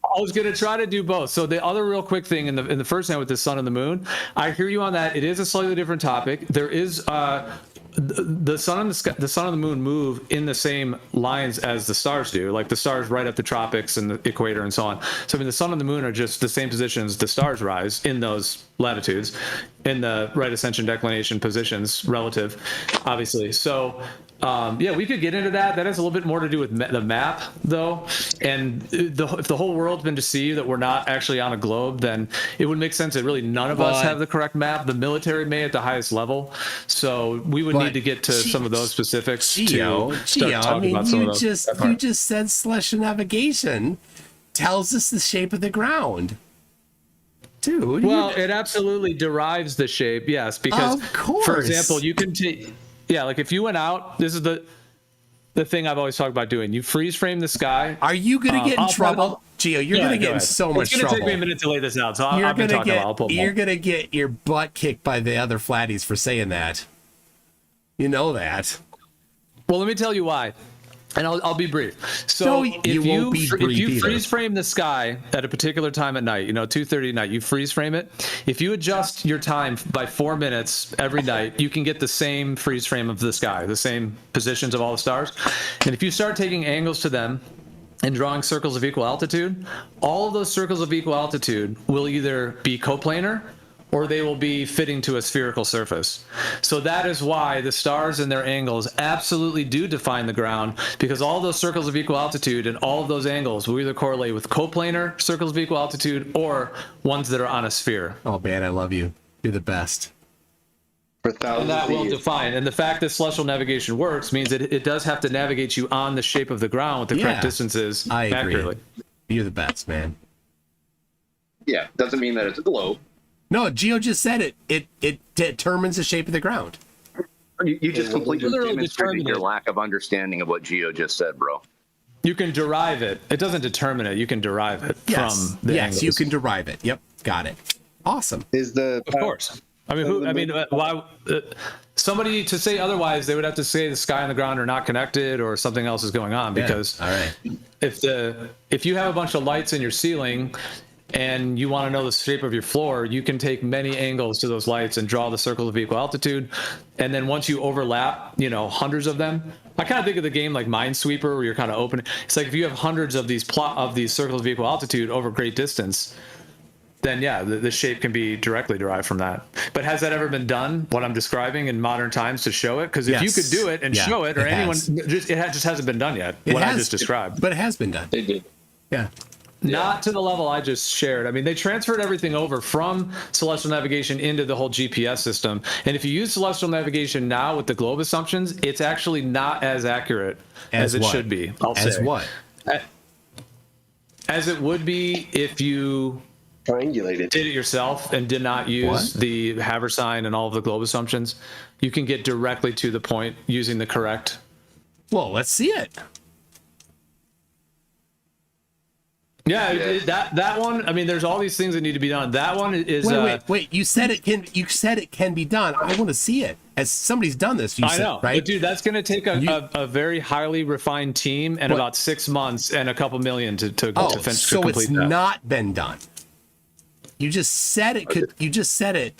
Speaker 5: I was going to try to do both. So the other real quick thing in the first hand with the sun and the moon, I hear you on that. It is a slightly different topic. There is the sun and the sun and the moon move in the same lines as the stars do. Like the stars right up the tropics and the equator and so on. So I mean, the sun and the moon are just the same positions the stars rise in those latitudes, in the right ascension declination positions relative, obviously. So yeah, we could get into that. That has a little bit more to do with the map, though. And if the whole world's been deceived that we're not actually on a globe, then it would make sense that really none of us have the correct map. The military may at the highest level. So we would need to get to some of those specifics to start talking about some of those.
Speaker 2: You just said celestial navigation tells us the shape of the ground. Dude.
Speaker 5: Well, it absolutely derives the shape, yes, because, for example, you can take... Yeah, like if you went out, this is the thing I've always talked about doing. You freeze frame the sky.
Speaker 2: Are you going to get in trouble? Gio, you're going to get in so much trouble.
Speaker 5: It's going to take me a minute to lay this out, so
Speaker 2: you're
Speaker 5: I've been talking about it.
Speaker 2: You're going to get your butt kicked by the other flatties for saying that. You know that.
Speaker 5: Well, let me tell you why. And I'll be brief. So
Speaker 2: no,
Speaker 5: if you freeze frame the sky at a particular time at night, 2:30 at night, you freeze frame it. If you adjust your time by 4 minutes every night, you can get the same freeze frame of the sky, the same positions of all the stars. And if you start taking angles to them and drawing circles of equal altitude, all of those circles of equal altitude will either be coplanar or they will be fitting to a spherical surface. So that is why the stars and their angles absolutely do define the ground, because all those circles of equal altitude and all of those angles will either correlate with coplanar circles of equal altitude or ones that are on a sphere.
Speaker 2: Oh man, I love you. You're the best.
Speaker 5: And that will define. And the fact that celestial navigation works means that it does have to navigate you on the shape of the ground with the correct distances accurately.
Speaker 2: You're the best, man.
Speaker 20: Yeah, doesn't mean that it's a globe.
Speaker 2: No, Gio just said it. It determines the shape of the ground.
Speaker 20: You just completely demonstrated your lack of understanding of what Gio just said, bro.
Speaker 5: You can derive it. It doesn't determine it. You can derive it from the angles.
Speaker 2: Yes, you can derive it. Yep, got it. Awesome.
Speaker 5: Of course. I mean, why? Somebody to say otherwise, they would have to say the sky and the ground are not connected or something else is going on. Because if you have a bunch of lights in your ceiling and you want to know the shape of your floor, you can take many angles to those lights and draw the circles of equal altitude. And then once you overlap, hundreds of them, I kind of think of the game like Minesweeper, where you're kind of open. It's like if you have hundreds of these circles of equal altitude over great distance, then yeah, the shape can be directly derived from that. But has that ever been done, what I'm describing in modern times, to show it? Because if you could do it and show it, or anyone, it just hasn't been done yet, I just described.
Speaker 2: But it has been done.
Speaker 20: They did.
Speaker 2: Yeah.
Speaker 5: Not to the level I just shared. I mean, they transferred everything over from celestial navigation into the whole GPS system. And if you use celestial navigation now with the globe assumptions, it's actually not as accurate as it should be.
Speaker 2: As what?
Speaker 5: As it would be if you
Speaker 20: triangulated,
Speaker 5: did it yourself, and did not use the Haversine and all of the globe assumptions. You can get directly to the point using the correct.
Speaker 2: Well, let's see it.
Speaker 5: Yeah, that one. I mean, there's all these things that need to be done. That one is.
Speaker 2: Wait. You said it can. You said it can be done. I want to see it. As somebody's done this.
Speaker 5: I know, right? But dude, that's going to take a very highly refined team and about 6 months and a couple million to finish.
Speaker 2: So
Speaker 5: complete
Speaker 2: it's not been done. You just said it could. You just said it,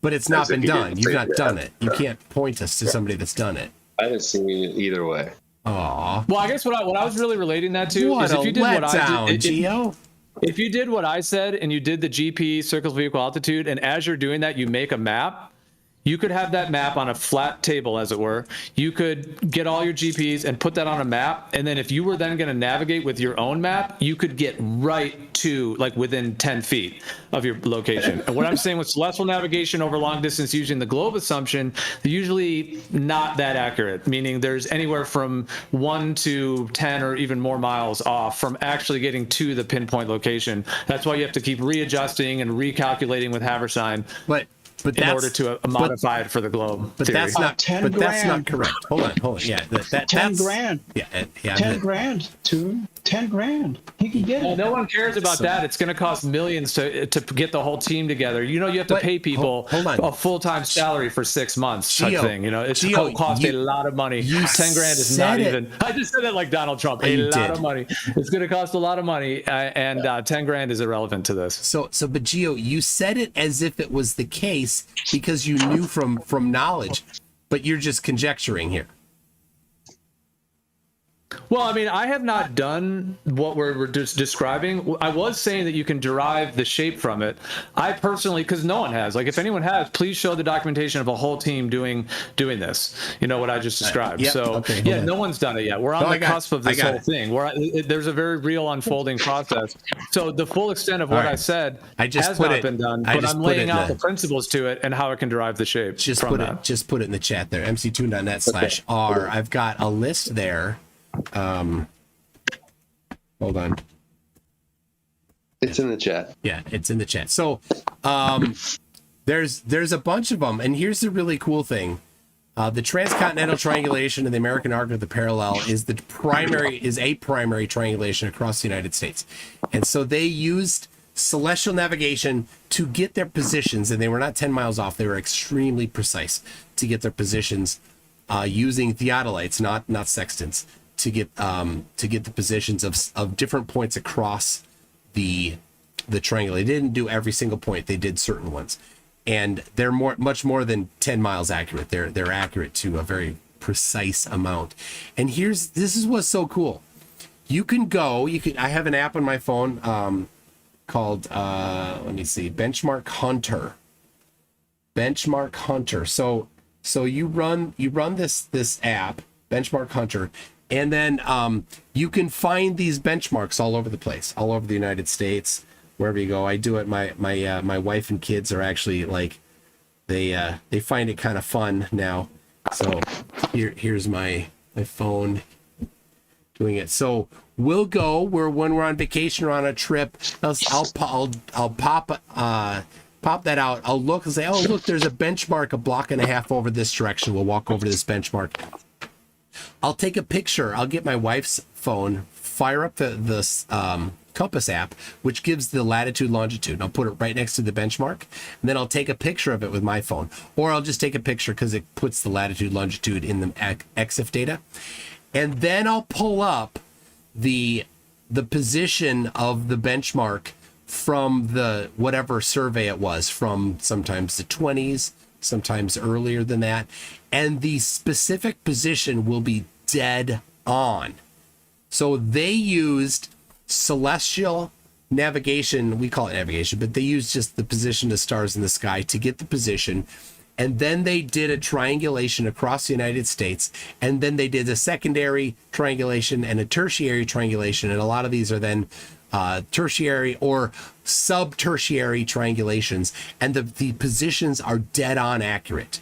Speaker 2: but it's not been done. You've not done it. You can't point us to somebody that's done it.
Speaker 20: I haven't seen it either way.
Speaker 2: Aw.
Speaker 5: Well, I guess what I was really relating that to is if you did what I did, Gio. If you did what I said and you did the GP circles of equal altitude, and as you're doing that, you make a map. You could have that map on a flat table, as it were. You could get all your GPs and put that on a map. And then if you were then going to navigate with your own map, you could get right to like within 10 feet of your location. And what I'm saying with celestial navigation over long distance using the globe assumption, they're usually not that accurate, meaning there's anywhere from 1 to 10 or even more miles off from actually getting to the pinpoint location. That's why you have to keep readjusting and recalculating with Haversine.
Speaker 2: But
Speaker 5: in order to modify it for the globe.
Speaker 2: But
Speaker 5: theory.
Speaker 2: that's not. But that's not correct. Hold on. Yeah, that's
Speaker 17: 10 grand.
Speaker 2: Yeah,
Speaker 17: 10 grand. Toon. 10 grand. He can get it.
Speaker 5: Well, no one cares about that. It's going to cost millions to get the whole team together. You have to pay people a full-time salary for 6 months type thing. It's going to cost a lot of money. 10 grand is not even. I just said that like Donald Trump. A lot of money. It's going to cost a lot of money, and 10 grand is irrelevant to this.
Speaker 2: So, but Gio, you said it as if it was the case because you knew from knowledge. but you're just conjecturing here.
Speaker 5: Well, I mean, I have not done what we're just describing. I was saying that you can derive the shape from it. I personally, because no one has. Like, if anyone has, please show the documentation of a whole team doing this. You know what I just described.
Speaker 2: Yep.
Speaker 5: So
Speaker 2: Okay,
Speaker 5: yeah,
Speaker 2: on.
Speaker 5: no one's done it yet. We're on the cusp of this whole thing. There's a very real unfolding process. So the full extent of what I said has not been done, but I'm laying out the principles to it and how it can derive the shape.
Speaker 2: Just
Speaker 5: from
Speaker 2: put
Speaker 5: that.
Speaker 2: it. Just put it in the chat there. MCToon.net/r. I've got a list there. Hold on.
Speaker 1: It's in the chat.
Speaker 2: Yeah, it's in the chat. So there's a bunch of them, and here's the really cool thing. The transcontinental triangulation and the American arc of the parallel is a primary triangulation across the United States. And so they used celestial navigation to get their positions, and they were not 10 miles off. They were extremely precise to get their positions using theodolites, not sextants, to get the positions of different points across the triangle. They didn't do every single point. They did certain ones, and they're much more than 10 miles accurate. They're accurate to a very precise amount. And this is what's so cool. I have an app on my phone called let me see, Benchmark Hunter. Benchmark Hunter. So you run this app, Benchmark Hunter, and then you can find these benchmarks all over the place, all over the United States, wherever you go. I do it. My wife and kids are actually like, they find it kind of fun now. So here's my phone doing it. So we'll go when we're on vacation or on a trip. I'll pop that out. I'll look and say, oh, look, there's a benchmark a block and a half over this direction. We'll walk over to this benchmark. I'll take a picture. I'll get my wife's phone, fire up the compass app, which gives the latitude, longitude. And I'll put it right next to the benchmark. And then I'll take a picture of it with my phone. Or I'll just take a picture because it puts the latitude, longitude in the EXIF data. And then I'll pull up the position of the benchmark from the whatever survey it was, from sometimes the 20s, sometimes earlier than that, and the specific position will be dead on. So they used celestial navigation, we call it navigation, but they used just the position of stars in the sky to get the position, and then they did a triangulation across the United States, and then they did a secondary triangulation and a tertiary triangulation, and a lot of these are then tertiary or sub-tertiary triangulations, and the positions are dead on accurate.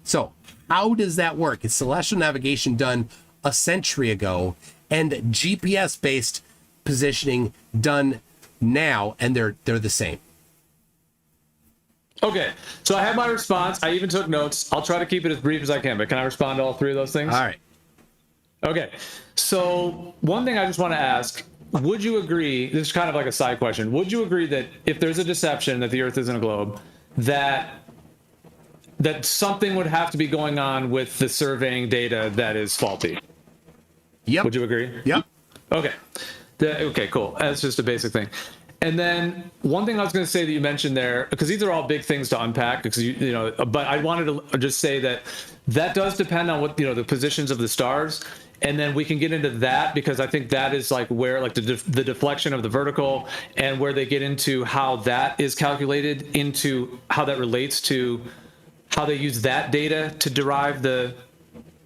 Speaker 2: So how does that work? It's celestial navigation done a century ago and GPS based positioning done now, and they're the same.
Speaker 5: Okay, so I have my response. I even took notes. I'll try to keep it as brief as I can, but can I respond to all three of those things?
Speaker 2: All right.
Speaker 5: Okay, so one thing I just want to ask, would you agree, this is kind of like a side question, would you agree that if there's a deception that the Earth isn't a globe, that something would have to be going on with the surveying data that is faulty?
Speaker 2: Yep.
Speaker 5: Would you agree?
Speaker 2: Yep.
Speaker 5: Okay. Okay, cool. That's just a basic thing. And then one thing I was going to say that you mentioned there, because these are all big things to unpack, because you know, but I wanted to just say that does depend on what, the positions of the stars, and then we can get into that, because I think that is like where like the deflection of the vertical, and where they get into how that is calculated, into how that relates to how they use that data to derive the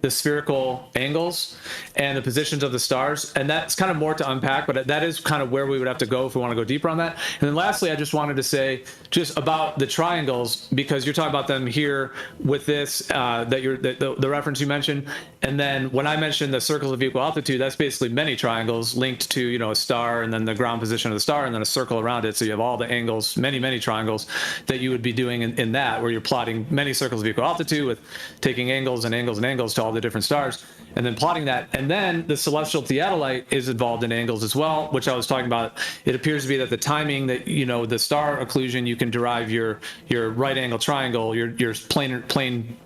Speaker 5: spherical angles and the positions of the stars. And that's kind of more to unpack, but that is kind of where we would have to go if we want to go deeper on that. And then lastly, I just wanted to say just about the triangles, because you're talking about them here with this, the reference you mentioned. And then when I mentioned the circles of equal altitude, that's basically many triangles linked to, a star, and then the ground position of the star, and then a circle around it. So you have all the angles, many triangles that you would be doing in that, where you're plotting many circles of equal altitude with taking angles and angles and angles to all the different stars, and then plotting that. And then the celestial theodolite is involved in angles as well, which I was talking about. It appears to be that the timing that, the star occlusion, you can derive your right angle triangle, your plane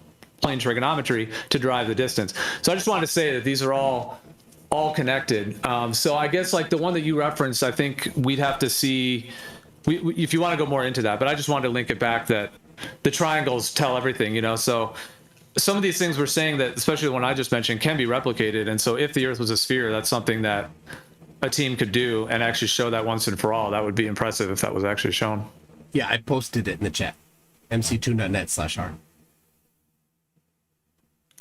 Speaker 5: trigonometry to derive the distance. So I just wanted to say that these are all connected. So I guess like the one that you referenced, I think we'd have to see if you want to go more into that, but I just wanted to link it back that the triangles tell everything, you know. So some of these things we're saying that, especially the one I just mentioned, can be replicated. And so if the Earth was a sphere, that's something that a team could do and actually show that once and for all. That would be impressive if that was actually shown.
Speaker 2: Yeah, I posted it in the chat. MCToon.net/r.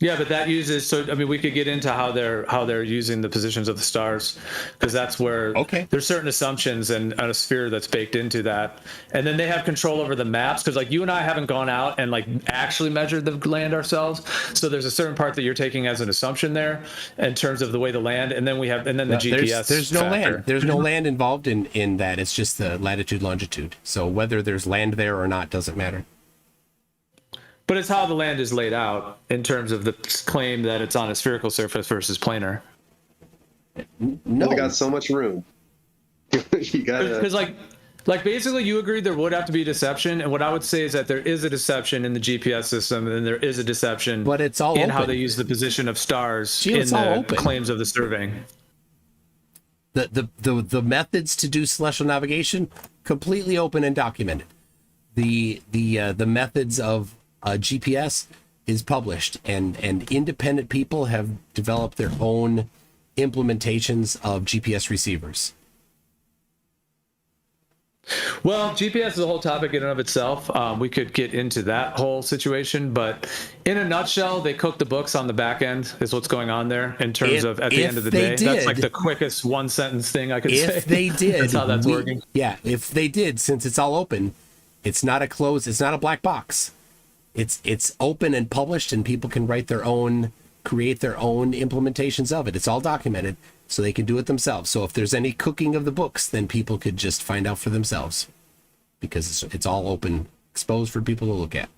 Speaker 5: Yeah, but that uses, so I mean, we could get into how they're using the positions of the stars, because that's where there's certain assumptions and a sphere that's baked into that, and then they have control over the maps, because like you and I haven't gone out and like actually measured the land ourselves, so there's a certain part that you're taking as an assumption there in terms of the way the land, and then we have, and then the GPS.
Speaker 2: There's no
Speaker 5: factor.
Speaker 2: land. There's no land involved in that. It's just the latitude, longitude. So whether there's land there or not doesn't matter.
Speaker 5: But it's how the land is laid out in terms of the claim that it's on a spherical surface versus planar.
Speaker 1: No, they got so much room. You got
Speaker 5: because like basically you agreed there would have to be deception, and what I would say is that there is a deception in the GPS system, and there is a deception,
Speaker 2: but it's all
Speaker 5: in
Speaker 2: open.
Speaker 5: how they use the position of stars
Speaker 2: Gee,
Speaker 5: in the claims of the surveying.
Speaker 2: The methods to do celestial navigation completely open and documented. The methods of GPS is published, and independent people have developed their own implementations of GPS receivers.
Speaker 5: Well, GPS is a whole topic in and of itself. We could get into that whole situation, but in a nutshell, they cook the books on the back end is what's going on there in terms of at the end of the day. That's like the quickest one sentence thing I could say.
Speaker 2: If they did,
Speaker 5: that's how that's working.
Speaker 2: Yeah, if they did, since it's all open, it's not a closed, it's not a black box. It's open and published, and people can create their own implementations of it. It's all documented, so they can do it themselves. So if there's any cooking of the books, then people could just find out for themselves, because it's all open, exposed for people to look at.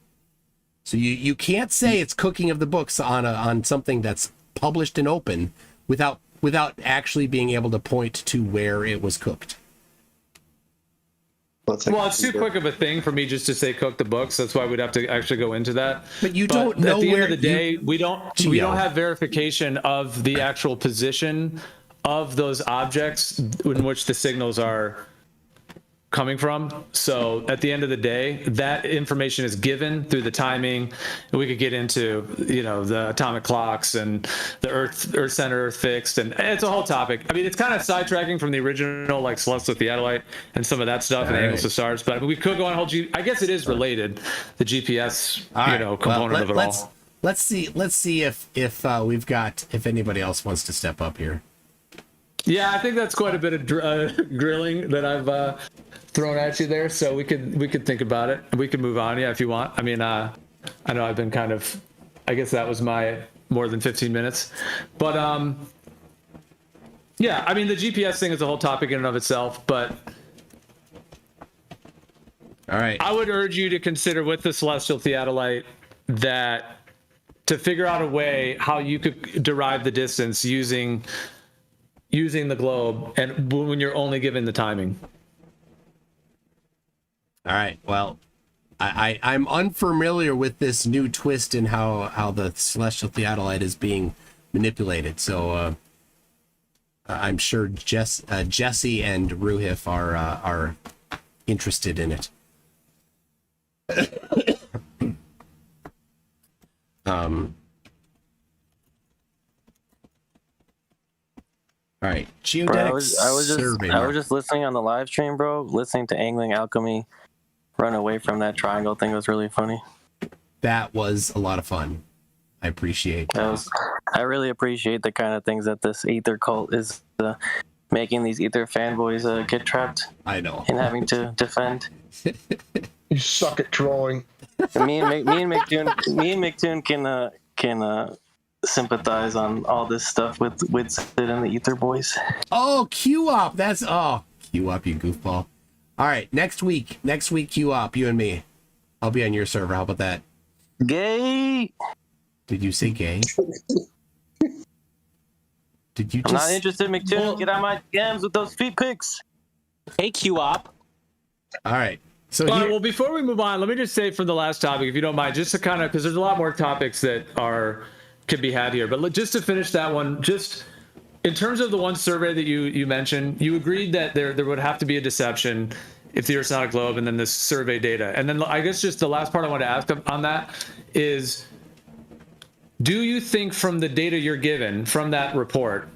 Speaker 2: So you can't say it's cooking of the books on something that's published and open without actually being able to point to where it was cooked.
Speaker 5: Well, it's too quick of a thing for me just to say cook the books. That's why we'd have to actually go into that.
Speaker 2: But you don't know
Speaker 5: at the
Speaker 2: where
Speaker 5: end of the day, we don't have verification of the actual position of those objects in which the signals are coming from. So at the end of the day, that information is given through the timing. And we could get into, you know, the atomic clocks and the Earth center, Earth fixed, and it's a whole topic. I mean, it's kind of sidetracking from the original, like celestial theodolite and some of that stuff and angles of stars. But I mean, we could go on a whole. I guess it is related, the GPS, component of it all.
Speaker 2: Let's see if if anybody else wants to step up here.
Speaker 5: Yeah, I think that's quite a bit of grilling that I've thrown at you there. So we could think about it. We could move on, if you want. I mean, I know I've been kind of, I guess that was my more than 15 minutes. But yeah, I mean, the GPS thing is a whole topic in and of itself. But
Speaker 2: all right,
Speaker 5: I would urge you to consider with the celestial theodolite that to figure out a way how you could derive the distance using the globe, and when you're only given the timing.
Speaker 2: All right. Well, I'm unfamiliar with this new twist in how the celestial theodolite is being manipulated. So I'm sure Jesse and Ruhif are interested in it. All right, geodetic
Speaker 4: I was just listening on the live stream, bro. Listening to Angling Alchemy run away from that triangle thing was really funny.
Speaker 2: That was a lot of fun. I appreciate that.
Speaker 4: I really appreciate the kind of things that this ether cult is making these ether fanboys get trapped.
Speaker 2: I know.
Speaker 4: And having to defend.
Speaker 21: You suck at trolling.
Speaker 4: Me and MCToon can sympathize on all this stuff with Sid and the Ether Boys.
Speaker 2: Oh, Q-Op. Q-Op, you goofball. All right, next week, Q-Op, you and me. I'll be on your server. How about that?
Speaker 4: Gay.
Speaker 2: Did you say gay? Did you just...
Speaker 4: I'm not interested, MCToon. Get out my DMs with those feet pics.
Speaker 7: Hey, Q-Op.
Speaker 2: All right. So
Speaker 5: well, before we move on, let me just say for the last topic, if you don't mind, just to kind of, because there's a lot more topics that can be had here, but just to finish that one, just in terms of the one survey that you mentioned, you agreed that there would have to be a deception if the Earth's not a globe, and then this survey data. And then I guess just the last part I want to ask on that is, do you think from the data you're given from that report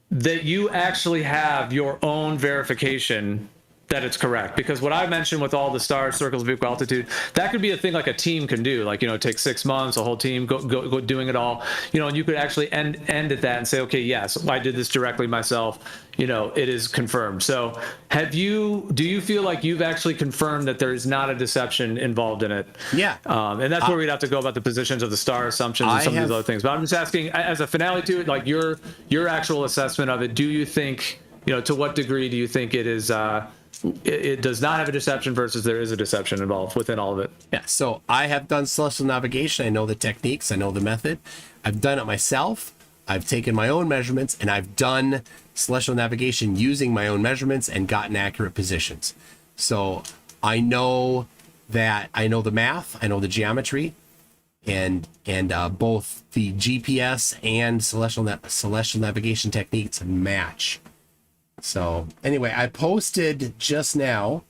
Speaker 5: that you actually have your own verification that it's correct? Because what I mentioned with all the stars, circles of equal altitude, that could be a thing like a team can do. Like, it takes 6 months, a whole team go doing it all, and you could actually end at that and say, okay, yes, I did this directly myself. It is confirmed. So do you feel like you've actually confirmed that there is not a deception involved in it?
Speaker 2: Yeah.
Speaker 5: And that's where we'd have to go about the positions of the star assumptions and some of these other things. But I'm just asking, as a finale to it, like your actual assessment of it, do you think, to what degree do you think it is, it does not have a deception versus there is a deception involved within all of it?
Speaker 2: Yeah, so I have done celestial navigation. I know the techniques. I know the method. I've done it myself. I've taken my own measurements, and I've done celestial navigation using my own measurements and gotten accurate positions. So I know that I know the math, I know the geometry, and both the GPS and celestial navigation techniques match. So anyway, I posted just now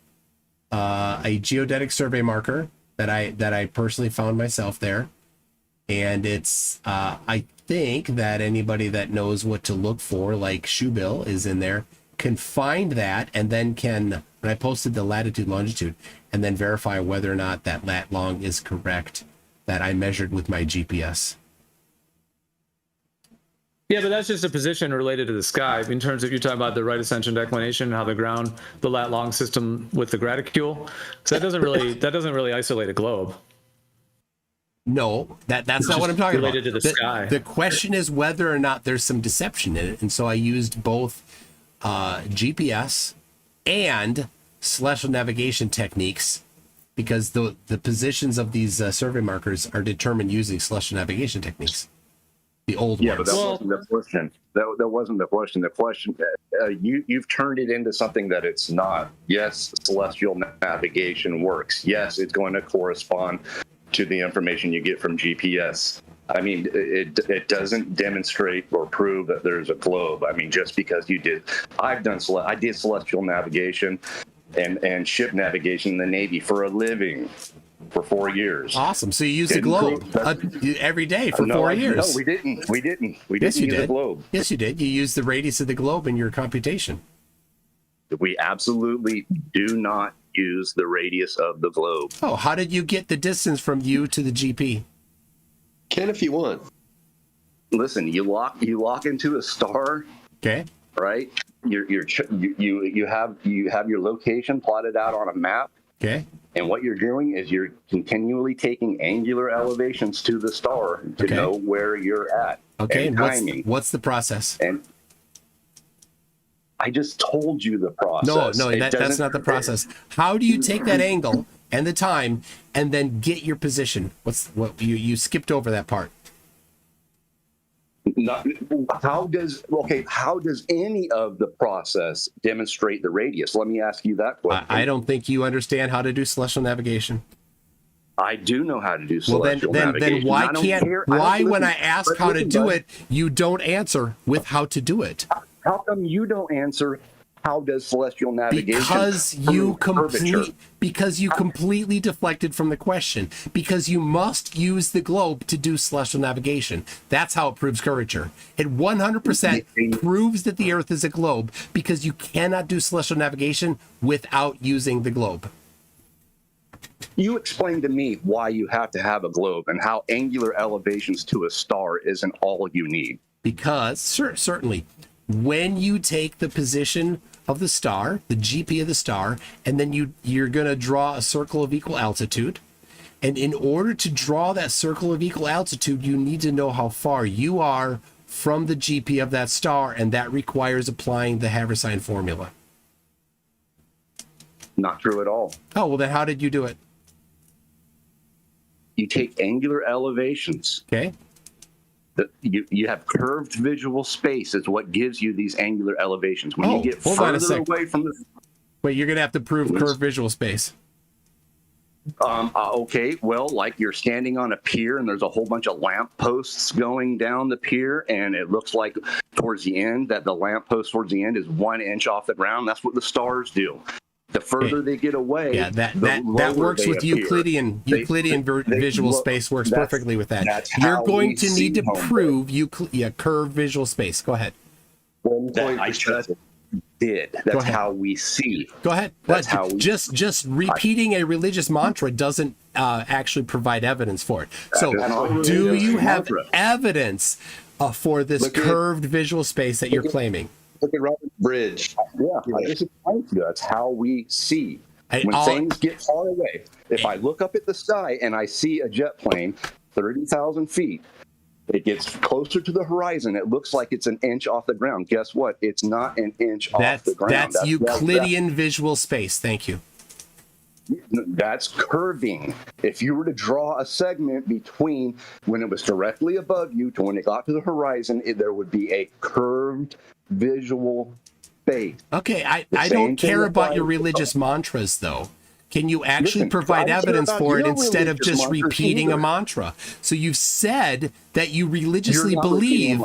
Speaker 2: a geodetic survey marker that I personally found myself there, and it's I think that anybody that knows what to look for, like Shoebill is in there, can find that, and then when I posted the latitude longitude, and then verify whether or not that lat long is correct that I measured with my GPS.
Speaker 5: Yeah, but that's just a position related to the sky. In terms of, you're talking about the right ascension declination, how the ground, the lat long system with the graticule. So that doesn't really isolate a globe.
Speaker 2: No, that's not what I'm talking about.
Speaker 5: Related to the sky.
Speaker 2: The question is whether or not there's some deception in it, and so I used both GPS and celestial navigation techniques, because the positions of these survey markers are determined using celestial navigation techniques. The old ones.
Speaker 20: But that wasn't the question. That wasn't the question. The question, you've turned it into something that it's not. Yes, celestial navigation works. Yes, it's going to correspond to the information you get from GPS. I mean, it doesn't demonstrate or prove that there's a globe. I mean, just because you did, I did celestial navigation and ship navigation in the Navy for a living for 4 years.
Speaker 2: Awesome. So you used the globe every day for 4 years.
Speaker 20: No, we didn't. We didn't
Speaker 2: Yes, you
Speaker 20: use
Speaker 2: did.
Speaker 20: the globe.
Speaker 2: Yes, you did. You used the radius of the globe in your computation.
Speaker 20: We absolutely do not use the radius of the globe.
Speaker 2: Oh, how did you get the distance from you to the GP?
Speaker 1: Can if you want.
Speaker 20: Listen, you lock into a star.
Speaker 2: Okay.
Speaker 20: Right. You have your location plotted out on a map.
Speaker 2: Okay.
Speaker 20: And what you're doing is you're continually taking angular elevations to the star to know where you're at.
Speaker 2: Okay.
Speaker 20: And timing.
Speaker 2: What's the process?
Speaker 20: And I just told you the process.
Speaker 2: No, that's not the process. How do you take that angle and the time and then get your position? What you skipped over that part.
Speaker 20: How does any of the process demonstrate the radius? Let me ask you that question.
Speaker 2: I don't think you understand how to do celestial navigation.
Speaker 20: I do know how to do celestial navigation.
Speaker 2: Then why when I ask how to do it, you don't answer with how to do it?
Speaker 20: How come you don't answer how does celestial navigation?
Speaker 2: Because you completely deflected from the question. Because you must use the globe to do celestial navigation. That's how it proves curvature. It 100% proves that the Earth is a globe, because you cannot do celestial navigation without using the globe.
Speaker 20: You explain to me why you have to have a globe and how angular elevations to a star isn't all you need.
Speaker 2: Because certainly, when you take the position of the star, the GP of the star, and then you're going to draw a circle of equal altitude. And in order to draw that circle of equal altitude, you need to know how far you are from the GP of that star, and that requires applying the Haversine formula.
Speaker 20: Not true at all.
Speaker 2: Oh, well then how did you do it?
Speaker 20: You take angular elevations.
Speaker 2: Okay.
Speaker 20: You have curved visual space is what gives you these angular elevations. When you get further away from the...
Speaker 2: Wait, you're going to have to prove curved visual space.
Speaker 20: Okay, well, like you're standing on a pier and there's a whole bunch of lamp posts going down the pier, and it looks like towards the end that the lamp post towards the end is 1 inch off the ground. That's what the stars do. The further they get away,
Speaker 2: yeah, that
Speaker 20: the lower
Speaker 2: works
Speaker 20: they
Speaker 2: with
Speaker 20: appear.
Speaker 2: Euclidean. Euclidean visual
Speaker 20: look-
Speaker 2: space works
Speaker 20: that's-
Speaker 2: perfectly with that.
Speaker 20: that's
Speaker 2: You're
Speaker 20: how
Speaker 2: going
Speaker 20: we
Speaker 2: to
Speaker 20: see
Speaker 2: need to
Speaker 20: homebrew.
Speaker 2: prove curved visual space. Go ahead.
Speaker 20: That I just did. That's
Speaker 2: ahead.
Speaker 20: how we see.
Speaker 2: Go ahead.
Speaker 20: That's
Speaker 2: But
Speaker 20: how we,
Speaker 2: just repeating a religious mantra doesn't actually provide evidence for it. So, do you have evidence for this curved visual space that you're claiming?
Speaker 20: Look at Robert Bridge. Yeah, I just explained to you. That's how we see. When things get far away, if I look up at the sky and I see a jet plane 30,000 feet, it gets closer to the horizon. It looks like it's an inch off the ground. Guess what? It's not an inch off the ground.
Speaker 2: That's Euclidean visual space. Thank you.
Speaker 20: That's curving. If you were to draw a segment between when it was directly above you to when it got to the horizon, there would be a curved visual space.
Speaker 2: Okay, I don't care about your religious mantras, though. Can you actually provide evidence for it instead of just repeating a mantra? So you've said that you religiously believe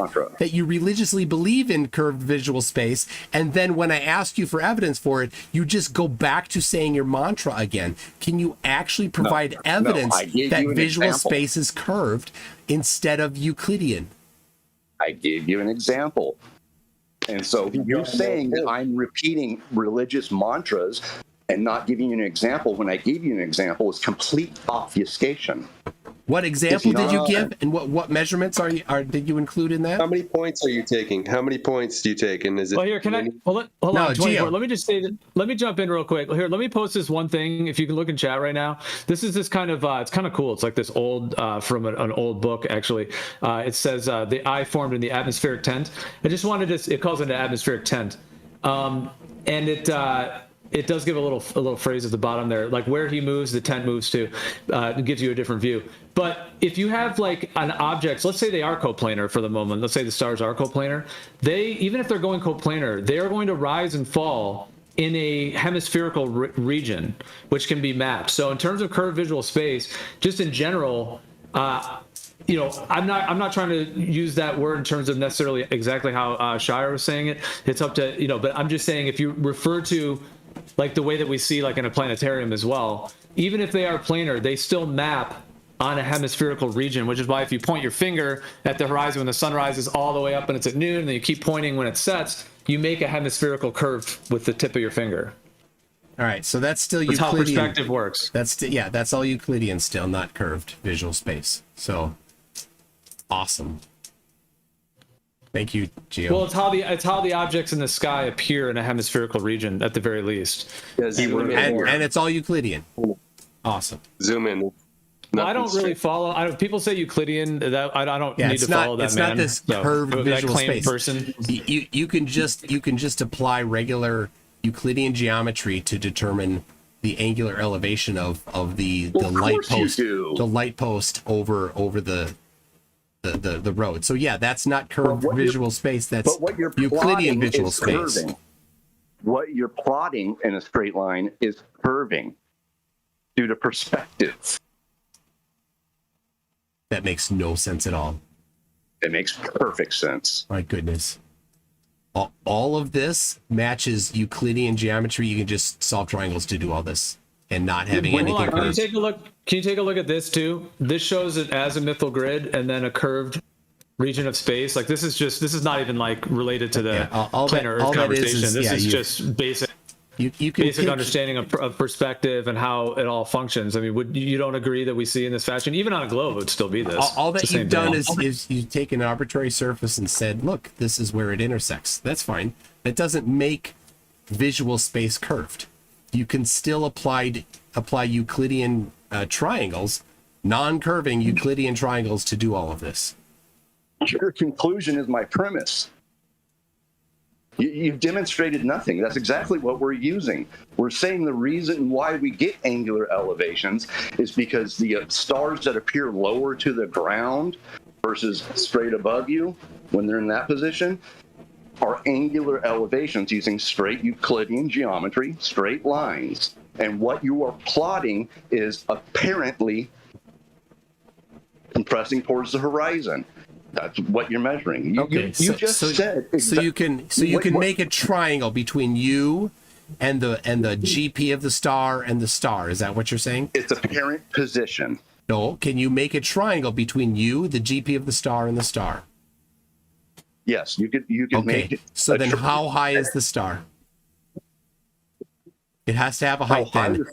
Speaker 2: in curved visual space, and then when I ask you for evidence for it, you just go back to saying your mantra again. Can you actually provide evidence that visual space is curved instead of Euclidean?
Speaker 20: I gave you an example. And so you're saying that I'm repeating religious mantras and not giving you an example when I gave you an example is complete obfuscation.
Speaker 2: What example did you give, and what measurements did you include in that?
Speaker 1: How many points are you taking? How many points do you take? And is it?
Speaker 5: Well, here, can I hold on? 24. Let me just say that. Let me jump in real quick. Here, let me post this one thing. If you can look in chat right now, this is this kind of. It's kind of cool. It's like this old from an old book actually. It says the eye formed in the atmospheric tent. I just wanted to. It calls it an atmospheric tent, and it does give a little phrase at the bottom there, like where he moves, the tent moves to. It gives you a different view. But if you have like an object, let's say they are coplanar for the moment. Let's say the stars are coplanar. Even if they're going coplanar, they are going to rise and fall in a hemispherical region, which can be mapped. So in terms of curved visual space, just in general, I'm not trying to use that word in terms of necessarily exactly how Shire was saying it. It's up to but I'm just saying if you refer to like the way that we see like in a planetarium as well, even if they are planar, they still map on a hemispherical region, which is why if you point your finger at the horizon when the sun rises all the way up and it's at noon, and then you keep pointing when it sets, you make a hemispherical curve with the tip of your finger.
Speaker 2: All right, so that's still
Speaker 5: Euclidean. That's how perspective works.
Speaker 2: That's all Euclidean still, not curved visual space. So awesome. Thank you, Gio.
Speaker 5: Well, it's how the objects in the sky appear in a hemispherical region at the very least.
Speaker 2: And it's all Euclidean. Awesome.
Speaker 1: Zoom in.
Speaker 5: Well, I don't really follow. People say Euclidean. That I don't need to follow that
Speaker 2: it's
Speaker 5: man.
Speaker 2: Not this curved visual space.
Speaker 5: Person.
Speaker 2: You can just apply regular Euclidean geometry to determine the angular elevation of the light post over the road. So yeah, that's not curved visual space. That's Euclidean visual space.
Speaker 20: Curving. What you're plotting in a straight line is curving due to perspective.
Speaker 2: That makes no sense at all.
Speaker 20: It makes perfect sense.
Speaker 2: My goodness. All of this matches Euclidean geometry. You can just solve triangles to do all this and not having anything.
Speaker 5: Can you take a look? Can you take a look at this too? This shows it as a azimuthal grid and then a curved region of space. Like this is not even like related to the planar Earth conversation. This is just basic.
Speaker 2: You can
Speaker 5: basic understanding of perspective and how it all functions. I mean, you don't agree that we see in this fashion? Even on a globe, it would still be this.
Speaker 2: All that you've done is you've taken an arbitrary surface and said, look, this is where it intersects. That's fine. That doesn't make visual space curved. You can still apply Euclidean triangles, non-curving Euclidean triangles to do all of this.
Speaker 20: Your conclusion is my premise. You've demonstrated nothing. That's exactly what we're using. We're saying the reason why we get angular elevations is because the stars that appear lower to the ground versus straight above you, when they're in that position, are angular elevations using straight Euclidean geometry, straight lines. And what you are plotting is apparently compressing towards the horizon. That's what you're measuring. You just said.
Speaker 2: So you can make a triangle between you and the GP of the star and the star. Is that what you're saying?
Speaker 20: It's a parent position.
Speaker 2: No. Can you make a triangle between you, the GP of the star, and the star?
Speaker 20: Yes, you could make it.
Speaker 2: So then how high is the star? It has to have a height then.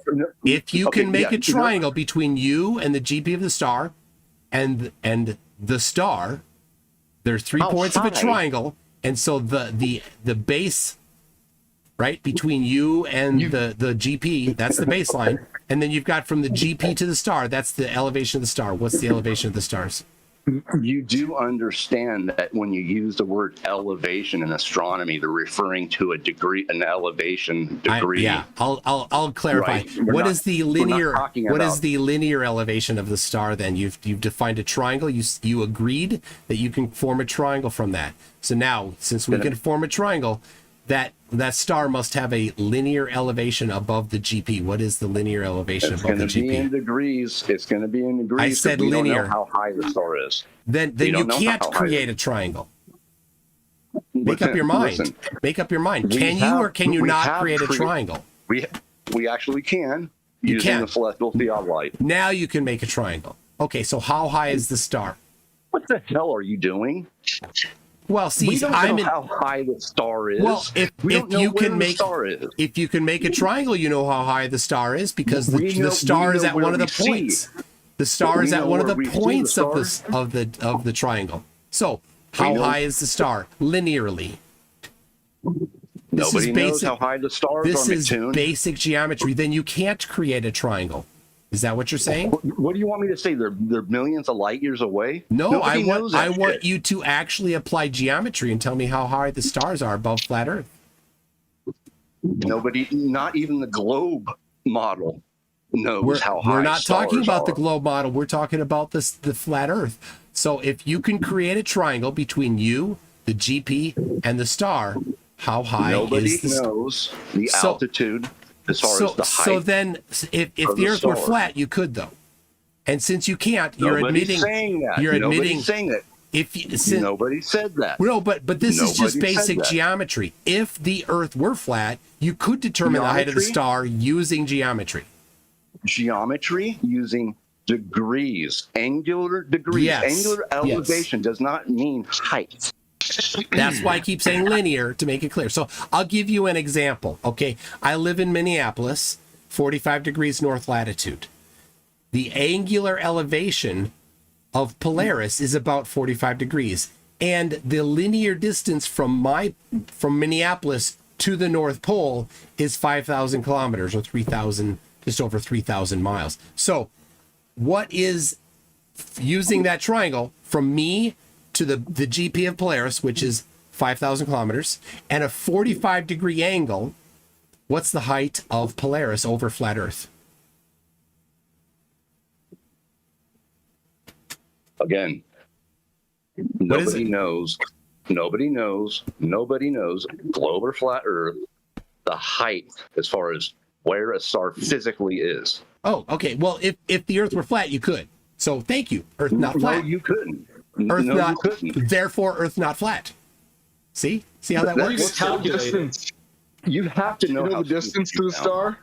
Speaker 2: If you can make a triangle between you and the GP of the star and the star, there's 3 points of a triangle, and so the base, right, between you and the GP, that's the baseline, and then you've got from the GP to the star, that's the elevation of the star. What's the elevation of the stars?
Speaker 20: You do understand that when you use the word elevation in astronomy, they're referring to a degree, an elevation degree.
Speaker 2: I'll clarify.
Speaker 20: Right.
Speaker 2: What is the linear elevation of the star then? You've defined a triangle. You agreed that you can form a triangle from that. So now, since we can form a triangle, that star must have a linear elevation above the GP. What is the linear elevation above the GP?
Speaker 20: It's going to be in degrees. It's going to be in degrees.
Speaker 2: I said
Speaker 20: we
Speaker 2: linear.
Speaker 20: Don't know how high the star is.
Speaker 2: Then you can't create a triangle. Make up your mind. Make up your mind. Can you or can you not create a triangle?
Speaker 20: We actually can using the celestial theodolite.
Speaker 2: Now you can make a triangle. Okay, so how high is the star?
Speaker 20: What the hell are you doing?
Speaker 2: Well, see,
Speaker 20: we don't know how high the star is.
Speaker 2: Well, if you can make a triangle, you know how high the star is because the star is at one of the points. The star is at one of the points of the triangle. So, how high is the star linearly?
Speaker 20: Nobody knows how high the stars are,
Speaker 2: This is
Speaker 20: MCToon.
Speaker 2: basic geometry. Then you can't create a triangle. Is that what you're saying?
Speaker 20: What do you want me to say? They're millions of light years away?
Speaker 2: No, I want you to actually apply geometry and tell me how high the stars are above flat Earth.
Speaker 20: Nobody, not even the globe model, knows how high.
Speaker 2: We're not talking about the
Speaker 20: are.
Speaker 2: globe model. We're talking about the flat Earth. So if you can create a triangle between you, the GP, and the star, how high is the
Speaker 20: knows the altitude as far as the height.
Speaker 2: So then, if the Earth were flat, you could though. And since you can't,
Speaker 20: Nobody's saying that. Nobody's saying that.
Speaker 2: Nobody
Speaker 20: said that.
Speaker 2: No, but this is just
Speaker 20: Nobody said
Speaker 2: basic
Speaker 20: that.
Speaker 2: geometry. If the Earth were flat, you could determine the height of the star using geometry.
Speaker 20: Geometry using degrees, angular degrees.
Speaker 2: Yes.
Speaker 20: Angular elevation does not mean height.
Speaker 2: That's why I keep saying linear to make it clear. So I'll give you an example. Okay, I live in Minneapolis, 45 degrees north latitude. The angular elevation of Polaris is about 45 degrees, and the linear distance from Minneapolis to the North Pole is 5,000 kilometers or 3,000, just over 3,000 miles. So what is, using that triangle from me to the GP of Polaris, which is 5,000 kilometers, and a 45 degree angle, what's the height of Polaris over flat Earth?
Speaker 20: Again, nobody knows, globe or flat Earth, the height as far as where a star physically is.
Speaker 2: Oh, okay. Well, if the Earth were flat, you could. So thank you. Earth not flat.
Speaker 20: No, you couldn't.
Speaker 2: Earth
Speaker 20: No,
Speaker 2: not.
Speaker 20: you couldn't.
Speaker 2: Therefore, Earth not flat. See how that works?
Speaker 20: You have to know
Speaker 21: the distance to the star.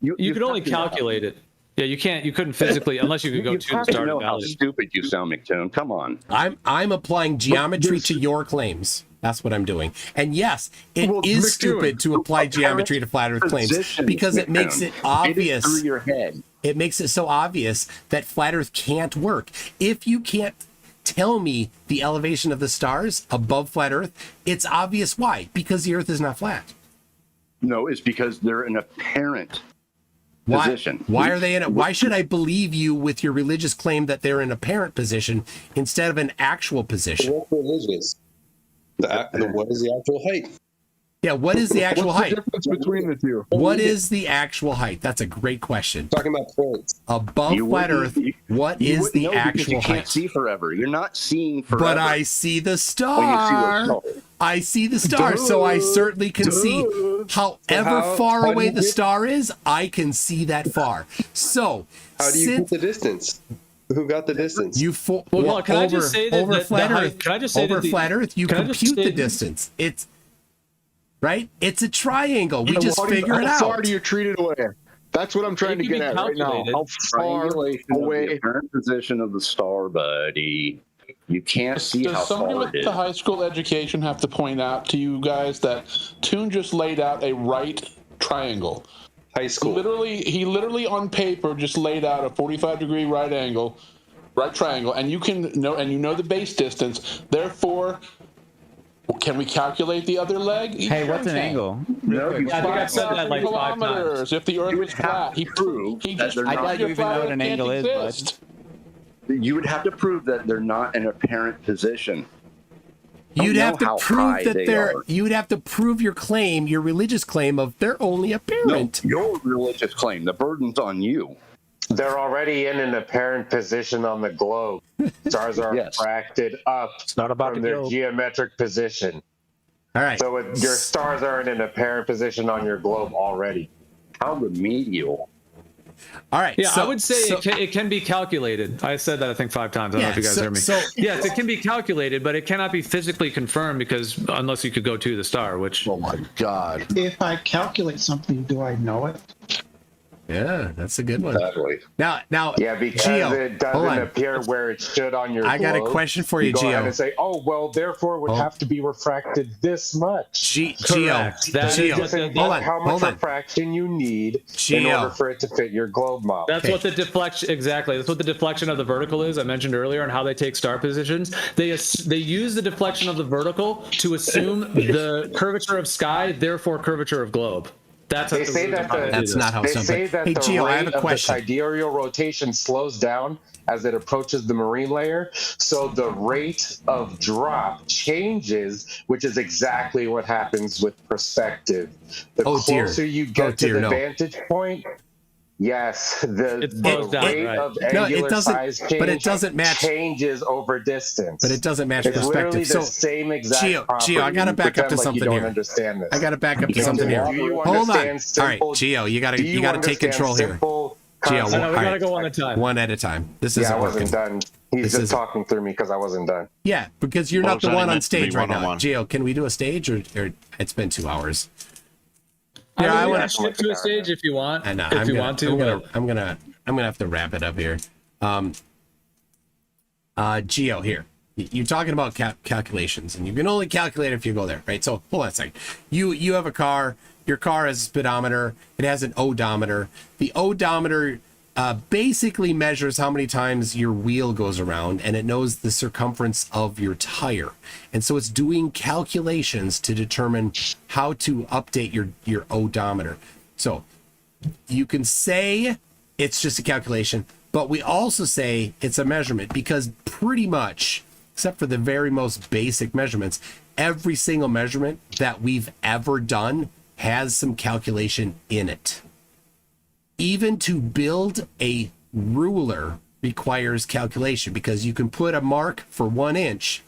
Speaker 5: You can only calculate it. Yeah, you couldn't physically, unless you could go to the
Speaker 20: have to
Speaker 5: star
Speaker 20: know
Speaker 5: to
Speaker 20: how
Speaker 5: validate.
Speaker 20: stupid you sound, MCToon. Come on.
Speaker 2: I'm applying geometry to your claims. That's what I'm doing. And yes, it is stupid to apply geometry to flat Earth claims because it makes it obvious.
Speaker 20: Through your head.
Speaker 2: It makes it so obvious that flat Earth can't work. If you can't tell me the elevation of the stars above flat Earth, it's obvious why. Because the Earth is not flat.
Speaker 20: No, it's because they're an apparent position.
Speaker 2: Why are they in it? Why should I believe you with your religious claim that they're in a apparent position instead of an actual position?
Speaker 1: What religious? What is the actual height?
Speaker 2: Yeah, what is the actual height?
Speaker 21: What's the difference between the two?
Speaker 2: What is the actual height? That's a great question.
Speaker 1: Talking about points.
Speaker 2: Above flat Earth, what is the actual
Speaker 20: you can't
Speaker 2: height?
Speaker 20: see forever. You're not seeing forever.
Speaker 2: But I see the
Speaker 20: when you see
Speaker 2: star.
Speaker 20: those stars.
Speaker 2: I see the star, so I certainly can see. However far
Speaker 1: how do
Speaker 2: away
Speaker 1: you
Speaker 2: the
Speaker 1: get-
Speaker 2: star is, I can see that far. So,
Speaker 1: How do you get the distance? Who got the distance?
Speaker 5: Well, can I just say that
Speaker 2: over
Speaker 5: the
Speaker 2: flat
Speaker 5: height-
Speaker 2: Earth?
Speaker 5: can I just say
Speaker 2: over
Speaker 5: that the-
Speaker 2: flat Earth, you
Speaker 5: can I just
Speaker 2: compute
Speaker 5: say
Speaker 2: the
Speaker 5: that-
Speaker 2: distance. It's right? It's a triangle. We just
Speaker 21: How
Speaker 2: figure it out.
Speaker 21: How far do you treat it away? That's what I'm trying to get at right now. How far
Speaker 20: Triangulation of the
Speaker 21: away?
Speaker 20: apparent position of the star, buddy. You can't see how
Speaker 6: Does somebody
Speaker 20: far
Speaker 6: with
Speaker 20: it is.
Speaker 6: the high school education have to point out to you guys that Toon just laid out a right triangle?
Speaker 1: High school.
Speaker 6: He literally on paper just laid out a 45-degree right triangle, and you know the base distance. Therefore, can we calculate the other leg?
Speaker 16: Hey, what's an angle?
Speaker 6: No,
Speaker 16: I think I've said that like 5 times.
Speaker 6: If the Earth was flat, he just
Speaker 16: I doubt you even know what an angle is, bud.
Speaker 20: You would have to prove that they're not in apparent position.
Speaker 2: You'd have to prove that
Speaker 20: they're.
Speaker 2: You'd have to prove your claim, your religious claim of they're only apparent.
Speaker 20: No, your religious claim. The burden's on you.
Speaker 22: They're already in an apparent position on the globe. Stars are refracted up from their geometric position.
Speaker 2: All right.
Speaker 22: So your stars are in an apparent position on your globe already.
Speaker 20: How remedial.
Speaker 2: All right.
Speaker 5: Yeah, I would say it can be calculated. I said that I think 5 times. I don't know if you guys heard me. Yes, it can be calculated, but it cannot be physically confirmed because unless you could go to the star, which.
Speaker 21: Oh my God.
Speaker 17: If I calculate something, do I know it?
Speaker 2: Yeah, that's a good one.
Speaker 20: Exactly.
Speaker 2: Now,
Speaker 22: yeah, because
Speaker 2: Gio,
Speaker 22: it doesn't appear where it should on your
Speaker 2: I got a
Speaker 22: globe.
Speaker 2: question for you,
Speaker 22: go
Speaker 2: Gio.
Speaker 22: ahead and say, oh, well, therefore it would have to be refracted this much.
Speaker 2: Gio,
Speaker 22: hold on, how much refraction you need in order for it to fit your globe model.
Speaker 5: That's what the deflection, exactly. That's what the deflection of the vertical is. I mentioned earlier on how they take star positions. They use the deflection of the vertical to assume the curvature of sky, therefore curvature of globe. That's
Speaker 22: They say that the
Speaker 2: Gio, I have
Speaker 22: rate
Speaker 2: a
Speaker 22: of the
Speaker 2: question.
Speaker 22: sidereal rotation slows down as it approaches the marine layer, so the rate of drop changes, which is exactly what happens with perspective. The closer you get to the vantage point, yes, the rate of angular size change,
Speaker 2: but it doesn't match,
Speaker 22: changes over distance.
Speaker 2: But it doesn't match
Speaker 22: it's
Speaker 2: perspective.
Speaker 22: Literally the same exact property.
Speaker 2: Gio, I got to back up to
Speaker 22: Pretend like
Speaker 2: something
Speaker 22: you don't
Speaker 2: here.
Speaker 22: Understand this.
Speaker 2: I got to back up to something here. Hold on. All right, Gio, you got to take control here. Gio,
Speaker 6: we gotta go one at a time.
Speaker 2: One at a time. This isn't
Speaker 22: I wasn't
Speaker 2: working.
Speaker 22: done. He's just talking through me because I wasn't done.
Speaker 2: Yeah, because you're not the one on stage right now. Gio, can we do a stage or it's been 2 hours?
Speaker 5: Yeah, I want to shift to a stage if you want.
Speaker 2: I know.
Speaker 5: If you want to.
Speaker 2: I'm gonna have to wrap it up here. Gio, here. You're talking about calculations, and you can only calculate if you go there, right? So hold on a second. You have a car. Your car has a speedometer. It has an odometer. The odometer basically measures how many times your wheel goes around, and it knows the circumference of your tire. And so it's doing calculations to determine how to update your odometer. So you can say it's just a calculation, but we also say it's a measurement because pretty much, except for the very most basic measurements, every single measurement that we've ever done has some calculation in it. Even to build a ruler requires calculation because you can put a mark for 1 inch,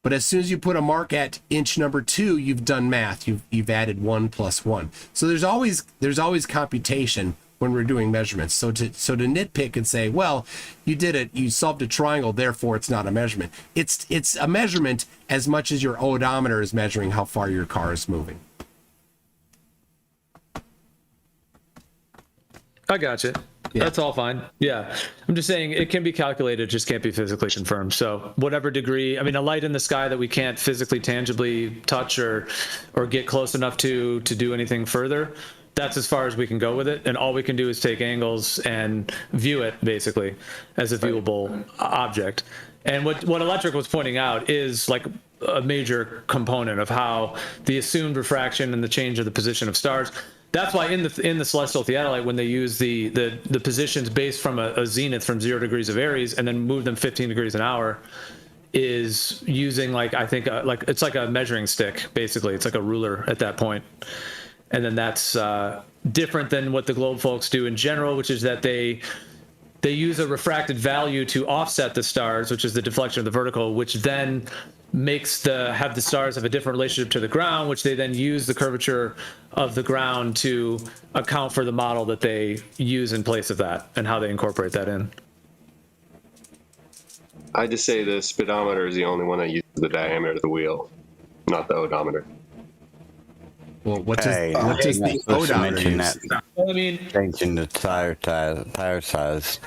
Speaker 2: but as soon as you put a mark at inch number 2, you've done math. You've added 1 + 1. So there's always computation when we're doing measurements. So to nitpick and say, well, you did it, you solved a triangle, therefore it's not a measurement. It's a measurement as much as your odometer is measuring how far your car is moving.
Speaker 5: I got you. Yeah. That's all fine. Yeah. I'm just saying it can be calculated, just can't be physically confirmed. So whatever degree, I mean, a light in the sky that we can't physically tangibly touch or get close enough to do anything further, that's as far as we can go with it. And all we can do is take angles and view it basically as a viewable object. And what Electric was pointing out is like a major component of how the assumed refraction and the change of the position of stars. That's why in the celestial theodolite, when they use the positions based from a zenith from 0 degrees of Aries and then move them 15 degrees an hour, is using like it's like a measuring stick basically. It's like a ruler at that point, and then that's different than what the globe folks do in general, which is that they use a refracted value to offset the stars, which is the deflection of the vertical, which then makes the stars have a different relationship to the ground, which they then use the curvature of the ground to account for the model that they use in place of that and how they incorporate that in.
Speaker 1: I just say the speedometer is the only one that uses the diameter of the wheel, not the odometer.
Speaker 2: Well, what does
Speaker 8: Hey,
Speaker 2: what does
Speaker 8: you're
Speaker 2: the
Speaker 8: not supposed to
Speaker 2: odometer
Speaker 8: mention
Speaker 2: use?
Speaker 8: that.
Speaker 5: I mean,
Speaker 8: Changing the tire size.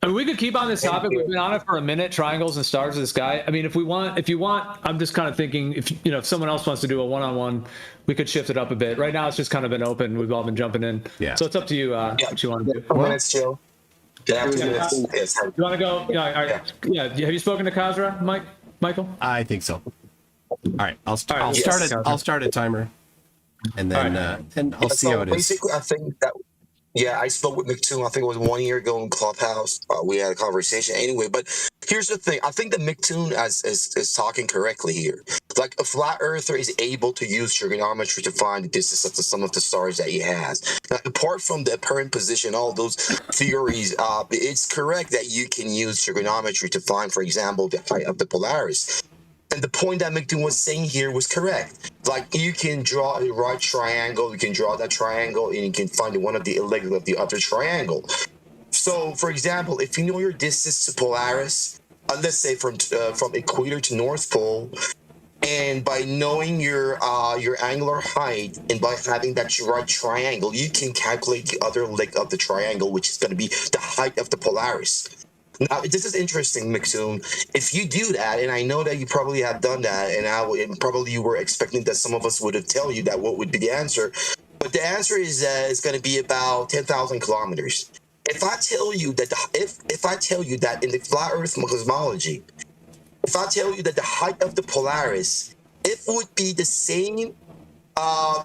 Speaker 5: I mean, we could keep on this topic. We've been on it for a minute. Triangles and stars of the sky. I mean, if you want, I'm just kind of thinking if someone else wants to do a one-on-one, we could shift it up a bit. Right now, it's just kind of been open. We've all been jumping in.
Speaker 2: Yeah.
Speaker 5: So it's up to you. What you want to do.
Speaker 9: Well, minutes, Joe. Can I have 2 minutes? Yes.
Speaker 5: You want to go? Yeah. All right. Yeah. Have you spoken to Kazra, Michael?
Speaker 2: I think so. All right. I'll start
Speaker 9: yes.
Speaker 2: it. I'll start a timer, and then and I'll see how it is.
Speaker 9: Basically, I think that. Yeah, I spoke with MCToon. I think it was 1 year ago in Clubhouse. We had a conversation anyway. But here's the thing. I think that MCToon is talking correctly here. Like a flat earther is able to use trigonometry to find the distance of the sum of the stars that he has. Now, apart from the apparent position, all those theories, it's correct that you can use trigonometry to find, for example, the height of the Polaris. And the point that MCToon was saying here was correct. Like, you can draw a right triangle, you can draw that triangle, and you can find one of the leg of the other triangle. So, for example, if you know your distance to Polaris, let's say from equator to North Pole, and by knowing your angular height and by having that right triangle, you can calculate the other leg of the triangle, which is going to be the height of the Polaris. Now, this is interesting, MCToon. If you do that, and I know that you probably have done that, and probably you were expecting that some of us would have tell you that what would be the answer, but the answer is going to be about 10,000 kilometers. If I tell you that if I tell you that in the flat Earth cosmology, if I tell you that the height of the Polaris, it would be the same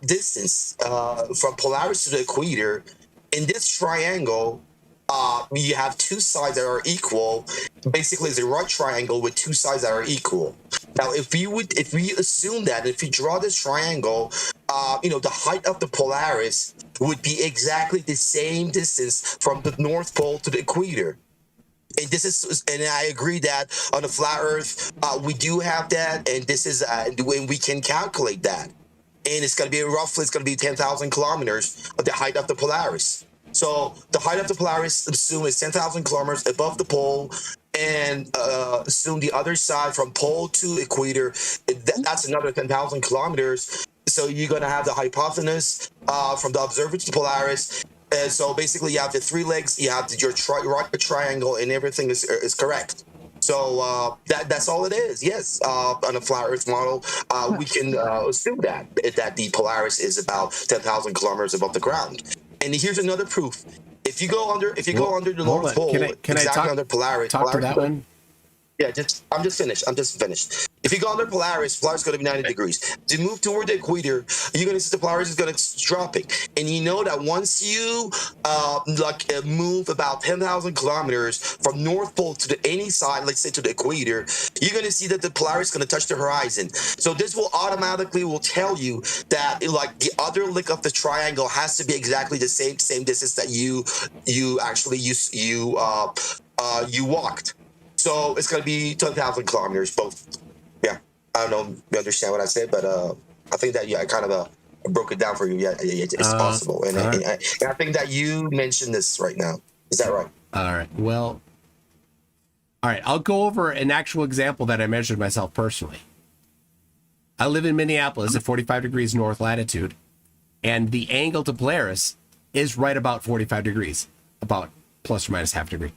Speaker 9: distance from Polaris to the equator in this triangle. You have two sides that are equal. Basically, it's a right triangle with two sides that are equal. Now, if we assume that, if you draw this triangle, the height of the Polaris would be exactly the same distance from the North Pole to the equator. And and I agree that on the flat Earth, we do have that, and this is when we can calculate that. And it's going to be roughly 10,000 kilometers of the height of the Polaris. So the height of the Polaris, assume is 10,000 kilometers above the pole, and assume the other side from pole to equator, that's another 10,000 kilometers. So you're going to have the hypotenuse from the observer to the Polaris. And so basically you have the three legs, you have your right triangle, and everything is correct. So that's all it is. Yes, on a flat Earth model, we can assume that the Polaris is about 10,000 kilometers above the ground. And here's another proof. If you go under the North Pole, exactly under Polaris.
Speaker 2: Talk to that one.
Speaker 9: Yeah, I'm just finished. If you go under Polaris is going to be 90 degrees. To move toward the equator, you're going to see the Polaris is going to dropping. And you know that once you move about 10,000 kilometers from North Pole to any side, let's say to the equator, you're going to see that the Polaris is going to touch the horizon. So this will automatically tell you that the other leg of the triangle has to be exactly the same distance that you walked. So it's going to be 10,000 kilometers both. Yeah, I don't know if you understand what I said, but I think that I kind of broke it down for you. Yeah, it's possible. And I think that you mentioned this right now. Is that right?
Speaker 2: All right. Well, all right. I'll go over an actual example that I measured myself personally. I live in Minneapolis at 45 degrees north latitude, and the angle to Polaris is right about 45 degrees, about plus or minus half a degree.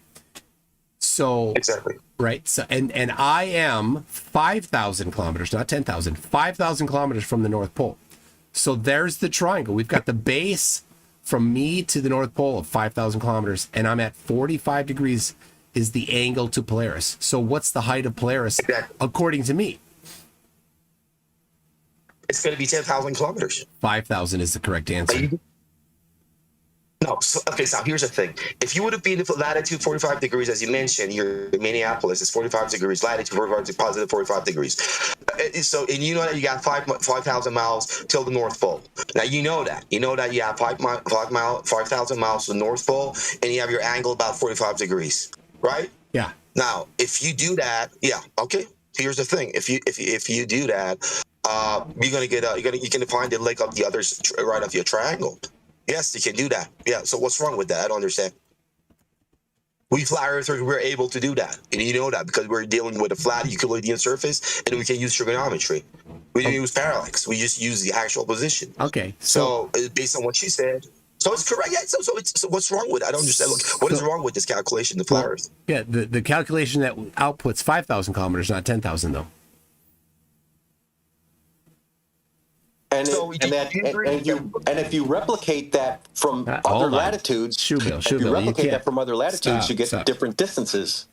Speaker 2: So
Speaker 9: exactly
Speaker 2: right. So and I am 5,000 kilometers, not 10,000, 5,000 kilometers from the North Pole. So there's the triangle. We've got the base from me to the North Pole of 5,000 kilometers, and I'm at 45 degrees is the angle to Polaris. So what's the height of Polaris according to me?
Speaker 9: It's going to be 10,000 kilometers.
Speaker 2: 5,000 is the correct answer.
Speaker 9: No, so here's the thing. If you would have been in latitude 45 degrees, as you mentioned, you're in Minneapolis, it's 45 degrees, latitude 45 positive 45 degrees. So, and you know that you got 5,000 miles till the North Pole. Now, you know that. You know that you have 5,000 miles to the North Pole, and you have your angle about 45 degrees, right?
Speaker 2: Yeah.
Speaker 9: Now, if you do that, yeah, okay. Here's the thing. If you do that, you're gonna find the leg of the other right of your triangle. Yes, you can do that. Yeah. So what's wrong with that? I don't understand. We flat earthers, we're able to do that. And you know that because we're dealing with a flat Euclidean surface and we can use trigonometry. We don't use parallax. We just use the actual position.
Speaker 2: Okay.
Speaker 9: So based on what she said, so it's correct. Yeah. So what's wrong with it? I don't understand. Look, what is wrong with this calculation, the flat earth?
Speaker 2: Yeah, the calculation that outputs 5,000 kilometers, not 10,000 though.
Speaker 3: And, if you replicate that from other latitudes, that from other latitudes, you get different distances.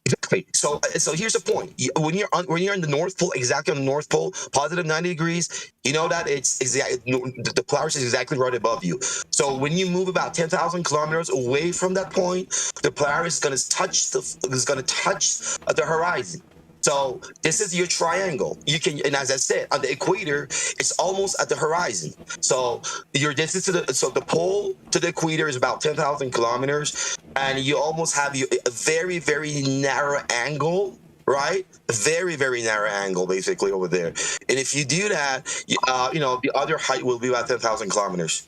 Speaker 9: Exactly. So here's the point. When you're in the North Pole, exactly on the North Pole, positive 90 degrees, you know that it's exactly the Polaris is exactly right above you. So when you move about 10,000 kilometers away from that point, the Polaris is going to touch the horizon. So this is your triangle. You can, and as I said, on the equator, it's almost at the horizon. So your distance to the pole to the equator is about 10,000 kilometers, and you almost have a very, very narrow angle, right? A very, very narrow angle, basically over there. And if you do that, the other height will be about 10,000 kilometers.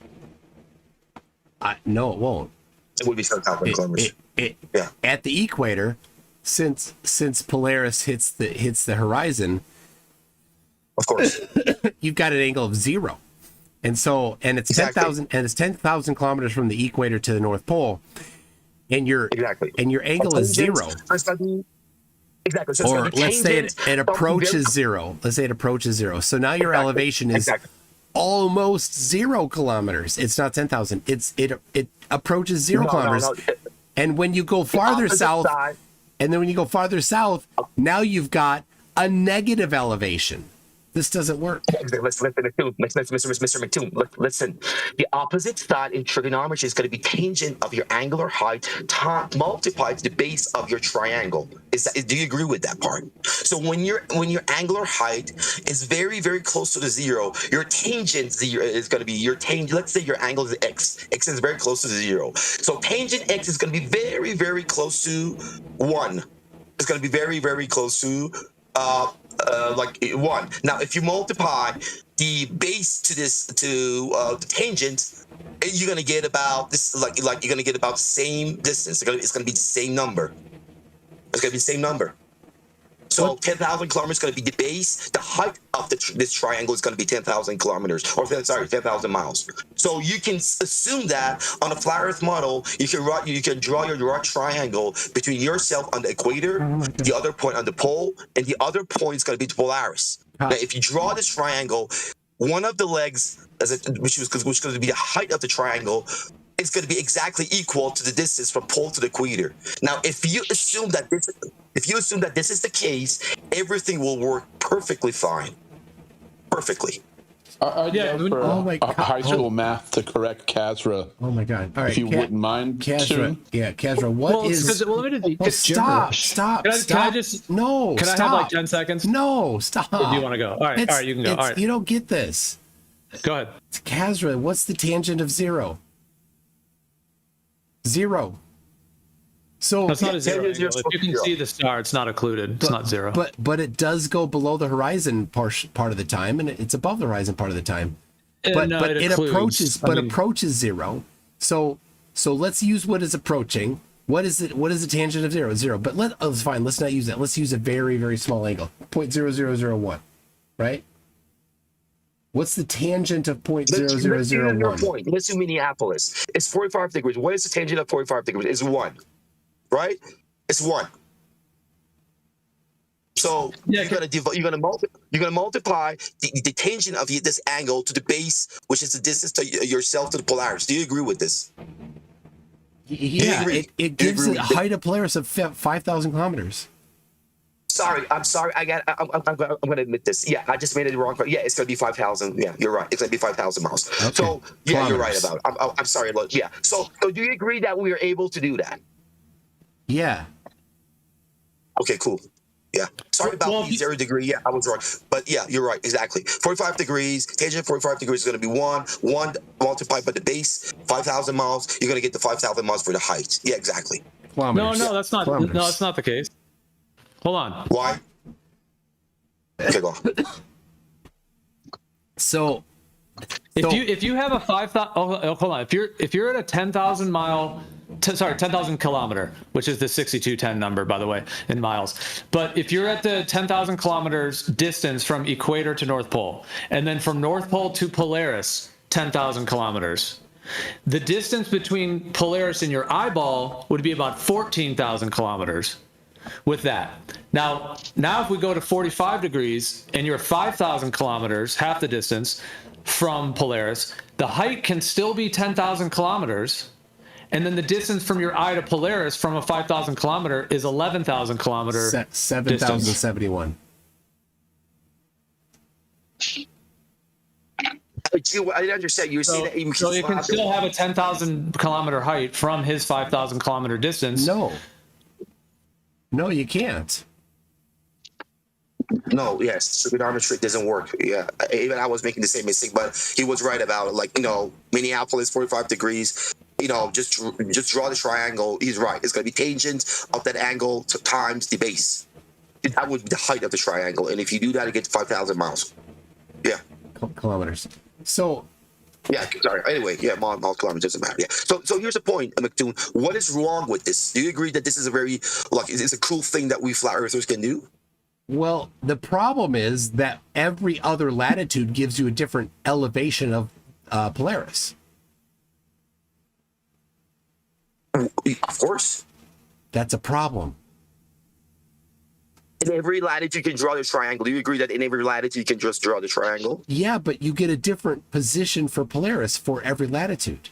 Speaker 2: No, it won't.
Speaker 9: It would be 10,000 kilometers. Yeah.
Speaker 2: At the equator. Since Polaris hits the horizon,
Speaker 9: of course,
Speaker 2: you've got an angle of 0, and it's 10,000 kilometers from the equator to the North Pole, and your angle is 0.
Speaker 9: Exactly. So
Speaker 2: or let's say it approaches 0. Let's say it approaches 0. So now your elevation is almost 0 kilometers. It's not 10,000. It approaches 0 kilometers, and when you go farther south. And then when you go farther south, now you've got a negative elevation. This doesn't work.
Speaker 9: Listen, Mr. MCToon, listen. The opposite side in trigonometry is going to be tangent of your angular height multiplied to the base of your triangle. Do you agree with that part? So when your angular height is very, very close to the 0, your tangent 0 is going to be your tangent. Let's say your angle is x. X is very close to the 0. So tangent x is going to be very, very close to 1. It's going to be very, very close to like 1. Now, if you multiply the base to the tangent, you're gonna get about this. Like you're gonna get about the same distance. It's gonna be the same number. It's gonna be the same number. So 10,000 kilometers is going to be the base. The height of this triangle is going to be 10,000 kilometers, or 10,000 miles. So you can assume that on a flat Earth model, you can draw your triangle between yourself on the equator, the other point on the pole, and the other point is going to be the Polaris. Now, if you draw this triangle, one of the legs, which is going to be the height of the triangle, is going to be exactly equal to the distance from pole to the equator. Now, if you assume that this is the case, everything will work perfectly fine. Perfectly.
Speaker 6: I'd love for high school math to correct Kazra.
Speaker 2: Oh my God! All right,
Speaker 6: if you wouldn't mind,
Speaker 2: Kazra. Yeah, Kazra. Stop!
Speaker 5: Can I just?
Speaker 2: No.
Speaker 5: Can I have like 10 seconds?
Speaker 2: No, stop.
Speaker 5: Or do you want to go? All right, you can go. All right.
Speaker 2: You don't get this.
Speaker 5: Go ahead.
Speaker 2: Kazra, what's the tangent of 0? 0. So
Speaker 5: that's not a 0. If you can see the star, it's not occluded. It's not 0.
Speaker 2: But it does go below the horizon part of the time, and it's above the horizon part of the time. But it approaches 0. So let's use what is approaching. What is it? What is the tangent of 0? 0. But it's fine. Let's not use that. Let's use a very, very small angle. 0.0001. Right? What's the tangent of 0.0001?
Speaker 9: Let's do Minneapolis. It's 45 degrees. What is the tangent of 45 degrees? It's 1. Right? It's 1. So you're gonna multiply the tangent of this angle to the base, which is the distance to yourself to the Polaris. Do you agree with this?
Speaker 2: Yeah, it gives a height of Polaris of 5,000 kilometers.
Speaker 9: I'm sorry. I'm gonna admit this. Yeah, I just made it wrong. Yeah, it's gonna be 5,000. Yeah, you're right. It's gonna be 5,000 miles. Okay. So yeah, you're right about it. I'm sorry. Yeah. So do you agree that we are able to do that?
Speaker 2: Yeah.
Speaker 9: Okay. Cool. Yeah. Sorry about the 0 degree. Yeah, I was wrong. But yeah, you're right. Exactly. 45 degrees. Tangent of 45 degrees is going to be 1 multiplied by the base, 5,000 miles. You're going to get the 5,000 miles for the height. Yeah, exactly.
Speaker 5: No, that's not. No, that's not the case. Hold on.
Speaker 9: Why? Okay, go on.
Speaker 2: So
Speaker 5: if you have a 5,000, hold on. If you're at a 10,000 mile 10,000 kilometer, which is the 6210 number, by the way, in miles. But if you're at the 10,000 kilometers distance from equator to North Pole, and then from North Pole to Polaris, 10,000 kilometers, the distance between Polaris and your eyeball would be about 14,000 kilometers with that. Now if we go to 45 degrees and you're 5,000 kilometers, half the distance from Polaris, the height can still be 10,000 kilometers. And then the distance from your eye to Polaris from a 5,000 kilometer is 11,000 kilometer
Speaker 2: 7,071.
Speaker 9: I didn't understand. You're saying that you
Speaker 5: can still have a 10,000 kilometer height from his 5,000 kilometer distance.
Speaker 2: No, you can't.
Speaker 9: No, yes, trigonometry doesn't work. Yeah, even I was making the same mistake, but he was right about it. Like, Minneapolis, 45 degrees. Just draw the triangle. He's right. It's going to be tangent of that angle times the base. That would be the height of the triangle. And if you do that, it gets 5,000 miles. Yeah.
Speaker 2: Kilometers. So.
Speaker 9: Yeah, sorry. Anyway, miles, kilometers doesn't matter. Yeah. So here's the point, MCToon. What is wrong with this? Do you agree that this is it's a cool thing that we flat earthers can do?
Speaker 2: Well, the problem is that every other latitude gives you a different elevation of Polaris.
Speaker 9: Of course.
Speaker 2: That's a problem.
Speaker 9: In every latitude, you can draw the triangle. Do you agree that in every latitude, you can just draw the triangle?
Speaker 2: Yeah, but you get a different position for Polaris for every latitude.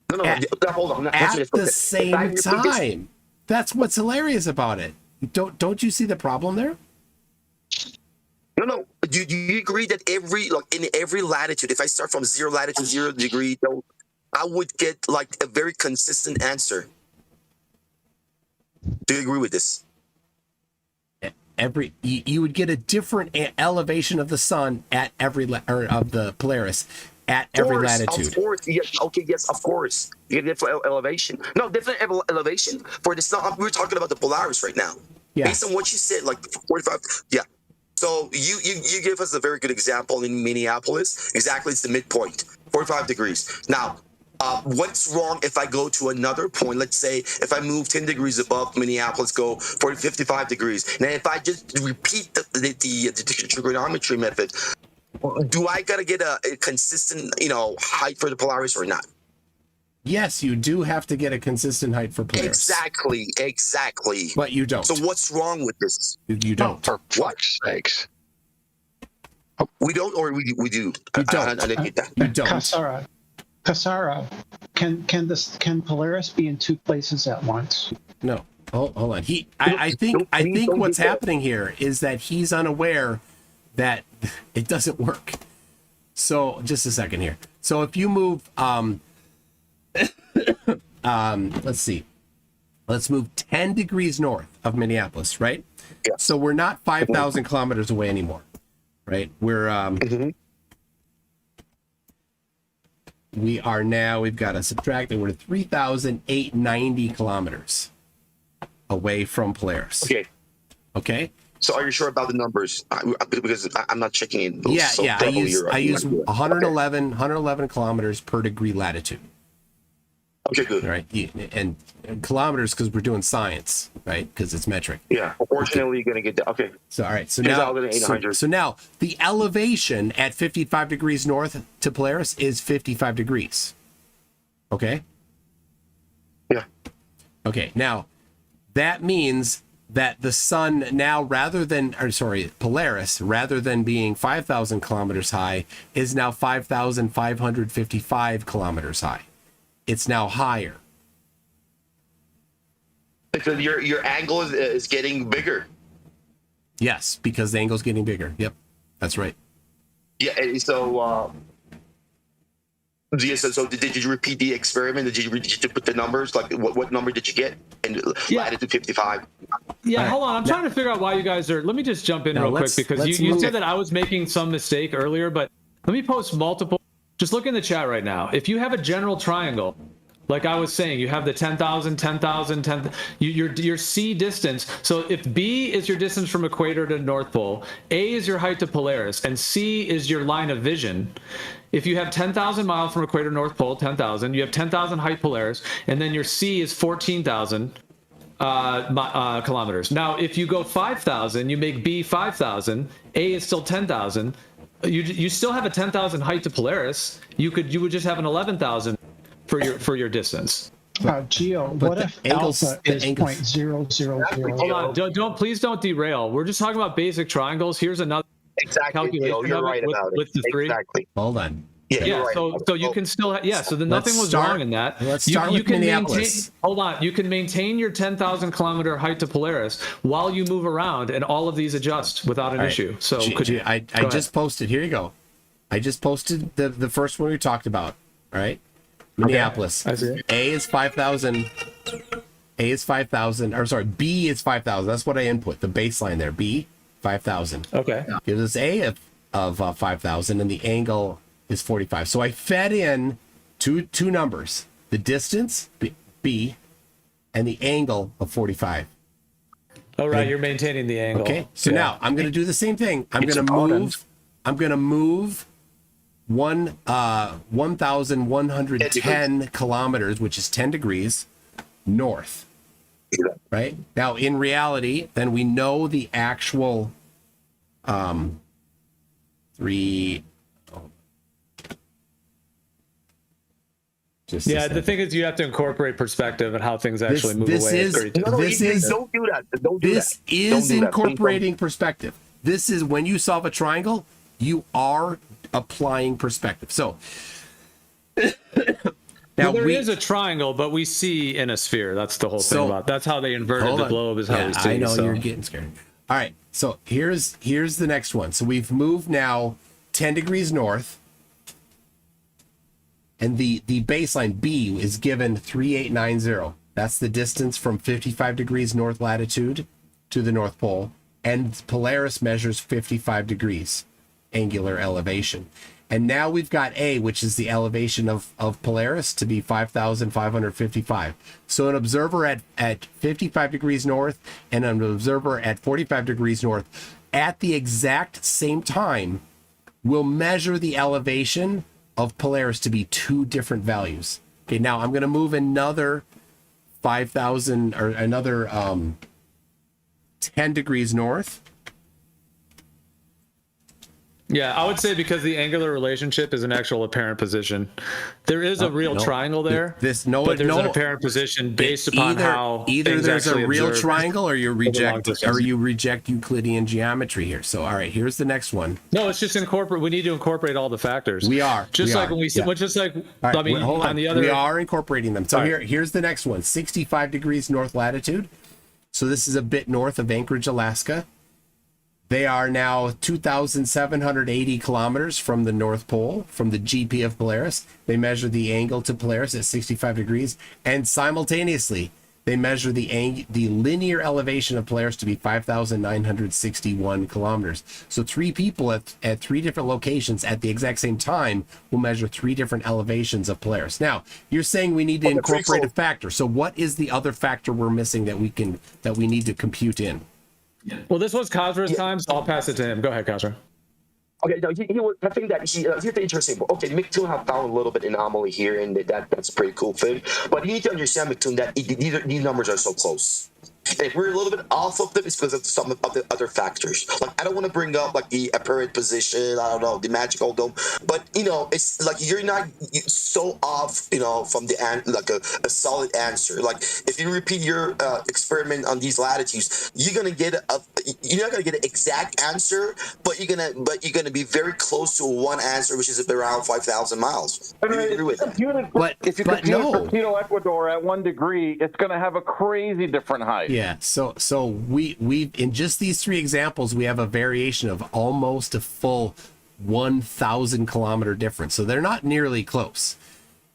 Speaker 9: No, hold on.
Speaker 2: At the same time. That's what's hilarious about it. Don't you see the problem there?
Speaker 9: No. Do you agree that in every latitude, if I start from 0 latitude, 0 degree, I would get a very consistent answer? Do you agree with this?
Speaker 2: You would get a different elevation of the sun at of the Polaris at every latitude.
Speaker 9: Of course, yes. Okay, yes, of course. You get different elevation. No, different elevation for the sun. We're talking about the Polaris right now.
Speaker 2: Yeah.
Speaker 9: Based on what you said, 45. Yeah. So you give us a very good example in Minneapolis. Exactly, it's the midpoint, 45 degrees. Now, what's wrong if I go to another point? Let's say if I move 10 degrees above Minneapolis, go for 55 degrees. Now, if I just repeat the trigonometry method, do I gotta get a consistent, height for the Polaris or not?
Speaker 2: Yes, you do have to get a consistent height for Polaris.
Speaker 9: Exactly.
Speaker 2: But you don't.
Speaker 9: So what's wrong with this?
Speaker 2: You don't.
Speaker 11: For fuck's sakes.
Speaker 9: We don't, or we do?
Speaker 2: You don't.
Speaker 9: I didn't get that.
Speaker 2: You don't.
Speaker 17: Kasara, can Polaris be in two places at once?
Speaker 2: No. Hold on. I think what's happening here is that he's unaware that it doesn't work. So just a second here. So if you move let's see. Let's move 10 degrees north of Minneapolis, right?
Speaker 9: Yeah.
Speaker 2: So we're not 5,000 kilometers away anymore, right? We're we are now, we've got to subtract it. We're 3,890 kilometers away from Polaris. Okay.
Speaker 9: So are you sure about the numbers? Because I'm not checking in.
Speaker 2: Yeah. I use 111 kilometers per degree latitude.
Speaker 9: Okay, good.
Speaker 2: Right. And kilometers because we're doing science, right? Because it's metric.
Speaker 9: Yeah. Unfortunately, you're going to get that. Okay.
Speaker 2: So, all right. So now the elevation at 55 degrees north to Polaris is 55 degrees. Okay.
Speaker 9: Yeah.
Speaker 2: Okay. Now that means that the sun now, Polaris, rather than being 5,000 kilometers high, is now 5,555 kilometers high. It's now higher.
Speaker 9: Because your angle is getting bigger.
Speaker 2: Yes, because the angle's getting bigger. Yep, that's right.
Speaker 9: Yeah, so did you repeat the experiment? Did you put the numbers? Like, what number did you get? And latitude 55.
Speaker 5: Yeah, hold on. I'm trying to figure out why you guys are. Let me just jump in real quick because you said that I was making some mistake earlier, but let me post multiple. Just look in the chat right now. If you have a general triangle like I was saying, you have the 10,000, 10,000, 10. Your C distance. So if B is your distance from equator to North Pole, A is your height to Polaris, and C is your line of vision. If you have 10,000 miles from equator to North Pole, 10,000, you have 10,000 height Polaris, and then your C is 14,000 kilometers. Now, if you go 5,000, you make B 5,000. A is still 10,000. You still have a 10,000 height to Polaris. You would just have an 11,000 for your distance.
Speaker 11: Geo, what if alpha is 0.000?
Speaker 5: Hold on, please don't derail. We're just talking about basic triangles. Here's another calculation
Speaker 9: You're right about
Speaker 5: with the three.
Speaker 9: Exactly.
Speaker 2: Hold on.
Speaker 9: Yeah, right.
Speaker 5: So you can still so then nothing was wrong in that.
Speaker 2: Let's start with Minneapolis.
Speaker 5: Hold on, you can maintain your 10,000 kilometer height to Polaris while you move around, and all of these adjust without an issue. So could you?
Speaker 2: I just posted. Here you go. I just posted the first one we talked about. All right, Minneapolis.
Speaker 5: Okay.
Speaker 2: A is 5,000. A is 5,000. Or sorry, B is 5,000. That's what I input. The baseline there. B 5,000.
Speaker 5: Okay.
Speaker 2: Gives us A of 5,000, and the angle is 45. So I fed in two numbers: the distance B and the angle of 45.
Speaker 5: Oh right, you're maintaining the angle.
Speaker 2: Okay. So now I'm going to do the same thing. I'm going to move 1,110 kilometers, which is 10 degrees north. Right? Now in reality, then we know the actual
Speaker 5: the thing is, you have to incorporate perspective and how things actually move away.
Speaker 9: Don't do that.
Speaker 2: This is incorporating perspective. This is when you solve a triangle, you are applying perspective. So
Speaker 5: now there is a triangle, but we see in a sphere. That's the whole thing about. That's how they inverted the globe. Is how we see.
Speaker 2: I know you're getting scared. All right. So here's the next one. So we've moved now 10 degrees north. And the baseline B is given 3890. That's the distance from 55 degrees north latitude to the North Pole. And Polaris measures 55 degrees angular elevation. And now we've got A, which is the elevation of Polaris, to be 5,555. So an observer at 55 degrees north and an observer at 45 degrees north at the exact same time will measure the elevation of Polaris to be two different values. Okay, now I'm going to move another 5,000 or another 10 degrees north.
Speaker 5: Yeah, I would say because the angular relationship is an actual apparent position. There is a real triangle there. But there's an apparent position based upon how
Speaker 2: either there's a real triangle or you reject Euclidean geometry here. So all right, here's the next one.
Speaker 5: No, it's just incorporate. We need to incorporate all the factors.
Speaker 2: We are
Speaker 5: when we just like
Speaker 2: right,
Speaker 5: I mean
Speaker 2: hold on
Speaker 5: the other.
Speaker 2: We are incorporating them. So here's the next one: 65 degrees north latitude. So this is a bit north of Anchorage, Alaska. They are now 2,780 kilometers from the North Pole, from the GP of Polaris. They measure the angle to Polaris at 65 degrees, and simultaneously, they measure the linear elevation of Polaris to be 5,961 kilometers. So three people at three different locations at the exact same time will measure three different elevations of Polaris. Now, you're saying we need to incorporate a factor. So what is the other factor we're missing that we need to compute in?
Speaker 5: Well, this was Kazra's time, so I'll pass it to him. Go ahead, Kazra.
Speaker 9: Okay, no, I think that here's the interesting. Okay, MCToon have found a little bit anomaly here, and that's a pretty cool thing. But you need to understand, MCToon, that these numbers are so close. And if we're a little bit off of them, it's because of some of the other factors. Like, I don't want to bring up like the apparent position, I don't know, the magical dome, but it's like you're not so off, from the like a solid answer. Like, if you repeat your experiment on these latitudes, you're not gonna get an exact answer, but you're gonna be very close to one answer, which is around 5,000 miles. I agree with that.
Speaker 14: If you compute it for Quito, Ecuador at 1 degree, it's gonna have a crazy different height.
Speaker 2: Yeah, so we in just these three examples, we have a variation of almost a full 1,000 kilometer difference. So they're not nearly close.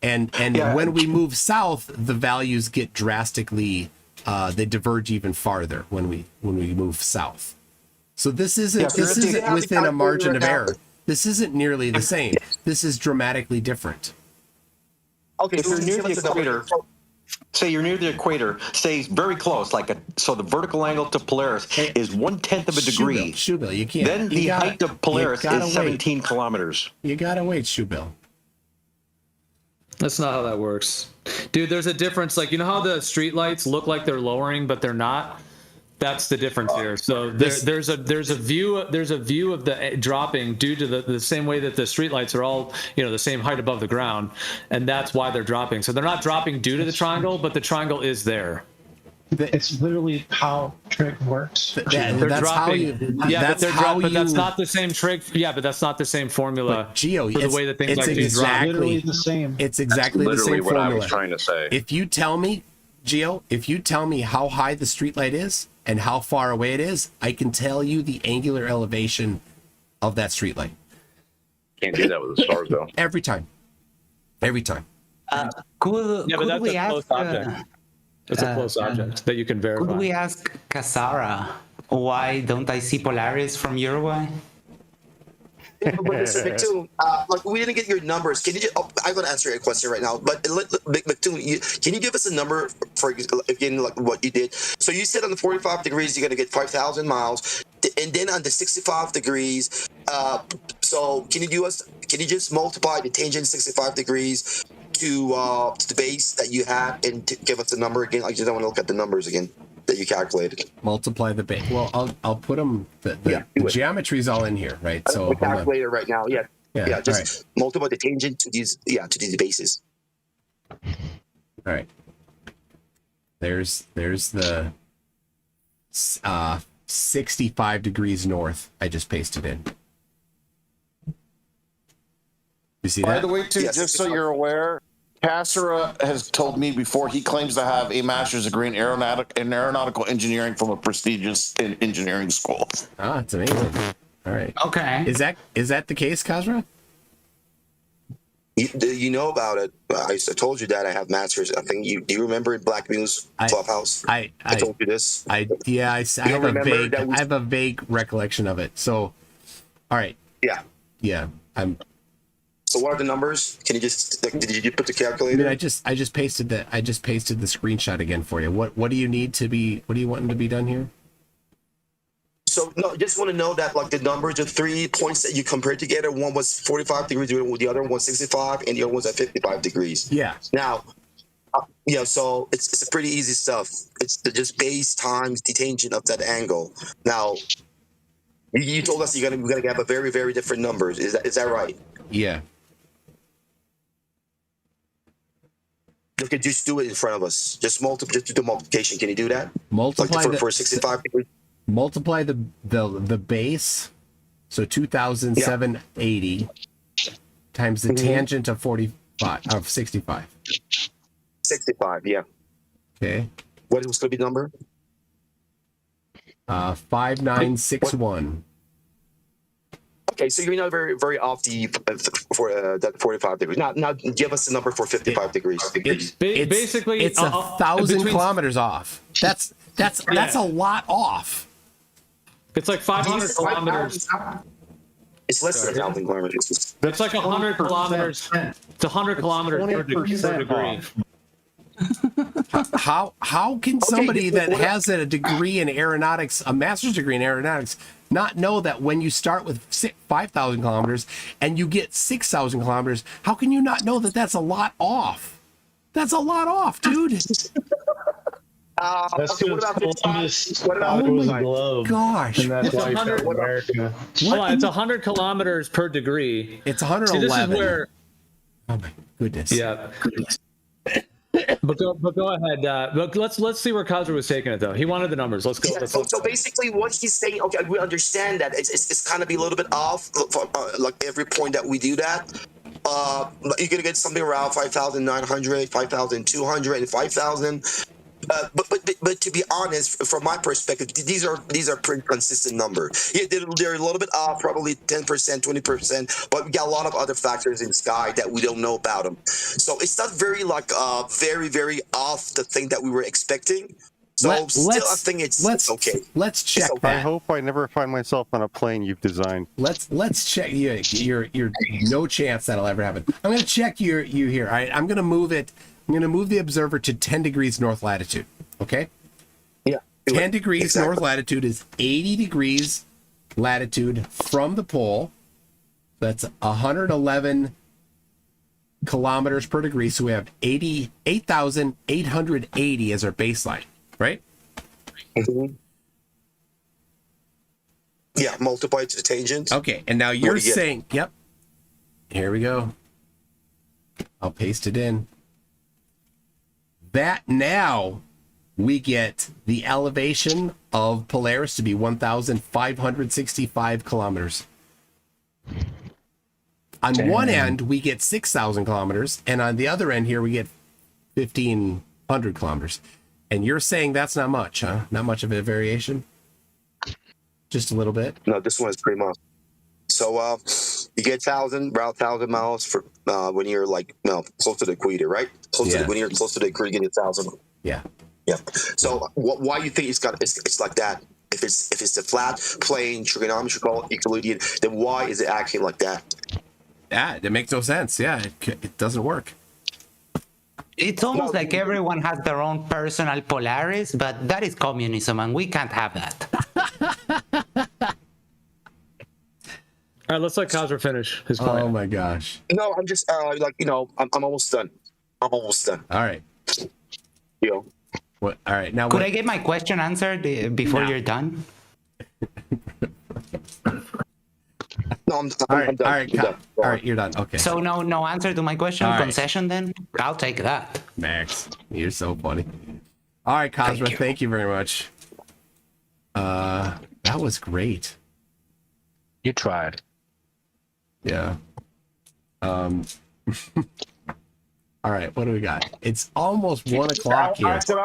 Speaker 2: And when we move south, the values get drastically they diverge even farther when we move south. So this isn't within a margin of error. This isn't nearly the same. This is dramatically different.
Speaker 9: Okay,
Speaker 3: if
Speaker 9: so
Speaker 3: you're near
Speaker 9: give
Speaker 3: the
Speaker 9: us a number.
Speaker 3: equator, say you're near the equator, say very close, so the vertical angle to Polaris is 1/10 of a degree.
Speaker 2: Shoebill, you can't.
Speaker 3: Then the height of Polaris is 17
Speaker 2: wait.
Speaker 3: kilometers.
Speaker 2: You gotta wait, Shoebill.
Speaker 5: That's not how that works, dude. There's a difference. Like, you know how the streetlights look like they're lowering, but they're not. That's the difference here. So there's a view of the dropping due to the same way that the streetlights are all the same height above the ground, and that's why they're dropping. So they're not dropping due to the triangle, but the triangle is there.
Speaker 11: It's literally how trig works.
Speaker 5: They're
Speaker 2: that's
Speaker 5: dropping.
Speaker 2: How you,
Speaker 5: but that's not the same trig. Yeah, but that's not the same formula.
Speaker 2: But Geo,
Speaker 5: for the way that things actually drop.
Speaker 11: Literally the same.
Speaker 2: It's exactly the same
Speaker 20: what
Speaker 2: formula.
Speaker 20: I was trying to say.
Speaker 2: If you tell me, Geo, how high the streetlight is and how far away it is, I can tell you the angular elevation of that streetlight.
Speaker 20: Can't do that with the stars, though.
Speaker 2: Every time.
Speaker 5: But that's
Speaker 19: we
Speaker 5: a close object. It's a close object that you can verify.
Speaker 19: Could we ask Casara, why don't I see Polaris from Uruguay?
Speaker 9: But Mr. McToon, like we didn't get your numbers. Can you just? I'm going to answer your question right now. But McToon, can you give us a number for again, like what you did? So you said on the 45 degrees you're going to get 5,000 miles, and then on the 65 degrees. So can you just multiply the tangent 65 degrees to the base that you had and give us the number again? I just don't want to look at the numbers again that you calculated.
Speaker 2: Multiply the base. Well, I'll put them. The geometry's all in here, right? So
Speaker 9: the calculator right now. Yeah. Just multiply the tangent to these bases.
Speaker 2: All right. There's the 65 degrees north. I just pasted in. You see that?
Speaker 14: By the way, too, just so you're aware, Casara has told me before he claims to have a master's degree in aeronautical engineering from a prestigious engineering school.
Speaker 2: Ah, it's amazing. All right.
Speaker 19: Okay.
Speaker 2: Is that the case, Kazra?
Speaker 9: You know about it. I told you that I have masters. I think do you remember in Black Muse Clubhouse? I told you this.
Speaker 2: I have a vague recollection of it. So, all right. Yeah.
Speaker 9: So what are the numbers? Can you just did you put the calculator?
Speaker 2: I mean, I just pasted the screenshot again for you. What do you need to be? What do you want to be done here?
Speaker 9: So no, just want to know that like the numbers, the 3 points that you compared together, one was 45 degrees, the other one was 65, and the other one's at 55 degrees.
Speaker 2: Yeah.
Speaker 9: Now, so it's pretty easy stuff. It's just base times the tangent of that angle. Now, you told us we're gonna have a very, very different numbers. Is that right?
Speaker 2: Yeah.
Speaker 9: You could just do it in front of us. Just do the multiplication. Can you do that?
Speaker 2: Multiply
Speaker 9: like for 65 degrees.
Speaker 2: Multiply the base, so 2,780 times the tangent of 65.
Speaker 9: 65, yeah.
Speaker 2: Okay.
Speaker 9: What was going to be the number?
Speaker 2: 5961.
Speaker 9: Okay, so you're not very, very off for that 45 degrees. Now give us the number for 55 degrees.
Speaker 5: Basically,
Speaker 2: it's 1,000 kilometers off. That's a lot off.
Speaker 5: It's like 500 kilometers.
Speaker 9: It's less than 1,000 kilometers.
Speaker 5: It's like 100 kilometers. It's 100 kilometers per degree.
Speaker 2: How can somebody that has a degree in aeronautics, a master's degree in aeronautics, not know that when you start with 5,000 kilometers and you get 6,000 kilometers, how can you not know that that's a lot off? That's a lot off, dude.
Speaker 15: That's
Speaker 9: okay, what about
Speaker 15: the globe?
Speaker 2: Gosh.
Speaker 15: And that's why it's America.
Speaker 5: It's 100 kilometers per degree.
Speaker 2: It's 111.
Speaker 5: See, this is where.
Speaker 2: Oh my goodness.
Speaker 5: Yeah. But go ahead. But let's see where Kazra was taking it though. He wanted the numbers. Let's go.
Speaker 9: Yeah, so basically, what he's saying, okay, we understand that it's kind of be a little bit off, like every point that we do that. You're gonna get something around 5,900, 5,200, and 5,000. But to be honest, from my perspective, these are pretty consistent numbers. Yeah, they're a little bit off, probably 10%, 20%, but we got a lot of other factors in sky that we don't know about them. So it's not very very, very off the thing that we were expecting. So still, I think it's okay.
Speaker 2: Let's check
Speaker 9: okay.
Speaker 2: that.
Speaker 13: I hope I never find myself on a plane you've designed.
Speaker 2: Let's check you're no chance that'll ever happen. I'm gonna check you here. All right, I'm gonna move the observer to 10 degrees north latitude. Okay.
Speaker 9: Yeah.
Speaker 2: 10 degrees north latitude is 80 degrees latitude from the pole. That's 111 kilometers per degree. So we have 8,880 as our baseline, right?
Speaker 9: Mm-hmm. Yeah, multiply to the tangent.
Speaker 2: Okay, and now you're saying, yep. Here we go. I'll paste it in. That now we get the elevation of Polaris to be 1,565 kilometers. On one end, we get 6,000 kilometers, and on the other end here, we get 1,500 kilometers. And you're saying that's not much, huh? Not much of a variation? Just a little bit?
Speaker 9: No, this one is pretty much. So you get around 1,000 miles for when you're close to the equator, right? When you're close to the equator, you get 1,000.
Speaker 2: Yeah.
Speaker 9: Yeah. So why do you think it's like that? If it's a flat plane, trigonometrical, Euclidean, then why is it acting like that?
Speaker 2: Yeah, it makes no sense. Yeah, it doesn't work.
Speaker 19: It's almost like everyone has their own personal Polaris, but that is communism, and we can't have that.
Speaker 5: All right, let's let Kazra finish his point.
Speaker 2: Oh my gosh.
Speaker 9: No, I'm just I'm almost done. I'm almost done.
Speaker 2: All right.
Speaker 9: Yo.
Speaker 2: What? All right. Now,
Speaker 19: could I get my question answered before you're done?
Speaker 9: No, I'm done.
Speaker 2: All right,
Speaker 9: I'm done.
Speaker 2: all right, all right, you're done. Okay.
Speaker 19: So no answer to my question.
Speaker 2: All right.
Speaker 19: Concession then? I'll take that.
Speaker 2: Max, you're so funny. All right, Kazra, thank you very much. That was great.
Speaker 18: You tried.
Speaker 2: Yeah. All right, what do we got? It's almost 1 o'clock here.
Speaker 14: I should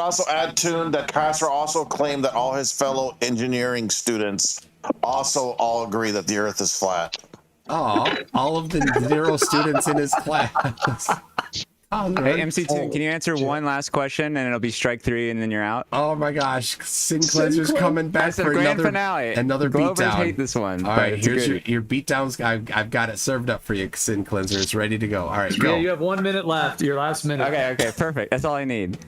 Speaker 14: also add, Toon, that Castor also claimed that all his fellow engineering students also all agree that the Earth is flat.
Speaker 2: Oh, all of the 0 students in his class.
Speaker 16: Hey, MCToon, can you answer one last question and it'll be strike 3 and then you're out?
Speaker 2: Oh my gosh, Sin Cleanser's coming back for
Speaker 16: grand
Speaker 2: another
Speaker 16: finale.
Speaker 2: Another
Speaker 16: Glovers
Speaker 2: beatdown.
Speaker 16: hate this one.
Speaker 2: All
Speaker 16: but
Speaker 2: right,
Speaker 16: it's a
Speaker 2: here's
Speaker 16: goodie.
Speaker 2: your beatdowns. I've got it served up for you, Sin Cleanser. It's ready to go. All right, go.
Speaker 5: Yeah, you have 1 minute left. Your last minute.
Speaker 16: Okay, perfect. That's all I need.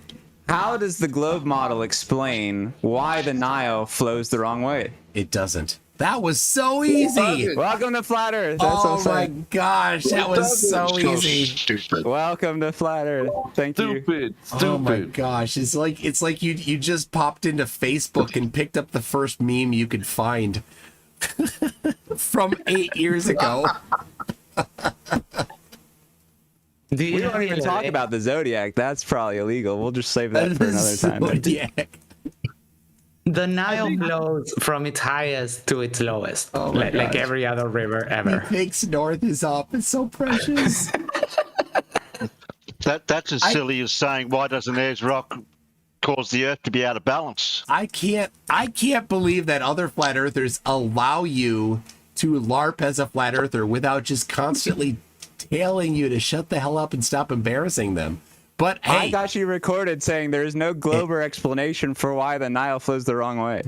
Speaker 16: How does the globe model explain why the Nile flows the wrong way?
Speaker 2: It doesn't. That was so easy.
Speaker 16: Welcome to Flat Earth.
Speaker 2: That's oh my gosh, that was so easy.
Speaker 16: Stupid. Welcome to Flat Earth. Thank you.
Speaker 13: Stupid.
Speaker 2: Oh my gosh, it's like you just popped into Facebook and picked up the first meme you could find from 8 years ago.
Speaker 16: We don't even talk about the Zodiac. That's probably illegal. We'll just save that for another time.
Speaker 2: Zodiac.
Speaker 19: The Nile flows from its highest to its lowest, like every other river ever.
Speaker 2: He thinks north is up. It's so precious.
Speaker 18: That's as silly as saying, why doesn't Ayers Rock cause the Earth to be out of balance?
Speaker 2: I can't believe that other flat earthers allow you to LARP as a flat earther without just constantly telling you to shut the hell up and stop embarrassing them. But hey,
Speaker 16: I got you recorded saying there is no Glober explanation for why the Nile flows the wrong way.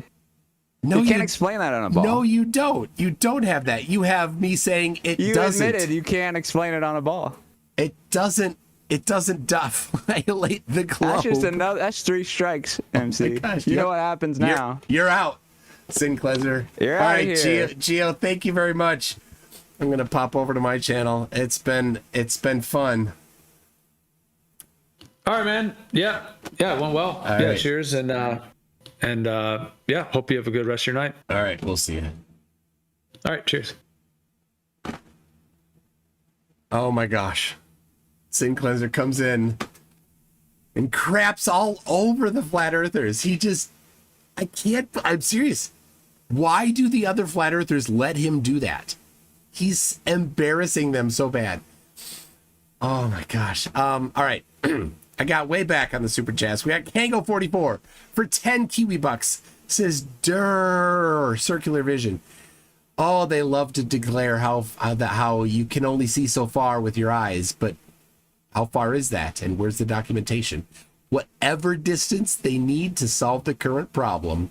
Speaker 2: No,
Speaker 16: you can't explain that on a ball.
Speaker 2: No, you don't. You don't have that. You have me saying it
Speaker 16: you
Speaker 2: doesn't.
Speaker 16: You admitted you can't explain it on a ball.
Speaker 2: It doesn't. It doesn't violate the globe.
Speaker 16: That's 3 strikes, MC.
Speaker 2: Oh gosh,
Speaker 16: you know what happens now.
Speaker 2: You're out, Sin Cleanser.
Speaker 16: You're
Speaker 2: all
Speaker 16: out
Speaker 2: right,
Speaker 16: here.
Speaker 2: Gio, thank you very much. I'm gonna pop over to my channel. It's been fun.
Speaker 5: All right, man. Yeah, it went well.
Speaker 2: All right.
Speaker 5: Cheers and yeah, hope you have a good rest of your night.
Speaker 2: All right, we'll see you.
Speaker 5: All right, cheers.
Speaker 2: Oh my gosh. Sin Cleanser comes in and craps all over the flat earthers. I'm serious. Why do the other flat earthers let him do that? He's embarrassing them so bad. Oh my gosh. All right. I got way back on the super chats. We got Kango44 for 10 Kiwi bucks. Says Durr circular vision. Oh, they love to declare how you can only see so far with your eyes, but how far is that? And where's the documentation? whatever distance they need to solve the current problem.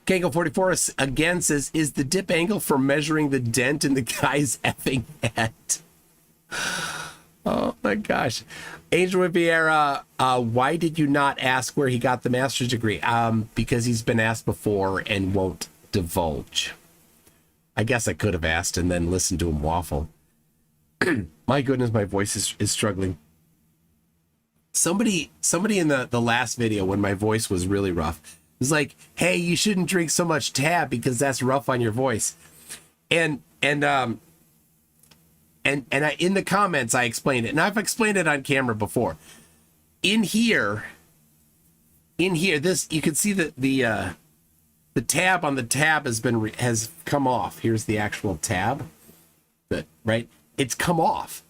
Speaker 2: Kango44 again says, is the dip angle for measuring the dent in the guy's effing head? Oh my gosh. Angel Riviera, why did you not ask where he got the master's degree? Because he's been asked before and won't divulge. I guess I could have asked and then listened to him waffle. My goodness, my voice is struggling. Somebody in the last video when my voice was really rough was like, hey, you shouldn't drink so much tab because that's rough on your voice. And I, in the comments I explained it, and I've explained it on camera before. In here, this you can see that the tab on the tab has come off. Here's the actual tab, right? It's come off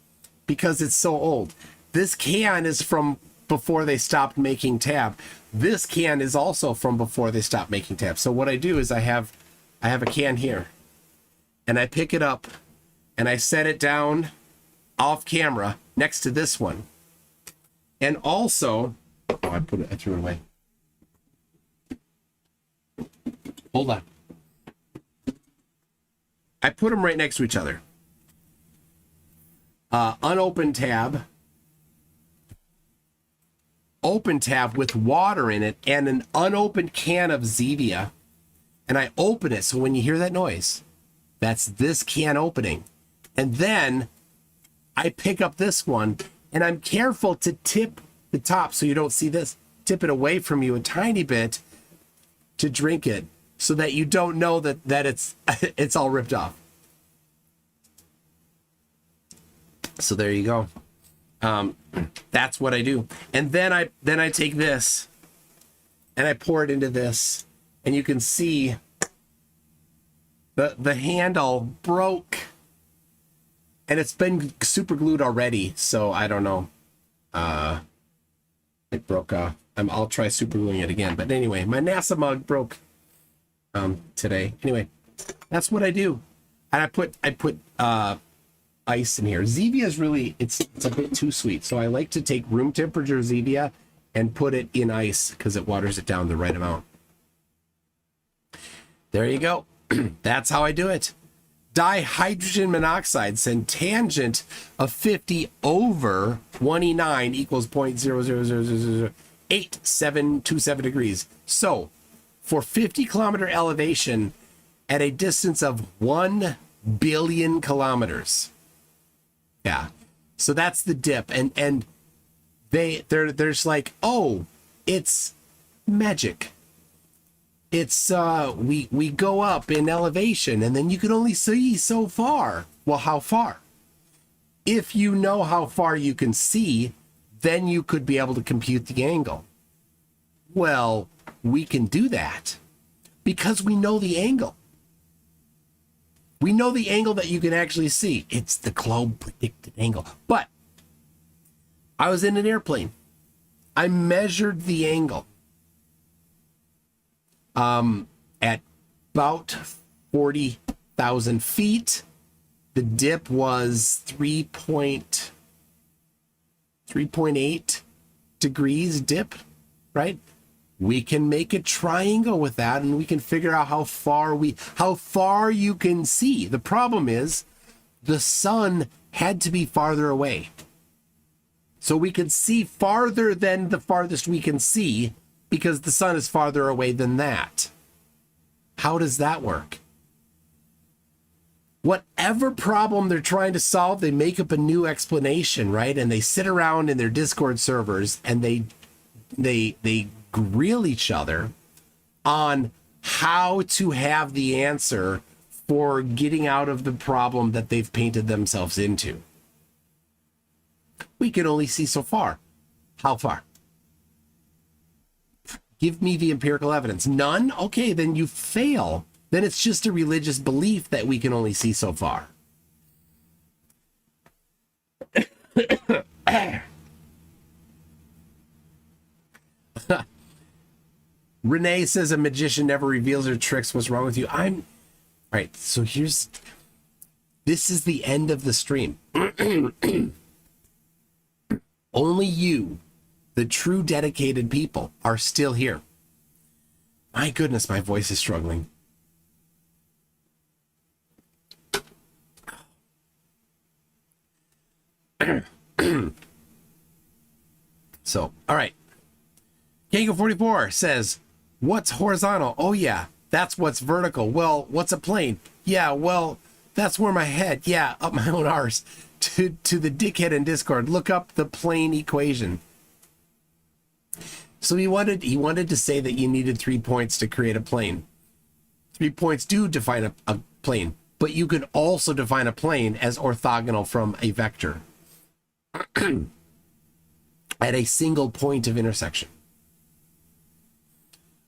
Speaker 2: because it's so old. This can is from before they stopped making tab. This can is also from before they stopped making tab. So what I do is I have a can here, and I pick it up and I set it down off camera next to this one. And also, I threw it away. Hold on. I put them right next to each other. Unopened tab, open tab with water in it, and an unopened can of Zevia. And I open it, so when you hear that noise, that's this can opening. And then I pick up this one, and I'm careful to tip the top so you don't see this. Tip it away from you a tiny bit to drink it so that you don't know that it's all ripped off. So there you go. That's what I do. And then I take this and I pour it into this, and you can see the handle broke. And it's been super glued already, so I don't know. It broke off. I'll try super gluing it again. But anyway, my NASA mug broke today. Anyway, that's what I do. And I put ice in here. Zevia is really it's a bit too sweet, so I like to take room temperature Zevia and put it in ice because it waters it down the right amount. There you go. That's how I do it. Dihydrogen monoxide, send tangent of 50 over 1E9 equals 0.0008727 degrees. So for 50 kilometer elevation at a distance of 1 billion kilometers. Yeah. So that's the dip. And they're just like, oh, it's magic. It's we go up in elevation and then you can only see so far. Well, how far? If you know how far you can see, then you could be able to compute the angle. Well, we can do that because we know the angle. We know the angle that you can actually see. It's the globe predicted angle. But I was in an airplane. I measured the angle. At about 40,000 feet, the dip was 3.8 degrees dip, right? We can make a triangle with that, and we can figure out how far you can see. The problem is the sun had to be farther away. So we could see farther than the farthest we can see, because the sun is farther away than that. How does that work? Whatever problem they're trying to solve, they make up a new explanation, right? And they sit around in their Discord servers and they grill each other on how to have the answer for getting out of the problem that they've painted themselves into. We can only see so far. How far? Give me the empirical evidence. None? Okay, then you fail. Then it's just a religious belief that we can only see so far. Renee says a magician never reveals her tricks. What's wrong with you? All right, so this is the end of the stream. Only you The true dedicated people are still here. My goodness, my voice is struggling. So, all right. Kango44 says, what's horizontal? Oh, yeah, that's what's vertical. Well, what's a plane? Yeah, well, that's where my head. Yeah, up my own arse. To the dickhead in Discord, look up the plane equation. So he wanted to say that you needed 3 points to create a plane. 3 points do define a plane, but you could also define a plane as orthogonal from a vector at a single point of intersection.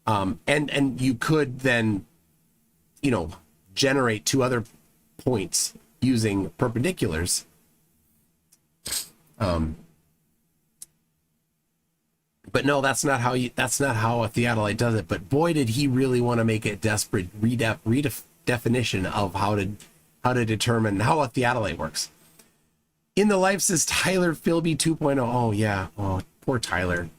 Speaker 2: And you could then, generate 2 other points using perpendiculars. But no, that's not how a Theodolite does it. But boy, did he really want to make a desperate redefinition of how to determine how a Theodolite works. In the life says Tyler Philby 2.0. Oh yeah, oh poor Tyler.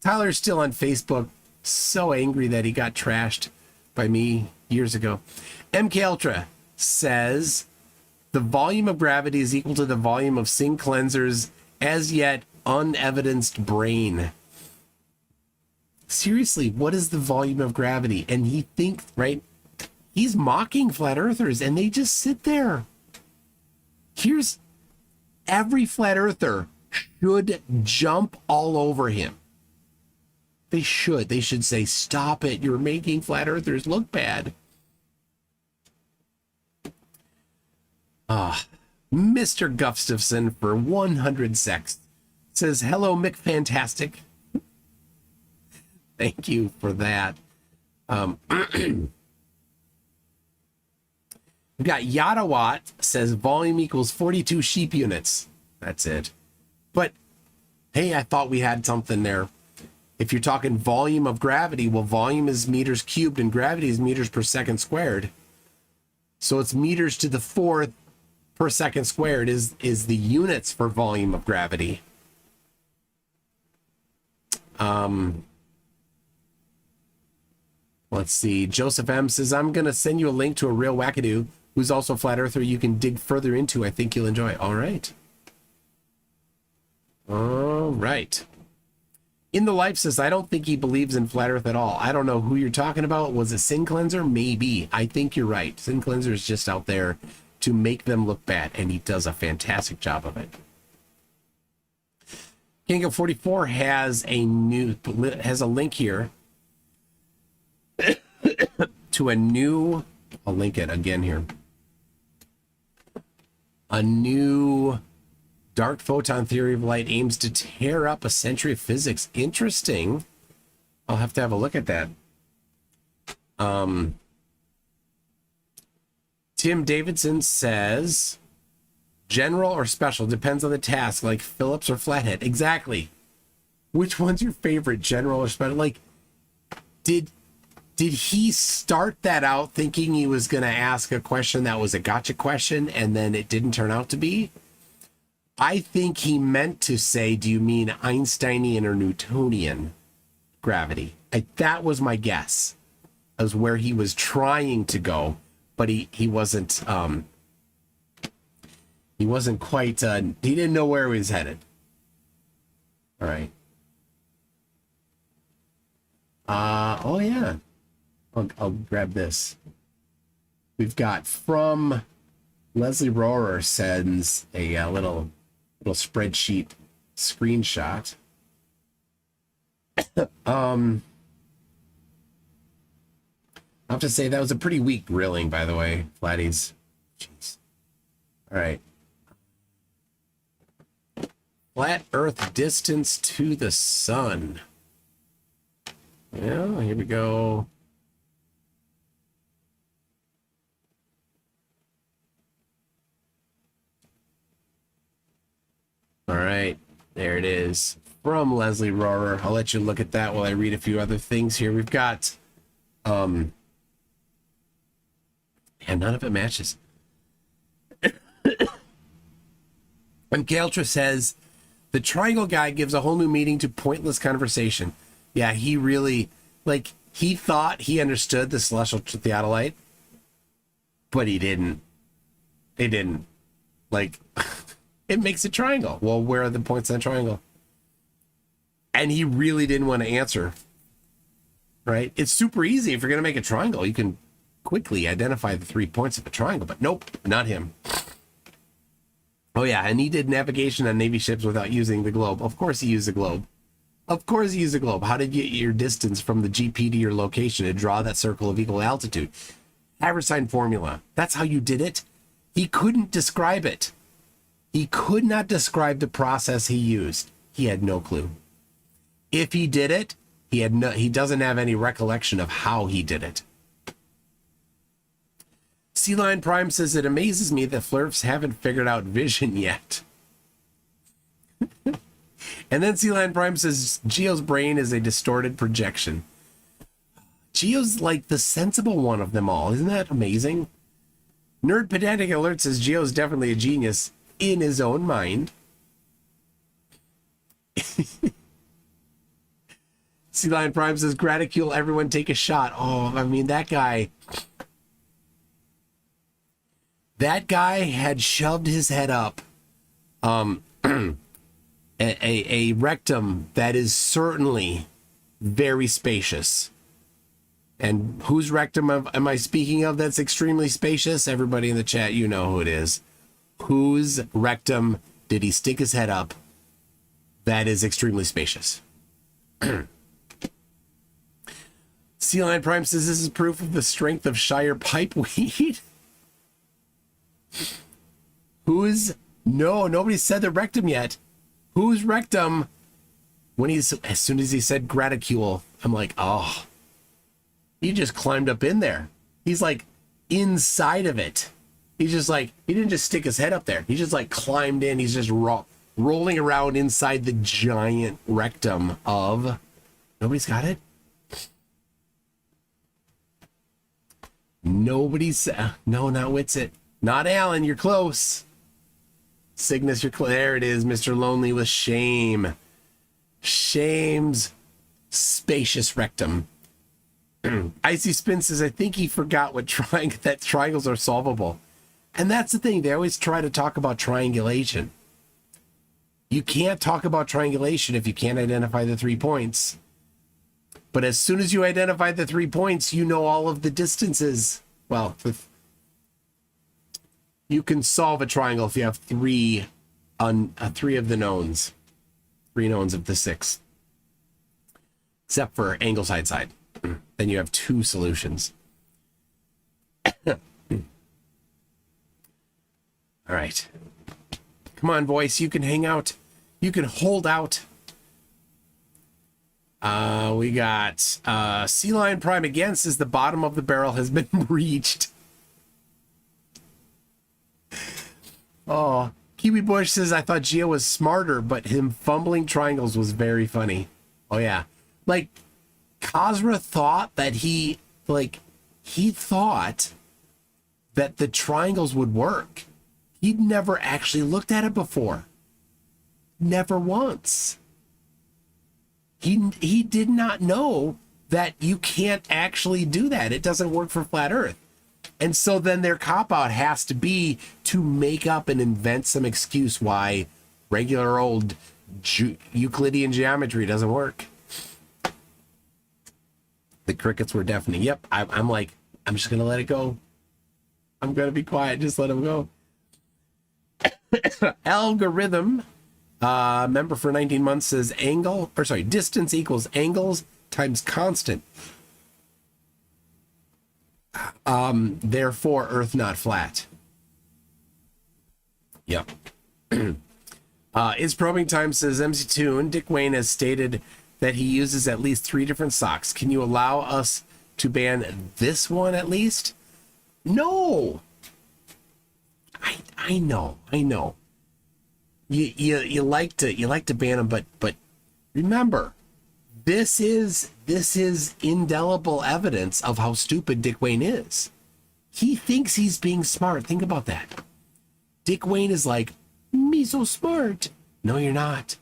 Speaker 2: Tyler's still on Facebook, so angry that he got trashed by me years ago. MK Ultra says the volume of gravity is equal to the volume of Sink Cleanser's as yet unevidenced brain. Seriously, what is the volume of gravity? And he thinks, right? He's mocking flat earthers and they just sit there. Here's every flat earther should jump all over him. They should say, stop it. You're making flat earthers look bad. Mr. Gustafson for 100 secs says, hello, Mick Fantastic. Thank you for that. We've got Yadawatt says volume equals 42 sheep units. That's it. But hey, I thought we had something there. If you're talking volume of gravity, well, volume is meters cubed and gravity is meters per second squared. So it's meters to the 4th per second squared is the units for volume of gravity. Let's see. Joseph M says, I'm going to send you a link to a real wackadoo who's also a flat earther you can dig further into. I think you'll enjoy it. All right. All right. In the Life says, I don't think he believes in flat earth at all. I don't know who you're talking about. Was it Sin Cleanser? Maybe. I think you're right. Sin Cleanser is just out there to make them look bad, and he does a fantastic job of it. King of 44 has a link here to a new, I'll link it again here, a new dark photon theory of light aims to tear up a century of physics. Interesting. I'll have to have a look at that. Tim Davidson says, general or special depends on the task, like Phillips or Flathead. Exactly. Which one's your favorite, general or special? Like, did he start that out thinking he was going to ask a question that was a gotcha question and then it didn't turn out to be? I think he meant to say, do you mean Einsteinian or Newtonian gravity? That was my guess, as where he was trying to go, but he wasn't quite, he didn't know where he was headed. All right. Oh yeah. I'll grab this. We've got from Leslie Rohrer sends a little spreadsheet screenshot. I have to say that was a pretty weak grilling, by the way, Flatties. Jeez. All right. Flat Earth distance to the sun. Yeah, here we go. All right, there it is from Leslie Rohrer. I'll let you look at that while I read a few other things here. We've got, and none of it matches. And Galtra says, The triangle guy gives a whole new meaning to pointless conversation. Yeah, he really, like, he thought he understood the celestial theodolite, but he didn't. He didn't. Like, it makes a triangle. Well, where are the points on the triangle? And he really didn't want to answer. Right? It's super easy. If you're going to make a triangle, you can quickly identify the 3 points of a triangle, but nope, not him. Oh yeah, and he did navigation on Navy ships without using the globe. Of course he used the globe. Of course he used the globe. How did you get your distance from the GP to your location to draw that circle of equal altitude? Haversine formula. That's how you did it. He couldn't describe it. He could not describe the process he used. He had no clue. If he did it, he doesn't have any recollection of how he did it. Sea Lion Prime says, it amazes me that Flurfs haven't figured out vision yet. And then Sea Lion Prime says, Geo's brain is a distorted projection. Geo's like the sensible one of them all. Isn't that amazing? Nerd Pedantic Alert says, Geo's definitely a genius in his own mind. Sea Lion Prime says, Graticule, everyone take a shot. Oh, I mean, that guy had shoved his head up a rectum that is certainly very spacious. And whose rectum am I speaking of that's extremely spacious? Everybody in the chat, you know who it is. Whose rectum did he stick his head up that is extremely spacious? Sea Lion Prime says, this is proof of the strength of Shire pipeweed. No, nobody said the rectum yet. Whose rectum? As soon as he said graticule, I'm like, oh, he just climbed up in there. He's like inside of it. He's just like, he didn't just stick his head up there. He just like climbed in. He's just rolling around inside the giant rectum of, nobody's got it? Nobody's, no, not Witsit. Not Alan, you're close. Cygnus, you're close. There it is, Mr. Lonely with shame. Shame's spacious rectum. Icy Spin says, I think he forgot that triangles are solvable. And that's the thing. They always try to talk about triangulation. You can't talk about triangulation if you can't identify the 3 points. But as soon as you identify the 3 points, you know all of the distances. Well, you can solve a triangle if you have three of the knowns. 3 knowns of the 6. Except for angle side. Then you have 2 solutions. All right. Come on, voice. You can hang out. You can hold out. We got Sea Lion Prime again says the bottom of the barrel has been reached. Oh, Kiwi Bush says, I thought Geo was smarter, but him fumbling triangles was very funny. Oh, yeah. Like, Khazra thought that he thought that the triangles would work. He'd never actually looked at it before. Never once. He did not know that you can't actually do that. It doesn't work for flat Earth. And so then their cop-out has to be to make up and invent some excuse why regular old Euclidean geometry doesn't work. The crickets were deafening. Yep, I'm like, I'm just going to let it go. I'm going to be quiet. Just let him go. Algorithm, member for 19 months says distance equals angles times constant. Therefore, Earth not flat. Yep. Is probing time says MCToon. Dick Wayne has stated that he uses at least 3 different socks. Can you allow us to ban this one at least? No. I know. You like to ban them, but remember, this is indelible evidence of how stupid Dick Wayne is. He thinks he's being smart. Think about that. Dick Wayne is like, me so smart. No, you're not.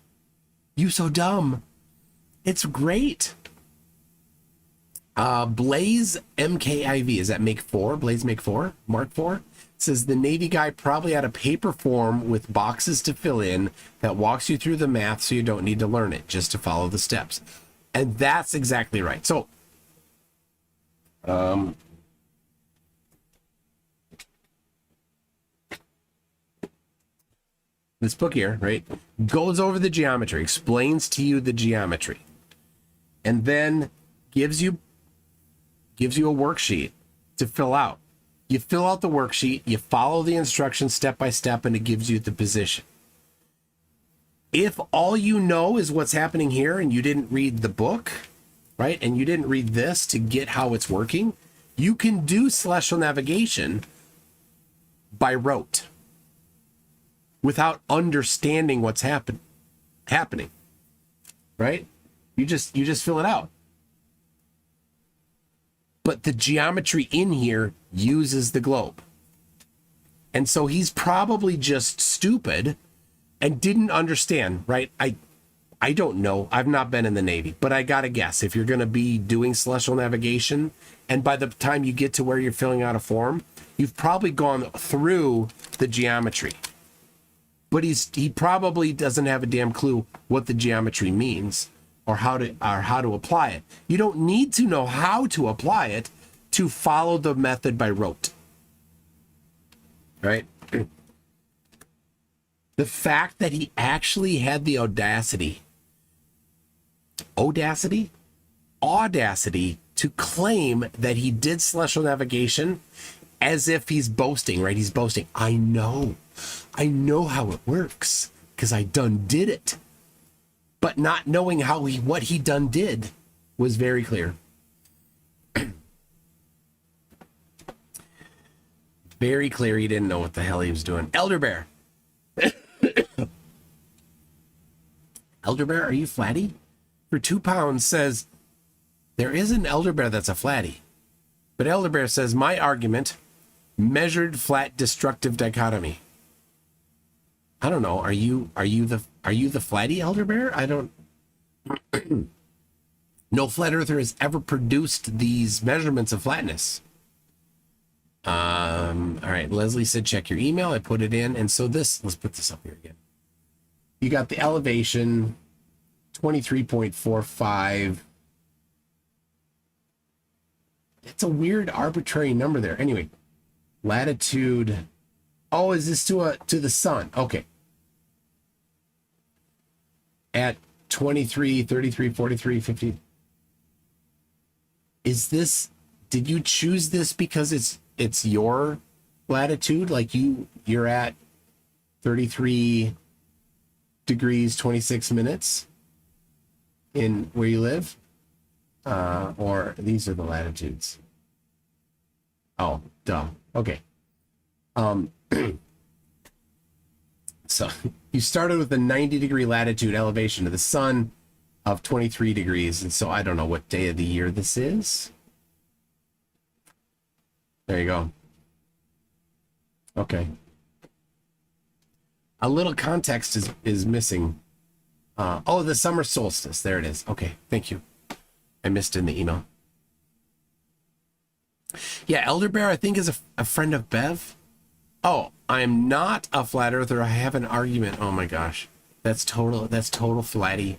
Speaker 2: You so dumb. It's great. Blaze MKIV, is that Make 4? Blaze Make 4? Mark 4? Says the Navy guy probably had a paper form with boxes to fill in that walks you through the math so you don't need to learn it, just to follow the steps. And that's exactly right. So, this book here, right, goes over the geometry, explains to you the geometry, and then gives you a worksheet to fill out. You fill out the worksheet, you follow the instructions step by step, and it gives you the position. If all you know is what's happening here and you didn't read the book, right, and you didn't read this to get how it's working, you can do celestial navigation by rote without understanding what's happening, right? You just fill it out. But the geometry in here uses the globe. And so he's probably just stupid and didn't understand, right? I don't know. I've not been in the Navy, but I gotta guess if you're gonna be doing celestial navigation, and by the time you get to where you're filling out a form, you've probably gone through the geometry. But he probably doesn't have a damn clue what the geometry means or how to apply it. You don't need to know how to apply it to follow the method by rote. Right? The fact that he actually had the audacity to claim that he did celestial navigation as if he's boasting, right? He's boasting. I know how it works because I done did it. But not knowing what he done did was very clear. Very clear he didn't know what the hell he was doing. Elder Bear. Elder Bear, are you flatty? For £2 says, there is an Elder Bear that's a flatty. But Elder Bear says, my argument, measured flat destructive dichotomy. I don't know. Are you the flatty Elder Bear? I don't. No flat earther has ever produced these measurements of flatness. All right. Leslie said, check your email. I put it in. And so let's put this up here again. You got the elevation, 23.45. It's a weird arbitrary number there. Anyway, latitude. Oh, is this to the sun? Okay. At 23, 33, 43, 50. Did you choose this because it's your latitude? Like you're at 33 degrees, 26 minutes in where you live? Or these are the latitudes. Oh, duh. Okay. So you started with a 90-degree latitude elevation to the sun of 23 degrees. And so I don't know what day of the year this is. There you go. Okay. A little context is missing. Oh, the summer solstice. There it is. Okay. Thank you. I missed in the email. Yeah, Elder Bear, I think, is a friend of Bev. Oh, I'm not a flat earther. I have an argument. Oh my gosh. That's total flatty.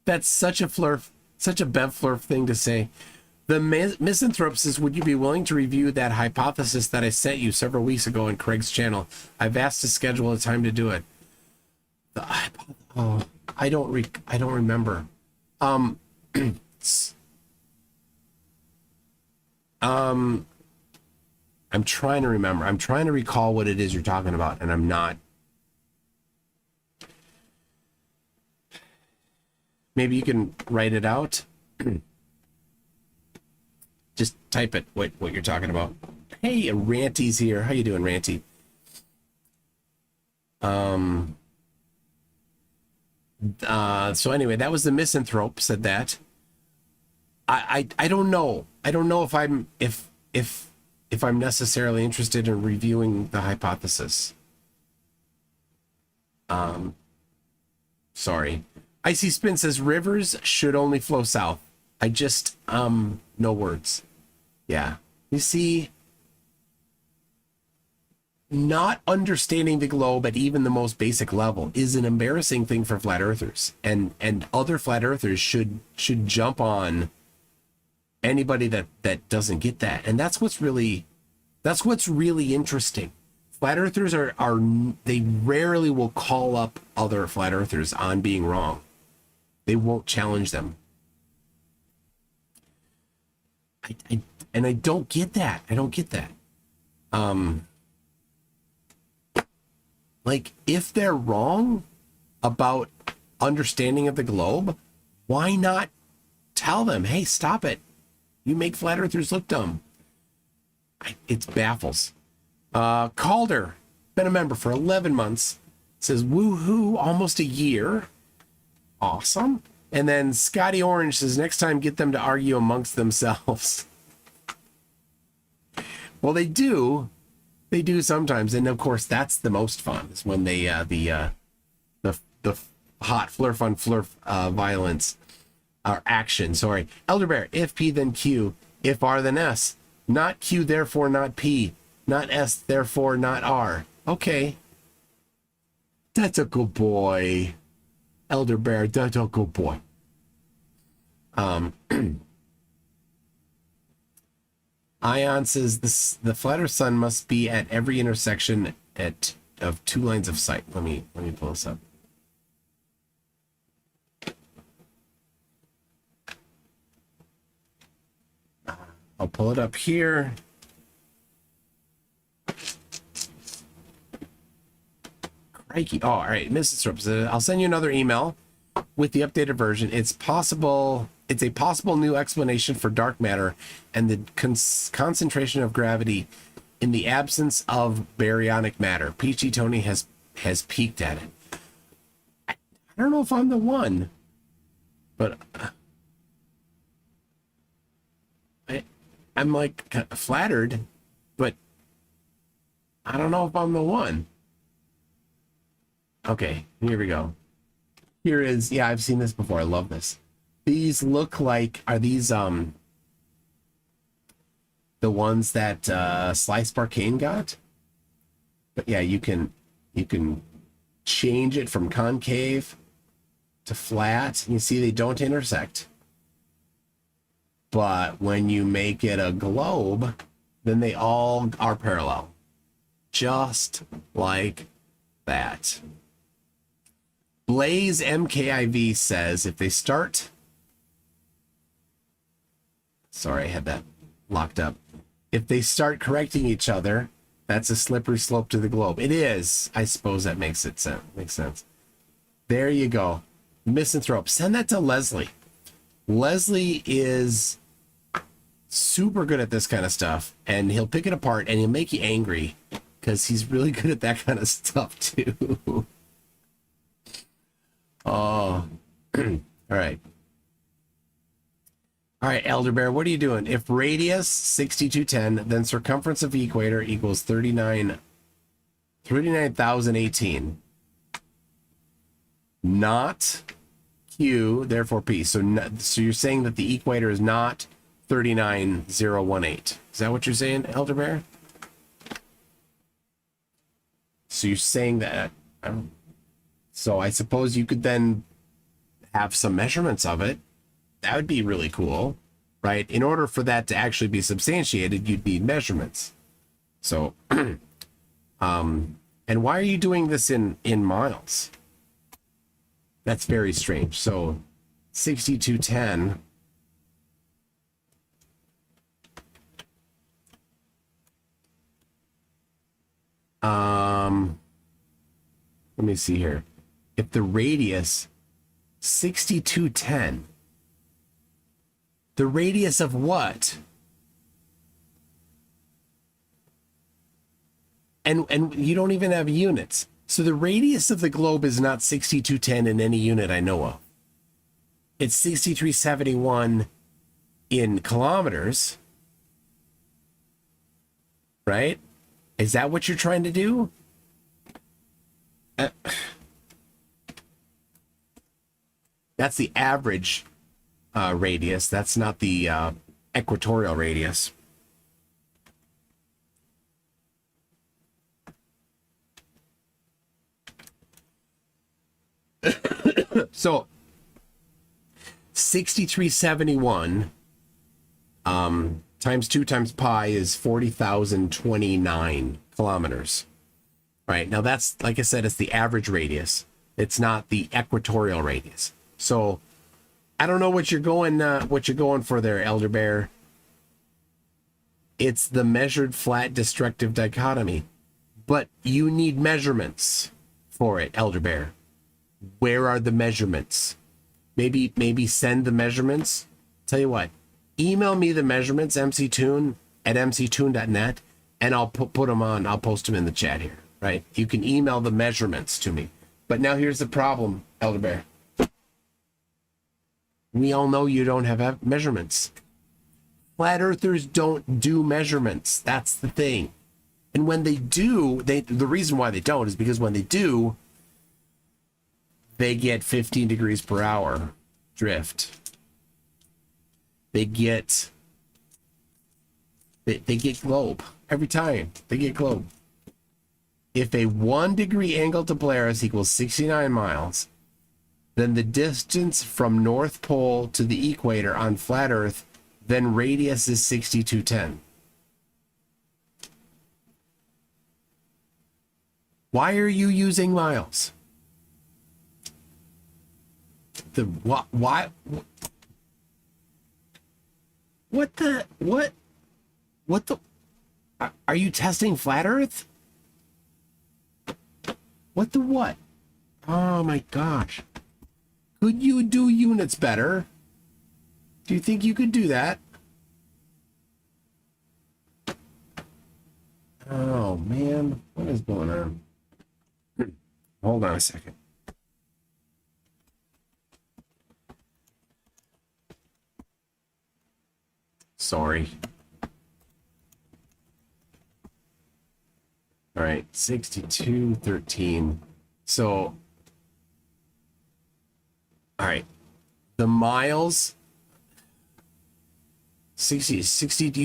Speaker 2: That's such a Bev flurf thing to say. The misanthrope says, would you be willing to review that hypothesis that I sent you several weeks ago on Craig's channel? I've asked to schedule a time to do it. I don't remember. I'm trying to remember. I'm trying to recall what it is you're talking about, and I'm not. Maybe you can write it out. Just type it, what you're talking about. Hey, Ranty's here. How you doing, Ranty? So anyway, that was the misanthrope said that. I don't know. I don't know if I'm necessarily interested in reviewing the hypothesis. Sorry. Icy Spin says rivers should only flow south. I just, no words. Yeah. You see, not understanding the globe at even the most basic level is an embarrassing thing for flat earthers. And other flat earthers should jump on anybody that doesn't get that. And that's what's really interesting. Flat earthers are they rarely will call up other flat earthers on being wrong. They won't challenge them. I don't get that. I don't get that. Like, if they're wrong about understanding of the globe, why not tell them, hey, stop it. You make flat earthers look dumb. It baffles. Calder, been a member for 11 months, says, woohoo, almost a year. Awesome. And then Scotty Orange says, next time get them to argue amongst themselves. Well, they do sometimes, and of course that's the most fun, is when they the hot flurf on flurf violence or action. Sorry, Elder Bear. If P then Q, if R then S, not Q therefore not P, not S therefore not R. Okay, that's a good boy, Elder Bear. That's a good boy. Ion says the flat Earth sun must be at every intersection of 2 lines of sight. Let me pull this up. I'll pull it up here. Crikey. Oh, all right. Mrs. Thorpe, I'll send you another email with the updated version. It's a possible new explanation for dark matter and the concentration of gravity in the absence of baryonic matter. Peachy Tony has peeked at it. I don't know if I'm the one, but I'm like kind of flattered, but I don't know if I'm the one. Okay, here we go. Here is, yeah, I've seen this before. I love this. These look like, are these the ones that Slice Barcane got? But yeah, you can change it from concave to flat. You see they don't intersect. But when you make it a globe, then they all are parallel. Just like that. Blaze MKIV says if they start... Sorry, I had that locked up. If they start correcting each other, that's a slippery slope to the globe. It is. I suppose that makes sense. There you go. Misanthrope. Send that to Leslie. Leslie is super good at this kind of stuff, and he'll pick it apart and he'll make you angry because he's really good at that kind of stuff too. Oh, all right. All right, Elder Bear, what are you doing? If radius 6210, then circumference of the equator equals 39,018. Not Q, therefore P. So you're saying that the equator is not 39,018. Is that what you're saying, Elder Bear? So you're saying that... So I suppose you could then have some measurements of it. That would be really cool, right? In order for that to actually be substantiated, you'd need measurements. So, and why are you doing this in miles? That's very strange. So 6210. Let me see here. If the radius 6210, the radius of what? And you don't even have units. So the radius of the globe is not 6210 in any unit I know of. It's 6371 in kilometers. Right? Is that what you're trying to do? That's the average radius. That's not the equatorial radius. So 6371 times 2 times pi is 40,029 kilometers. Right, now that's, like I said, it's the average radius. It's not the equatorial radius. So I don't know what you're going for there, Elder Bear. It's the measured flat destructive dichotomy. But you need measurements for it, Elder Bear. Where are the measurements? Maybe send the measurements. Tell you what, email me the measurements, MCToon at mctoon.net, and I'll put them on. I'll post them in the chat here, right? You can email the measurements to me. But now here's the problem, Elder Bear. We all know you don't have measurements. Flat earthers don't do measurements. That's the thing. And when they do, the reason why they don't is because when they do, they get 15 degrees per hour drift. They get globe every time. They get globe. If a 1 degree angle to Polaris equals 69 miles, then the distance from North Pole to the equator on flat Earth, then radius is 6210. Why are you using miles? Why? What the? Are you testing flat Earth? What the what? Oh my gosh. Could you do units better? Do you think you could do that? Oh man, what is going on? Hold on a second. Sorry. All right, 6213. So, all right, the miles, 60 to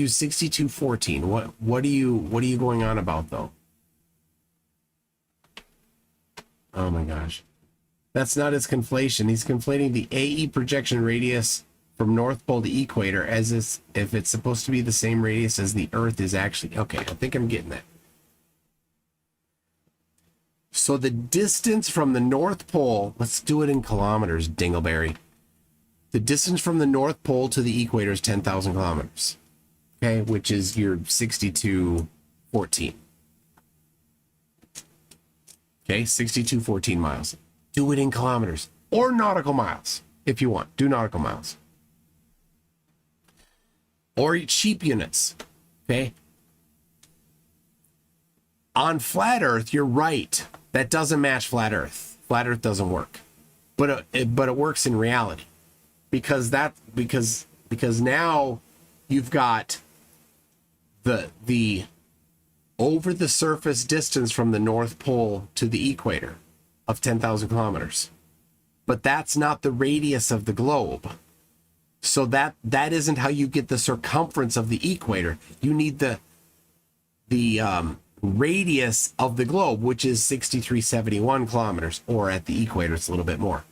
Speaker 2: 6214. What are you going on about though? Oh my gosh. That's not his conflation. He's conflating the AE projection radius from North Pole to equator as if it's supposed to be the same radius as the Earth is actually. Okay, I think I'm getting that. So the distance from the North Pole, let's do it in kilometers, Dingleberry. The distance from the North Pole to the equator is 10,000 kilometers. Okay, which is your 6214. Okay, 6214 miles. Do it in kilometers or nautical miles if you want. Do nautical miles. Or sheep units. Okay. On flat Earth, you're right. That doesn't match flat Earth. Flat Earth doesn't work, but it works in reality, because now you've got the over the surface distance from the North Pole to the equator of 10,000 kilometers, but that's not the radius of the globe. So that isn't how you get the circumference of the equator. You need the radius of the globe, which is 6371 kilometers, or at the equator it's a little bit more.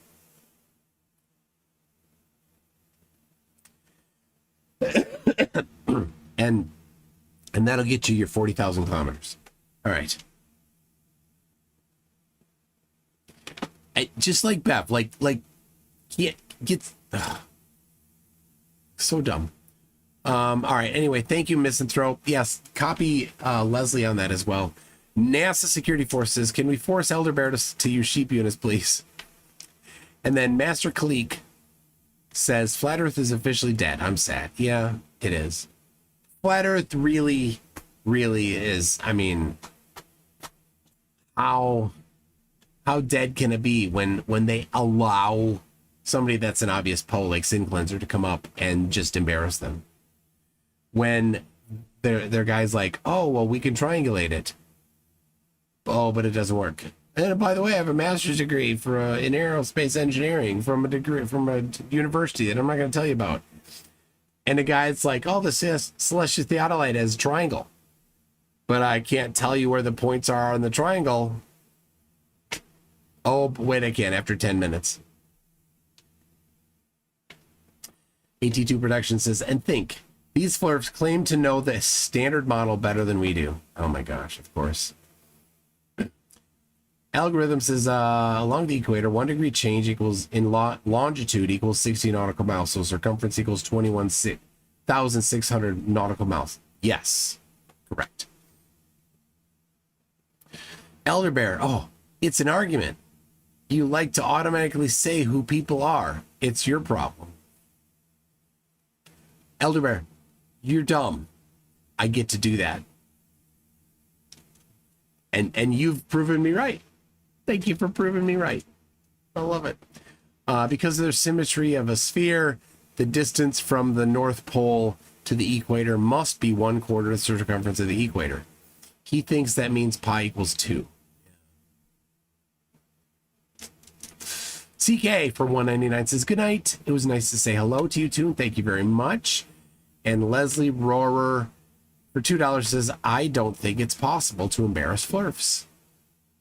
Speaker 2: and that'll get you your 40,000 kilometers. All right. Just like Bev, like get so dumb. All right. Anyway, thank you, Misanthrope. Yes, copy Leslie on that as well. NASA Security Forces, can we force Elder Bear to use sheep units, please? And then Master Kalik says, Flat Earth is officially dead. I'm sad. Yeah, it is. Flat Earth really is. I mean, how dead can it be when they allow somebody that's an obvious pole like Sin Cleanser to come up and just embarrass them? When their guys like, oh, well, we can triangulate it. Oh, but it doesn't work. And by the way, I have a master's degree in aerospace engineering from a university that I'm not going to tell you about. And the guy's like, oh, the celestial theodolite has a triangle, but I can't tell you where the points are on the triangle. Oh, wait, I can after 10 minutes. AT2 Production says, and think, these flurfs claim to know the standard model better than we do. Oh my gosh, of course. Algorithm says, along the equator, 1 degree change equals in longitude equals 60 nautical miles. So circumference equals 21,600 nautical miles. Yes, correct. Elder Bear, oh, it's an argument. You like to automatically say who people are. It's your problem. Elder Bear, you're dumb. I get to do that. And you've proven me right. Thank you for proving me right. I love it. Because of the symmetry of a sphere, the distance from the North Pole to the equator must be 1/4 the circumference of the equator. He thinks that means pi equals 2. CK for 199 says, good night. It was nice to say hello to you, Toon. Thank you very much. And Leslie Rohrer for $2 says, I don't think it's possible to embarrass flurfs.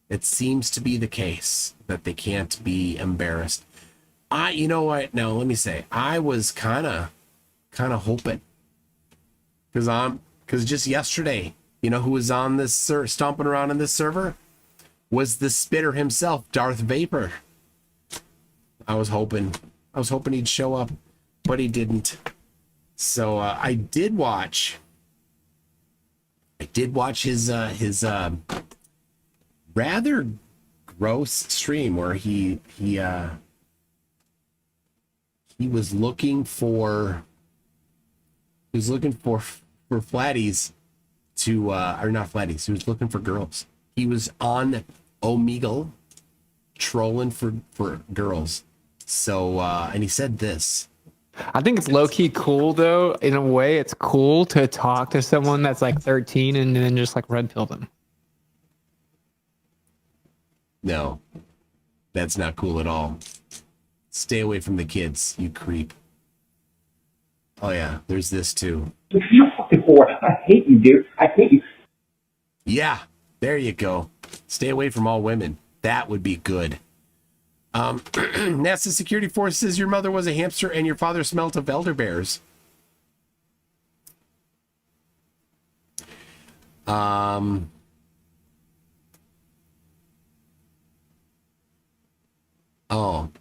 Speaker 2: It seems to be the case that they can't be embarrassed. You know what? No, let me say, I was kind of hoping, because just yesterday, you know who was on this stomping around in this server was the spitter himself, Darth Vapor. I was hoping he'd show up, but he didn't. So I did watch his rather gross stream where he was looking for flatties to or not flatties. He was looking for girls. He was on Omegle trolling for girls. So and he said this.
Speaker 10: I think it's low-key cool, though. In a way, it's cool to talk to someone that's like 13 and then just like red pill them.
Speaker 2: No, that's not cool at all. Stay away from the kids, you creep. Oh yeah, there's this too.
Speaker 12: You're fucking whore. I hate you, dude. I hate you.
Speaker 2: Yeah, there you go. Stay away from all women. That would be good. NASA Security Force says your mother was a hamster and your father smelt of elderbears.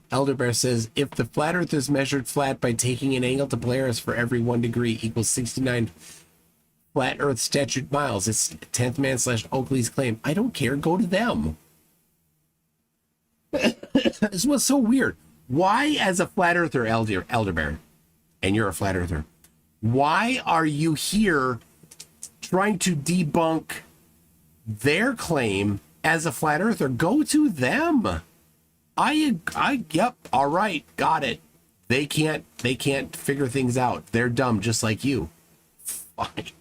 Speaker 2: Elderbear says if the flat Earth is measured flat by taking an angle to Polaris for every 1 degree equals 69 flat Earth statute miles. It's 10th man / Oakley's claim. I don't care. Go to them. This was so weird. Why, as a flat earther, Elderbear, and you're a flat earther, why are you here trying to debunk their claim as a flat earther? Go to them. Yep, all right, got it. They can't figure things out. They're dumb just like you. Fine.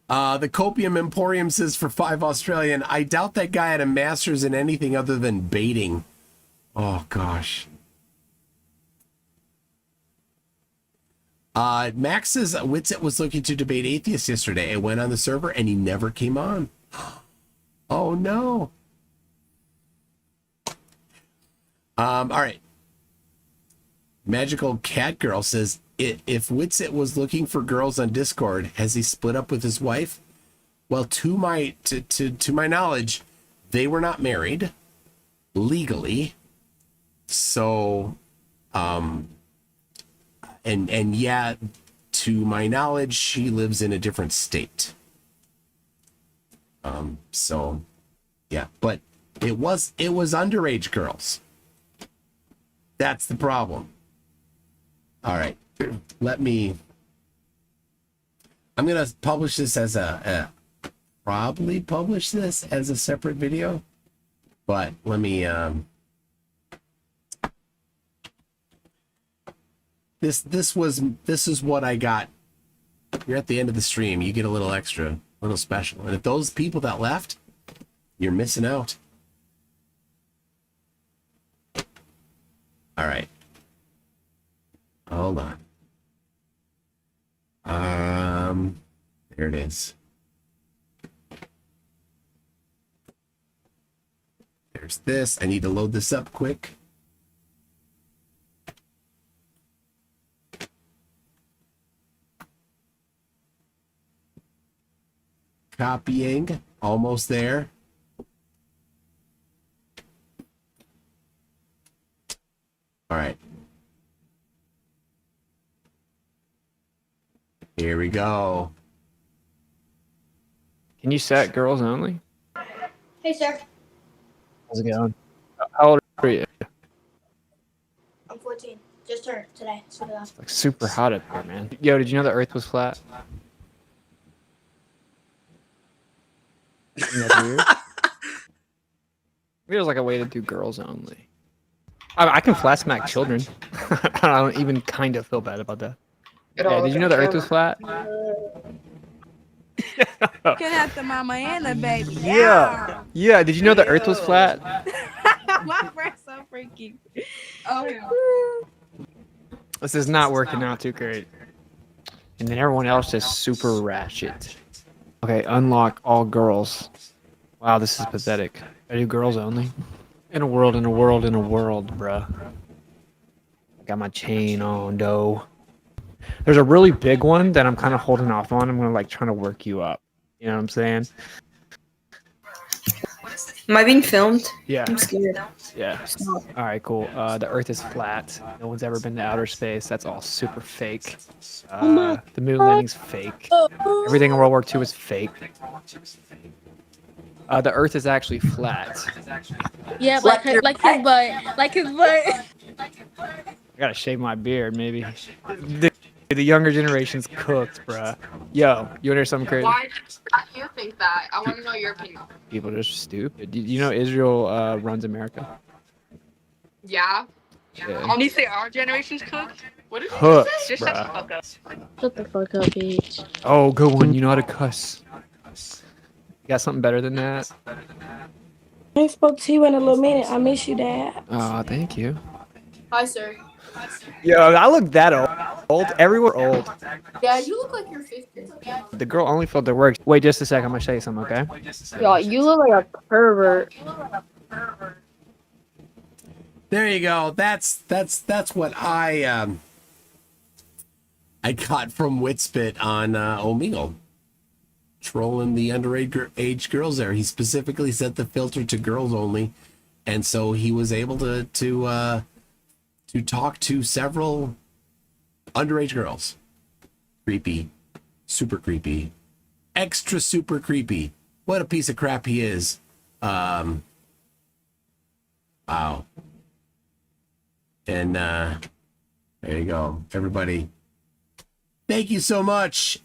Speaker 2: The Copium Emporium says for 5 Australian, I doubt that guy had a master's in anything other than baiting. Oh, gosh. Max says Witsit was looking to debate atheists yesterday. It went on the server and he never came on. Oh, no. All right. Magical Cat Girl says, if Witsit was looking for girls on Discord, has he split up with his wife? Well, to my knowledge, they were not married legally. So, and yeah, to my knowledge, she lives in a different state. So yeah, but it was underage girls. That's the problem. All right. I'm going to publish this as probably publish this as a separate video, but let me, this is what I got. You're at the end of the stream. You get a little extra, a little special. And if those people that left You're missing out. All right. Hold on. There it is. There's this. I need to load this up quick. Copying. Almost there. All right. Here we go.
Speaker 10: Can you set girls only?
Speaker 4: Hey, sir.
Speaker 10: How's it going? How old are you?
Speaker 4: I'm 14. Just turned today. So
Speaker 10: It's like super hot up here, man. Yo, did you know the Earth was flat? Isn't that weird? There's like a way to do girls only. I can flat smack children. I don't even kind of feel bad about that. Yeah, did you know the Earth was flat?
Speaker 7: Can have the mama and the baby.
Speaker 10: Yeah. Yeah, did you know the Earth was flat?
Speaker 7: My breath's so freaky. Oh, yeah.
Speaker 10: This is not working out too great. And then everyone else is super ratchet. Okay, unlock all girls. Wow, this is pathetic. I do girls only? In a world, bruh. Got my chain on, though. There's a really big one that I'm kind of holding off on. I'm gonna like trying to work you up. You know what I'm saying?
Speaker 4: Am I being filmed?
Speaker 10: Yeah.
Speaker 4: I'm scared.
Speaker 10: Yeah. All right, cool. The Earth is flat. No one's ever been to outer space. That's all super fake. The moon landing's fake. Everything in World War II is fake. The Earth is actually flat.
Speaker 7: Yeah, like his butt. Like his butt.
Speaker 10: I gotta shave my beard, maybe. The younger generation's cooked, bruh. Yo, you wanna hear something crazy?
Speaker 7: Why do you think that? I want to know your opinion.
Speaker 10: People are just stupid. You know Israel runs America?
Speaker 7: Yeah.
Speaker 10: Yeah.
Speaker 7: When you say our generation's cooked, what did
Speaker 10: Cooked,
Speaker 7: you just shut the
Speaker 10: bruh.
Speaker 7: fuck up. Shut the fuck up, bitch.
Speaker 10: Oh, good one. You know how to cuss. You got something better than that?
Speaker 4: I ain't spoke to you in a little minute. I miss you, Dad.
Speaker 10: Oh, thank you.
Speaker 7: Hi, sir.
Speaker 10: Yo, I look that old. Everywhere old.
Speaker 7: Yeah, you look like you're 50.
Speaker 10: The girl only filter works. Wait just a second. I'm gonna show you something, okay?
Speaker 7: Yo, you look like a pervert.
Speaker 2: There you go. That's what I got from Witspit on Omegle. Trolling the underage girls there. He specifically set the filter to girls only, and so he was able to talk to several underage girls. Creepy, super creepy, extra super creepy. What a piece of crap he is. Wow. And there you go, everybody. Thank you so much.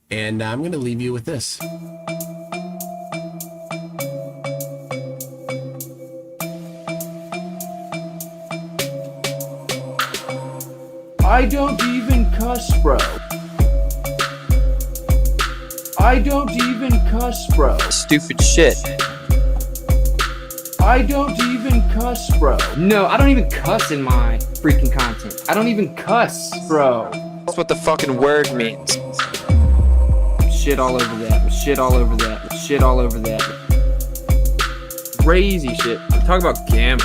Speaker 2: And I'm going to leave you with this.
Speaker 23: I don't even cuss, bro. I don't even cuss, bro.
Speaker 24: Stupid shit.
Speaker 23: I don't even cuss, bro.
Speaker 10: No, I don't even cuss in my freaking content. I don't even cuss, bro.
Speaker 24: That's what the fucking word means.
Speaker 10: Shit all over that. Shit all over that. Shit all over that. Crazy shit. Talk about gammas.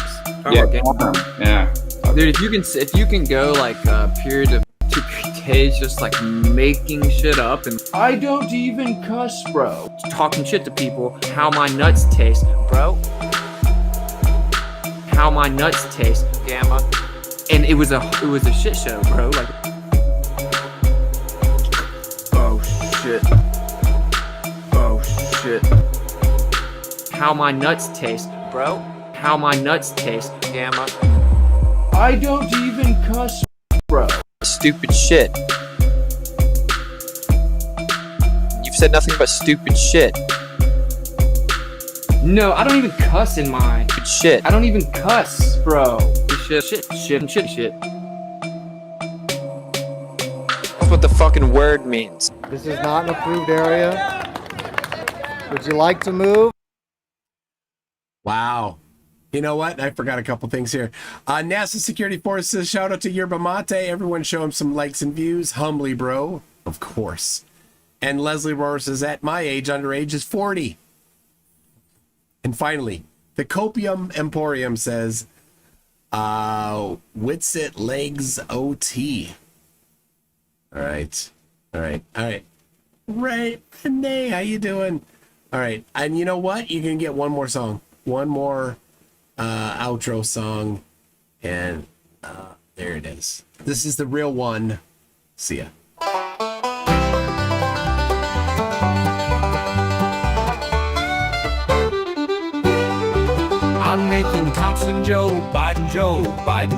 Speaker 23: Yeah.
Speaker 10: Dude, if you can go like a period of 2 days just like making shit up and
Speaker 23: I don't even cuss, bro.
Speaker 10: talking shit to people, how my nuts taste, bro. How my nuts taste, gamma. And it was a shit show, bro. Like,
Speaker 23: Oh shit. Oh shit.
Speaker 10: how my nuts taste, bro. How my nuts taste, gamma.
Speaker 23: I don't even cuss, bro.
Speaker 24: Stupid shit. You've said nothing but stupid shit.
Speaker 10: No, I don't even cuss in my
Speaker 24: shit.
Speaker 10: I don't even cuss, bro. Shit.
Speaker 24: That's what the fucking word means.
Speaker 13: This is not an approved area.
Speaker 1: Would you like to move?
Speaker 2: Wow. You know what? I forgot a couple things here. NASA Security Force says, shout out to Yerba Mate. Everyone show him some likes and views. Humbly, bro. Of course. And Leslie Rohr says, at my age, underage is 40. And finally, the Copium Emporium says, Witsit Legs OT. All right. Right, Renee, how you doing? All right, and you know what? You're gonna get one more song, one more outro song, and there it is. This is the real one. See ya.
Speaker 8: I'm Nathan Thompson, Joe Biden.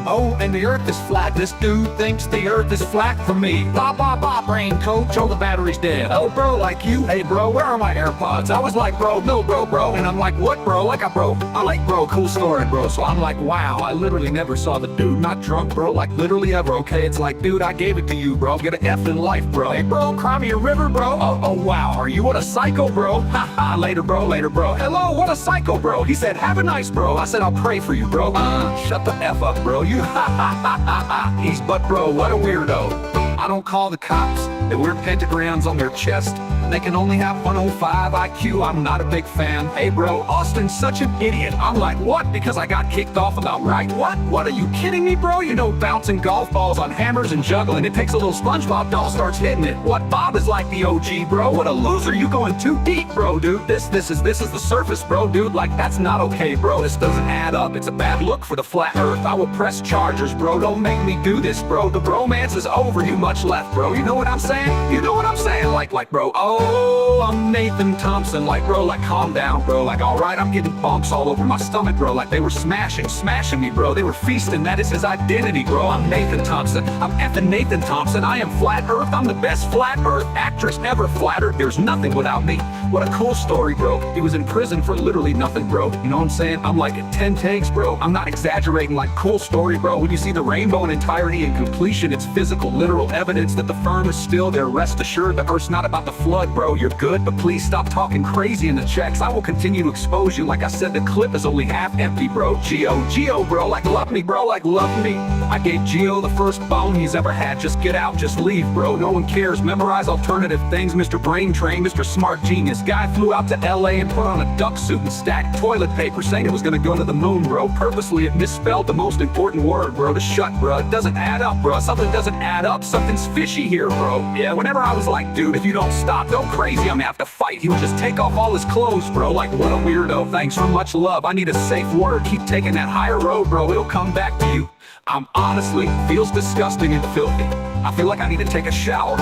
Speaker 8: Oh, and the earth is flat. This dude thinks the earth is flat for me. Blah, brain coach. Oh, the battery's dead. Oh, bro, like you. Hey, bro, where are my AirPods? I was like, bro, no, bro. And I'm like, what, bro? Like, I like, bro, cool story, bro. So I'm like, wow, I literally never saw the dude not drunk, bro. Like, literally ever, okay? It's like, dude, I gave it to you, bro. Get an F in life, bro. Hey, bro, cry me a river, bro. Oh, wow. Are you what a psycho, bro? Ha, later, bro. Hello, what a psycho, bro. He said, have a nice, bro. I said, I'll pray for you, bro. Shut the F up, bro. You He's but, bro, what a weirdo. I don't call the cops. They wear pentagrams on their chest. They can only have 105 IQ. I'm not a big fan. Hey, bro, Austin's such an idiot. I'm like, what? Because I got kicked off about right. What are you kidding me, bro? You know, bouncing golf balls on hammers and juggling. It takes a little SpongeBob doll starts hitting it. What? Bob is like the OG, bro. What a loser. You going too deep, bro, dude. This is the surface, bro, dude. Like, that's not okay, bro. This doesn't add up. It's a bad look for the flat earth. I will press charges, bro. Don't make me do this, bro. The bromance is over. You much left, bro. You know what I'm saying? You know what I'm saying? Like, bro. Oh, I'm Nathan Thompson. Like, bro, like, calm down, bro. Like, all right, I'm getting bumps all over my stomach, bro. Like, they were smashing me, bro. They were feasting. That is his identity, bro. I'm Nathan Thompson. I'm effing Nathan Thompson. I am flat earth. I'm the best flat earth actress ever flattered. There's nothing without me. What a cool story, bro. He was in prison for literally nothing, bro. You know what I'm saying? I'm like at 10 takes, bro. I'm not exaggerating. Like, cool story, bro. When you see the rainbow in entirety and completion, it's physical, literal evidence that the firm is still there. Rest assured, the earth's not about the flood, bro. You're good, but please stop talking crazy in the checks. I will continue to expose you. Like I said, the clip is only half empty, bro. Geo, bro. Like, love me, bro. Like, love me. I gave Geo the first bone he's ever had. Just get out, just leave, bro. No one cares. Memorize alternative things. Mr. Brain Train, Mr. Smart Genius. Guy flew out to LA and put on a duck suit and stacked toilet paper saying it was gonna go to the moon, bro. Purposely it misspelled the most important word, bro. To shut, bro. It doesn't add up, bro. Something doesn't add up. Something's fishy here, bro. Yeah, whenever I was like, dude, if you don't stop, go crazy, I'm gonna have to fight. He would just take off all his clothes, bro. Like, what a weirdo. Thanks for much love. I need a safe word. Keep taking that higher road, bro. It'll come back to you. I'm honestly feels disgusting and filthy. I feel like I need to take a shower.